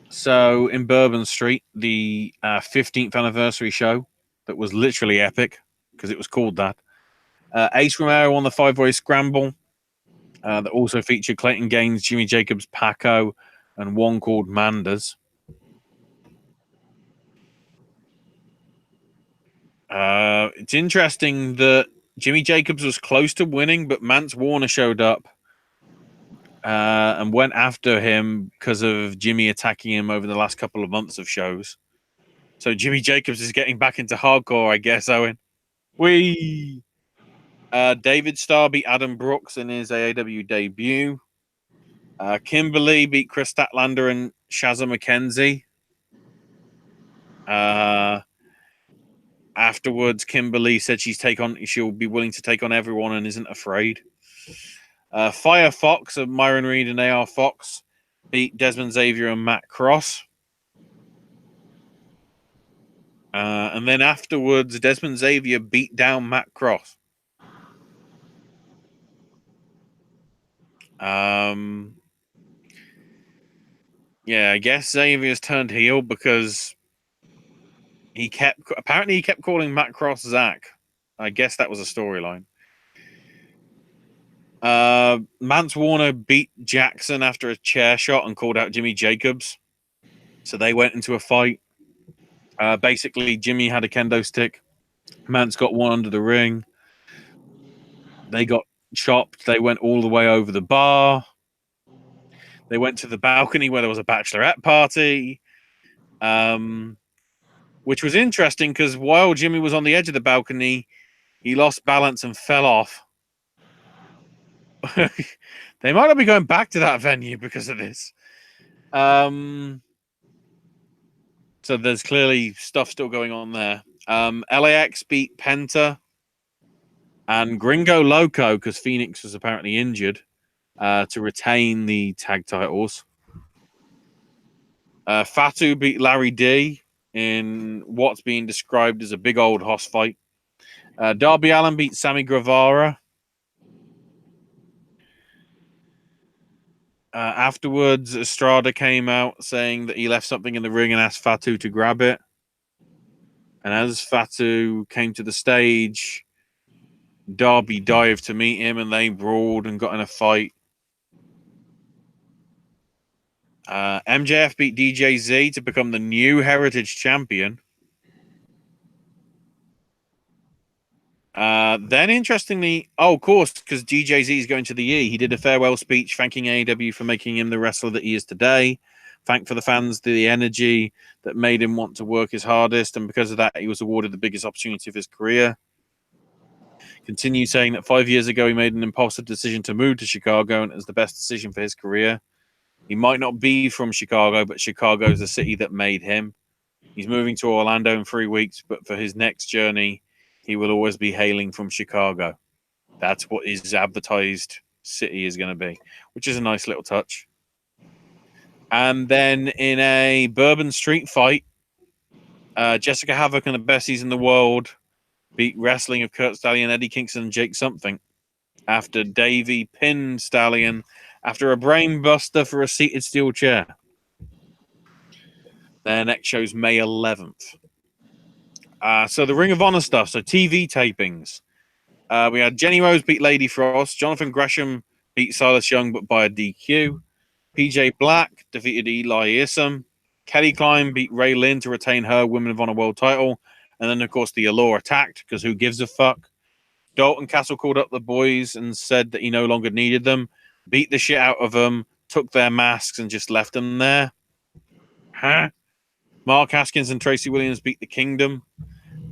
S2: So in Bourbon Street, the 15th anniversary show that was literally epic because it was called that. Ace Romero won the 5-way scramble. That also featured Clayton Gaines, Jimmy Jacobs, Paco, and one called Manders. It's interesting that Jimmy Jacobs was close to winning, but Mance Warner showed up and went after him because of Jimmy attacking him over the last couple of months of shows. So Jimmy Jacobs is getting back into hardcore, I guess, Owen. David Starr beat Adam Brooks in his AAW debut. Kimberly beat Chris Statlander and Shazza McKenzie. Afterwards, Kimberly said she'll be willing to take on everyone and isn't afraid. Fire Fox of Myron Reed and AR Fox beat Desmond Xavier and Matt Cross. And then afterwards, Desmond Xavier beat down Matt Cross. Yeah, I guess Xavier's turned heel because he kept calling Matt Cross Zach. I guess that was a storyline. Mance Warner beat Jackson after a chair shot and called out Jimmy Jacobs. So they went into a fight. Basically, Jimmy had a kendo stick. Mance got one under the ring. They got chopped. They went all the way over the bar. They went to the balcony where there was a bachelorette party, which was interesting because while Jimmy was on the edge of the balcony, he lost balance and fell off. They might not be going back to that venue because of this. So there's clearly stuff still going on there. LAX beat Penta and Gringo Loco because Phoenix was apparently injured to retain the tag titles. Fatu beat Larry D in what's being described as a big old hoss fight. Darby Allin beat Sammy Guevara. Afterwards, Estrada came out saying that he left something in the ring and asked Fatu to grab it. And as Fatu came to the stage, Darby dived to meet him and they brawled and got in a fight. MJF beat DJZ to become the new Heritage Champion. Then, interestingly, of course, because DJZ is going to the E, he did a farewell speech thanking AEW for making him the wrestler that he is today. Thank for the fans, the energy that made him want to work his hardest, and because of that, he was awarded the biggest opportunity of his career. Continued saying that 5 years ago, he made an impulsive decision to move to Chicago, and it was the best decision for his career. He might not be from Chicago, but Chicago is the city that made him. He's moving to Orlando in 3 weeks, but for his next journey, he will always be hailing from Chicago. That's what his advertised city is going to be, which is a nice little touch. And then in a Bourbon Street fight, Jessica Havoc and the Bessies in the world beat Wrestling of Kurt Stallion, Eddie Kingston, and Jake Something after Davey pinned Stallion after a brain buster for a seated steel chair. Their next show's May 11th. So the Ring of Honor stuff. So TV tapings. We had Jenny Rose beat Lady Frost. Jonathan Gresham beat Silas Young, but by a DQ. PJ Black defeated Eli Isom. Kelly Klein beat Ray Lynn to retain her Women of Honor World title. And then, of course, the Allure attacked because who gives a fuck? Dalton Castle called up the boys and said that he no longer needed them. Beat the shit out of them. Took their masks and just left them there. Huh? Mark Haskins and Tracy Williams beat the Kingdom.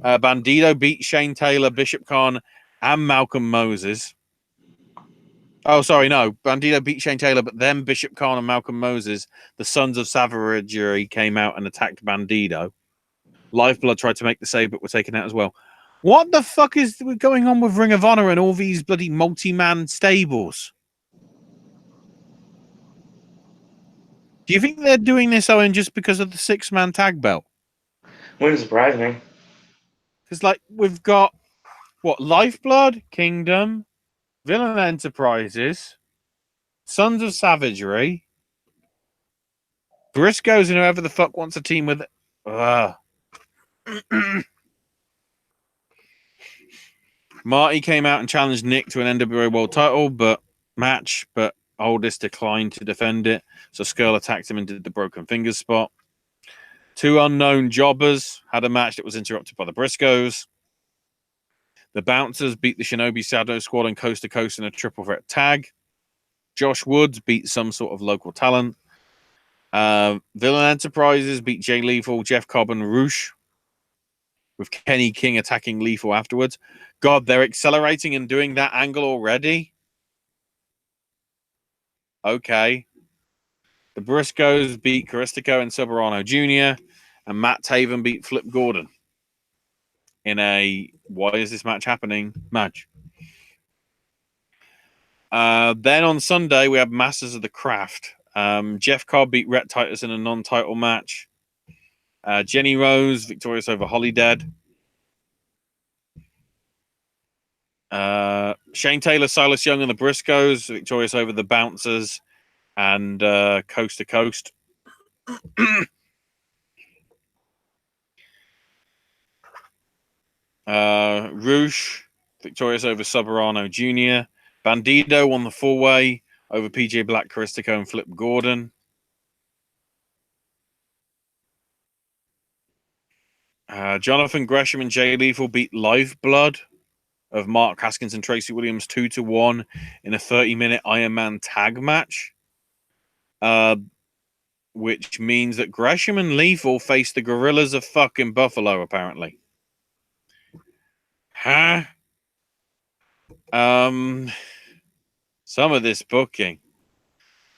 S2: Bandito beat Shane Taylor, Bishop Khan, and Malcolm Moses. Oh, sorry, no. Bandito beat Shane Taylor, but then Bishop Khan and Malcolm Moses, the sons of Savagery, came out and attacked Bandito. Lifeblood tried to make the save, but were taken out as well. What the fuck is going on with Ring of Honor and all these bloody multi-man stables? Do you think they're doing this, Owen, just because of the 6-man tag belt?
S1: Wouldn't surprise me.
S2: Because, like, we've got, what, Lifeblood, Kingdom, Villain Enterprises, Sons of Savagery, Briscoes, and whoever the fuck wants a team with it. Marty came out and challenged Nick to an NWA World Title match, but Aldis declined to defend it, so Skull attacked him and did the broken fingers spot. Two unknown jobbers had a match that was interrupted by the Briscoes. The Bouncers beat the Shinobi Shadow Squad and Coast to Coast in a triple threat tag. Josh Woods beat some sort of local talent. Villain Enterprises beat Jay Lethal, Jeff Cobb, and Roosh, with Kenny King attacking Lethal afterwards. God, they're accelerating and doing that angle already? Okay. The Briscoes beat Caristico and Soberano Jr., and Matt Taven beat Flip Gordon in a why is this match happening match. Then on Sunday, we have Masters of the Craft. Jeff Cobb beat Rhett Titus in a non-title match. Jenny Rose victorious over Holidead. Shane Taylor, Silas Young, and the Briscoes victorious over the Bouncers and Coast to Coast. Roosh victorious over Soberano Jr. Bandido won the four-way over PJ Black, Caristico, and Flip Gordon. Jonathan Gresham and Jay Lethal beat Lifeblood of Mark Haskins and Tracy Williams 2-1 in a 30-minute Iron Man tag match. Which means that Gresham and Lethal face the Gorillas of fucking Buffalo, apparently. Huh? Some of this booking.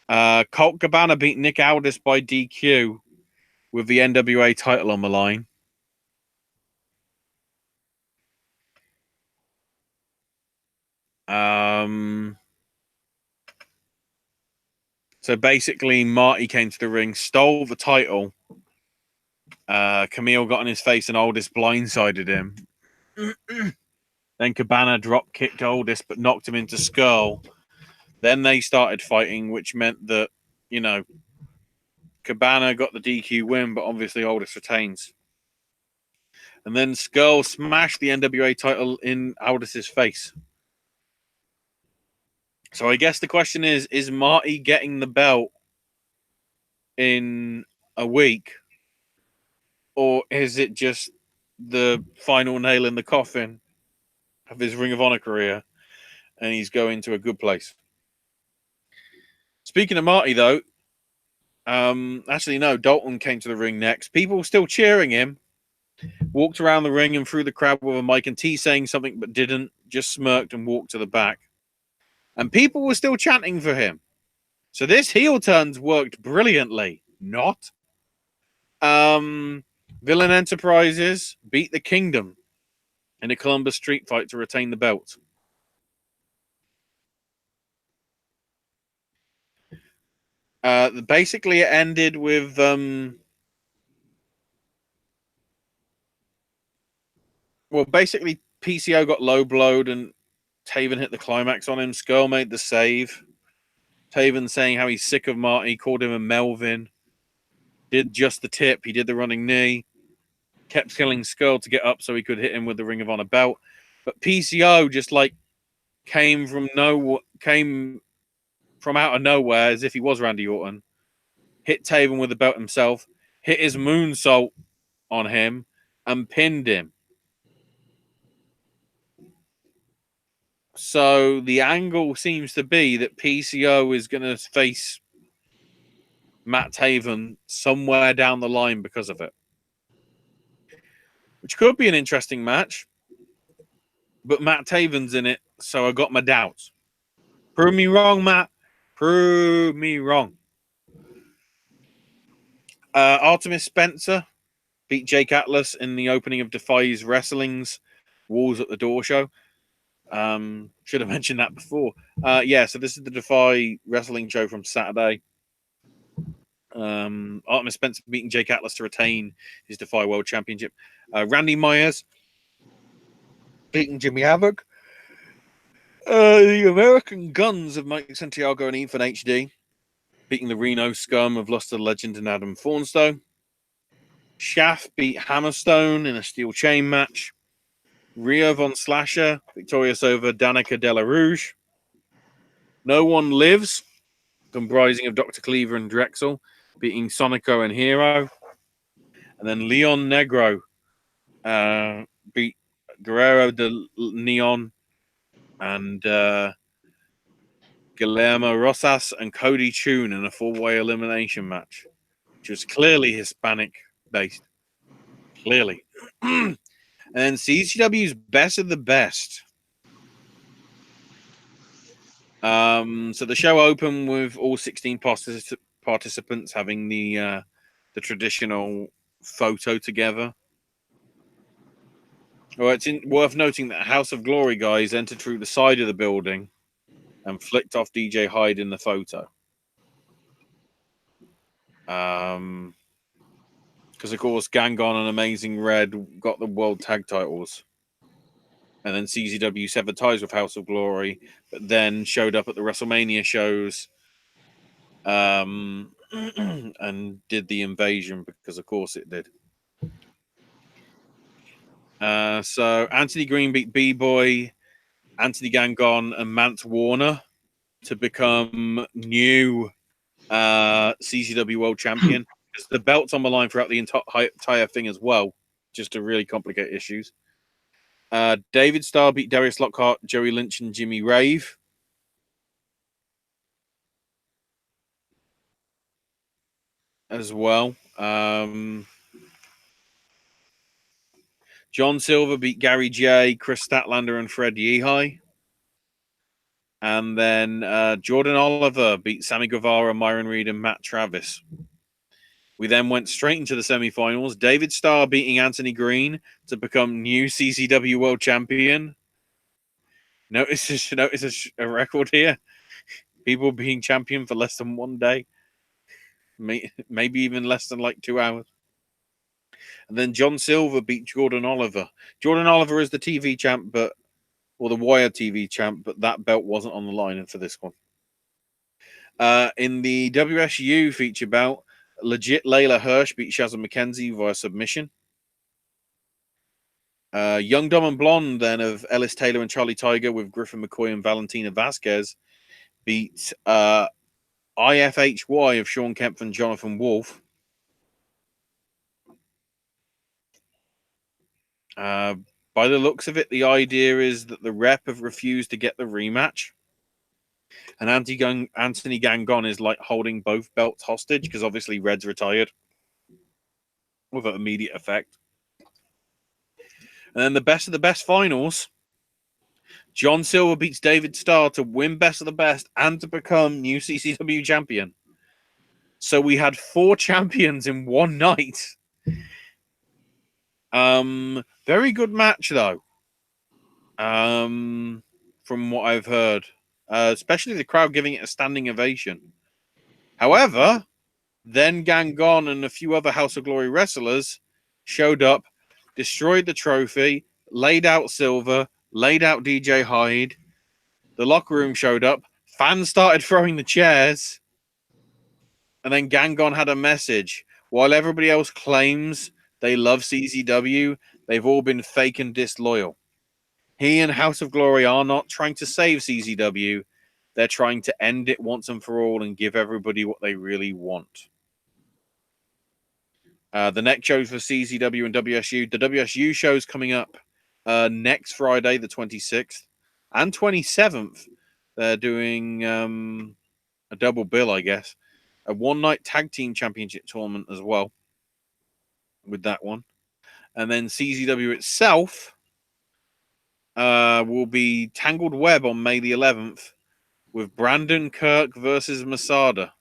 S2: Colt Cabana beat Nick Aldis by DQ with the NWA title on the line. So basically, Marty came to the ring, stole the title. Camille got in his face and Aldis blindsided him. Then Cabana drop kicked Aldis but knocked him into Skull. Then they started fighting, which meant that, you know, Cabana got the DQ win, but obviously Aldis retains. And then Skull smashed the NWA title in Aldis's face. So I guess the question is Marty getting the belt in a week? Or is it just the final nail in the coffin of his Ring of Honor career and he's going to a good place? Speaking of Marty, though, actually, no, Dalton came to the ring next. People were still cheering him. Walked around the ring and through the crowd with a mic and T saying something but didn't, just smirked and walked to the back. And people were still chanting for him. So this heel turn's worked brilliantly. Not. Villain Enterprises beat the Kingdom in a Columbus street fight to retain the belt. Basically, it ended with basically PCO got low blowed and Taven hit the climax on him. Skull made the save. Taven saying how he's sick of Marty, called him a Melvin. Did just the tip. He did the running knee. Kept killing Skull to get up so he could hit him with the Ring of Honor belt. But PCO just like came from out of nowhere as if he was Randy Orton. Hit Taven with the belt himself. Hit his moonsault on him and pinned him. So the angle seems to be that PCO is going to face Matt Taven somewhere down the line because of it. Which could be an interesting match. But Matt Taven's in it, so I got my doubts. Prove me wrong, Matt. Prove me wrong. Artemis Spencer beat Jake Atlas in the opening of Defy's Wrestling's Walls at the Door show. Should have mentioned that before. So this is the Defy Wrestling show from Saturday. Artemis Spencer beating Jake Atlas to retain his Defy World Championship. Randy Myers beating Jimmy Havoc. The American Guns of Mike Santiago and Ethan HD, beating the Reno Scum of Luster Legend and Adam Thornstowe. Shaft beat Hammerstone in a steel chain match. Rio Von Slasher victorious over Danica Della Rouge. No One Lives, comprising of Dr. Cleaver and Drexel, beating Sonico and Hero. And then Leon Negro beat Guerrero de Neon and Guillermo Rosas and Cody Chun in a four-way elimination match, which was clearly Hispanic-based. Clearly. And CCW's Best of the Best. So the show opened with all 16 participants having the traditional photo together. Well, it's worth noting that House of Glory guys entered through the side of the building and flicked off DJ Hyde in the photo. Because, of course, Gangon and Amazing Red got the world tag titles. And then CZW severed ties with House of Glory, but then showed up at the WrestleMania shows and did the invasion because, of course, it did. So Anthony Green beat B-Boy, Anthony Gangon, and Mance Warner to become new CZW World Champion. Because the belt's on the line throughout the entire thing as well, just to really complicate issues. David Starr beat Darius Lockhart, Joey Lynch, and Jimmy Rave. As well. John Silver beat Gary J, Chris Statlander, and Fred Yehai. And then Jordan Oliver beat Sammy Guevara, Myron Reed, and Matt Travis. We then went straight into the semifinals. David Starr beating Anthony Green to become new CCW World Champion. Notice a record here. People being champion for less than 1 day. Maybe even less than like 2 hours. And then John Silver beat Jordan Oliver. Jordan Oliver is the TV champ, or the Wire TV champ, but that belt wasn't on the line for this one. In the WSU feature bout, Legit Layla Hirsch beat Shazza McKenzie via submission. Young, Dumb, and Blonde, then, of Ellis Taylor and Charlie Tiger with Griffin McCoy and Valentina Vasquez beat IFHY of Sean Kemp and Jonathan Wolf. By the looks of it, the idea is that the rep have refused to get the rematch. And Anthony Gangon is like holding both belts hostage because obviously Red's retired with an immediate effect. And then the Best of the Best finals. John Silver beats David Starr to win Best of the Best and to become new CCW champion. So we had 4 champions in one night. Very good match, though. From what I've heard. Especially the crowd giving it a standing ovation. However, then Gangon and a few other House of Glory wrestlers showed up, destroyed the trophy, laid out Silver, laid out DJ Hyde. The locker room showed up. Fans started throwing the chairs. And then Gangon had a message. While everybody else claims they love CZW, they've all been fake and disloyal. He and House of Glory are not trying to save CZW. They're trying to end it once and for all and give everybody what they really want. The next shows for CZW and WSU. The WSU show's coming up next Friday, the 26th and 27th. They're doing a double bill, I guess. A one-night tag team championship tournament as well with that one. And then CZW itself will be Tangled Web on May the 11th with Brandon Kirk versus Masada.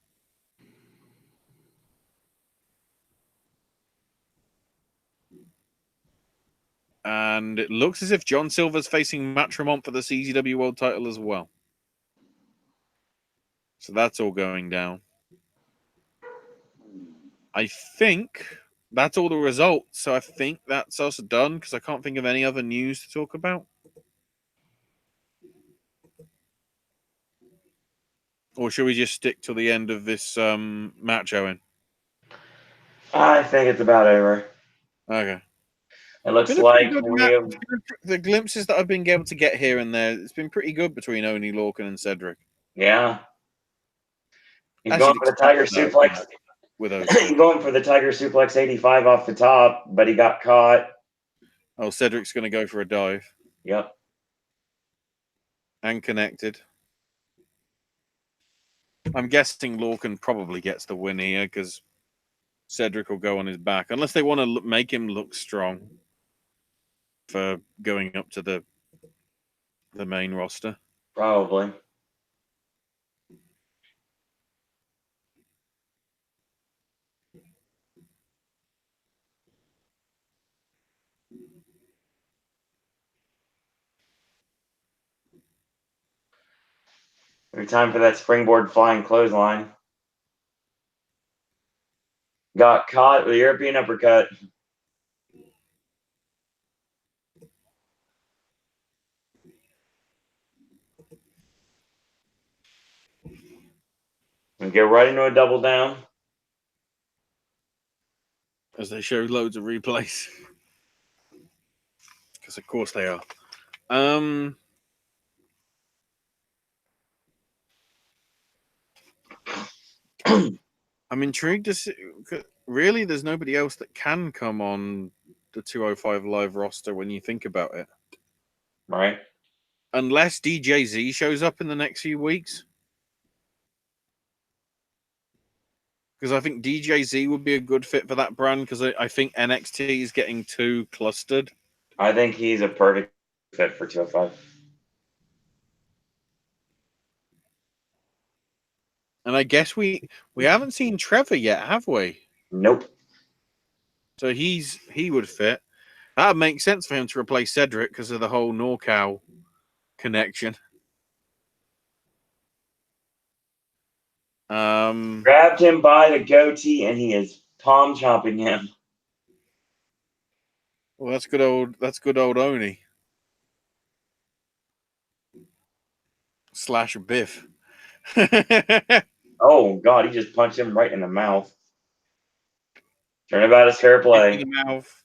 S2: And it looks as if John Silver's facing Matt Tremont for the CZW World title as well. So that's all going down. I think that's all the results. So I think that's us done because I can't think of any other news to talk about. Or should we just stick to the end of this match, Owen?
S1: I think it's about over.
S2: Okay.
S1: It looks
S2: Been a pretty
S1: like
S2: good
S1: we
S2: match.
S1: have.
S2: The glimpses that I've been able to get here and there, it's been pretty good between Oni, Lorcan, and Cedric.
S1: Yeah. He's
S2: As
S1: going
S2: you'd
S1: for the
S2: expect,
S1: Tiger
S2: though,
S1: suplex.
S2: with those
S1: He's
S2: two.
S1: going for the Tiger suplex 85 off the top, but he got caught.
S2: Oh, Cedric's going to go for a dive.
S1: Yep.
S2: And connected. I'm guessing Lorcan probably gets the win here because Cedric will go on his back. Unless they want to make him look strong for going up to the main roster.
S1: Probably. Every time for that springboard flying clothesline. Got caught with a European uppercut. And get right into a double down.
S2: As they show loads of replays. Because of course they are. I'm intrigued to see. Really, there's nobody else that can come on the 205 Live roster when you think about it.
S1: Right.
S2: Unless DJZ shows up in the next few weeks. Because I think DJZ would be a good fit for that brand because I think NXT is getting too clustered.
S1: I think he's a perfect fit for 205.
S2: And I guess we haven't seen Trevor yet, have we?
S1: Nope.
S2: So he would fit. That makes sense for him to replace Cedric because of the whole NorCal connection.
S1: Grabbed him by the goatee and he is palm chopping him.
S2: Well, that's good old Oni. / Biff.
S1: Oh God, he just punched him right in the mouth. Turnabout is fair play.
S2: Kick in the mouth.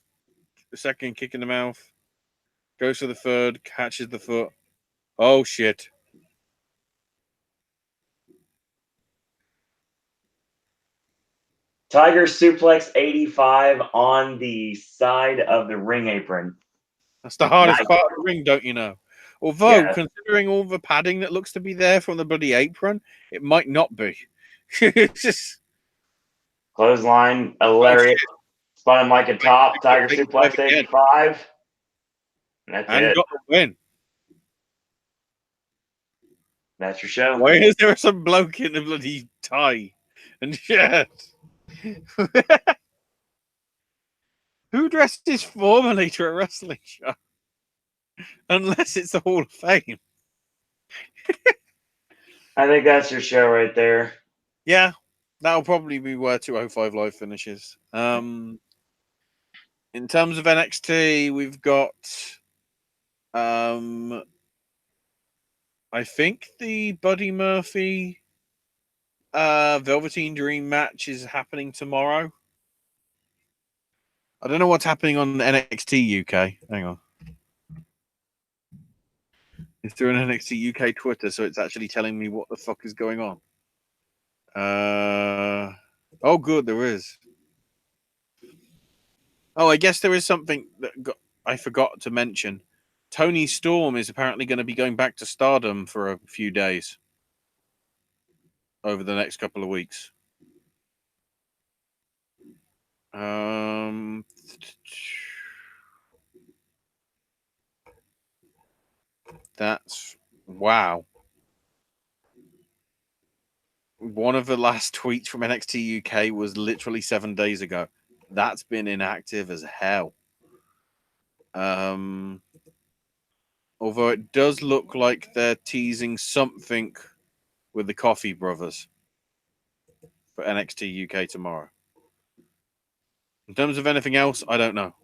S2: The second kick in the mouth. Goes for the third, catches the foot. Oh shit.
S1: Tiger suplex 85 on the side of the ring apron.
S2: That's the hardest part of the ring, don't you know? Although, considering all the padding that looks to be there from the bloody apron, it might not be. It's just
S1: clothesline, a lariat, spun him like a top. Tiger suplex 85. And that's it.
S2: Got the win.
S1: That's your show.
S2: Why is there some bloke in the bloody tie and shirt? Who dresses formally to a wrestling show? Unless it's the Hall of Fame.
S1: I think that's your show right there.
S2: Yeah, that'll probably be where 205 Live finishes. In terms of NXT, we've got I think the Buddy Murphy Velveteen Dream match is happening tomorrow. I don't know what's happening on NXT UK. Hang on. It's through an NXT UK Twitter, so it's actually telling me what the fuck is going on. Oh, good, there is. Oh, I guess there is something that I forgot to mention. Tony Storm is apparently going to be going back to Stardom for a few days over the next couple of weeks. That's wow. One of the last tweets from NXT UK was literally 7 days ago. That's been inactive as hell. Although it does look like they're teasing something with the Coffee Brothers for NXT UK tomorrow. In terms of anything else, I don't know.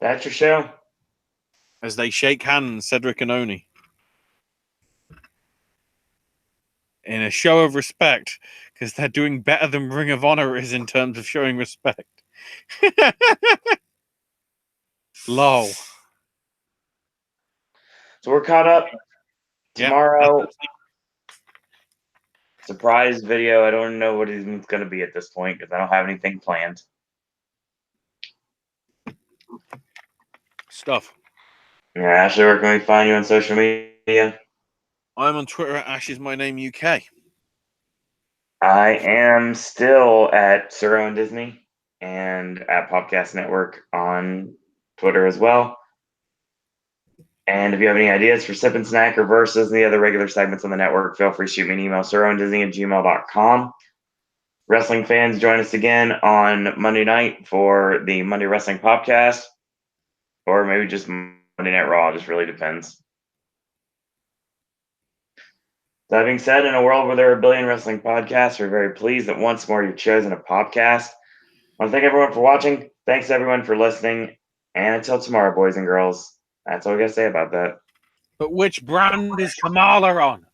S1: That's your show.
S2: As they shake hands, Cedric and Oni. in a show of respect, because they're doing better than Ring of Honor is in terms of showing respect. Lol.
S1: So we're caught up.
S2: Yeah.
S1: Tomorrow, surprise video. I don't know what it's going to be at this point because I don't have anything planned.
S2: Stuff.
S1: Yeah, Ashley, where can we find you on social media?
S2: I'm on Twitter at Ash is my name UK.
S1: I am still at Sir Owen Disney and at Popcast Network on Twitter as well. And if you have any ideas for Sip and Snack or Versus and the other regular segments on the network, feel free to shoot me an email, sirowen@gmail.com. Wrestling fans, join us again on Monday night for the Monday Wrestling Popcast, or maybe just Monday Night Raw. It just really depends. That being said, in a world where there are a billion wrestling podcasts, we're very pleased that once more you've chosen a Popcast. I want to thank everyone for watching. Thanks everyone for listening. And until tomorrow, boys and girls, that's all we got to say about that.
S2: But which brand is Kamala on?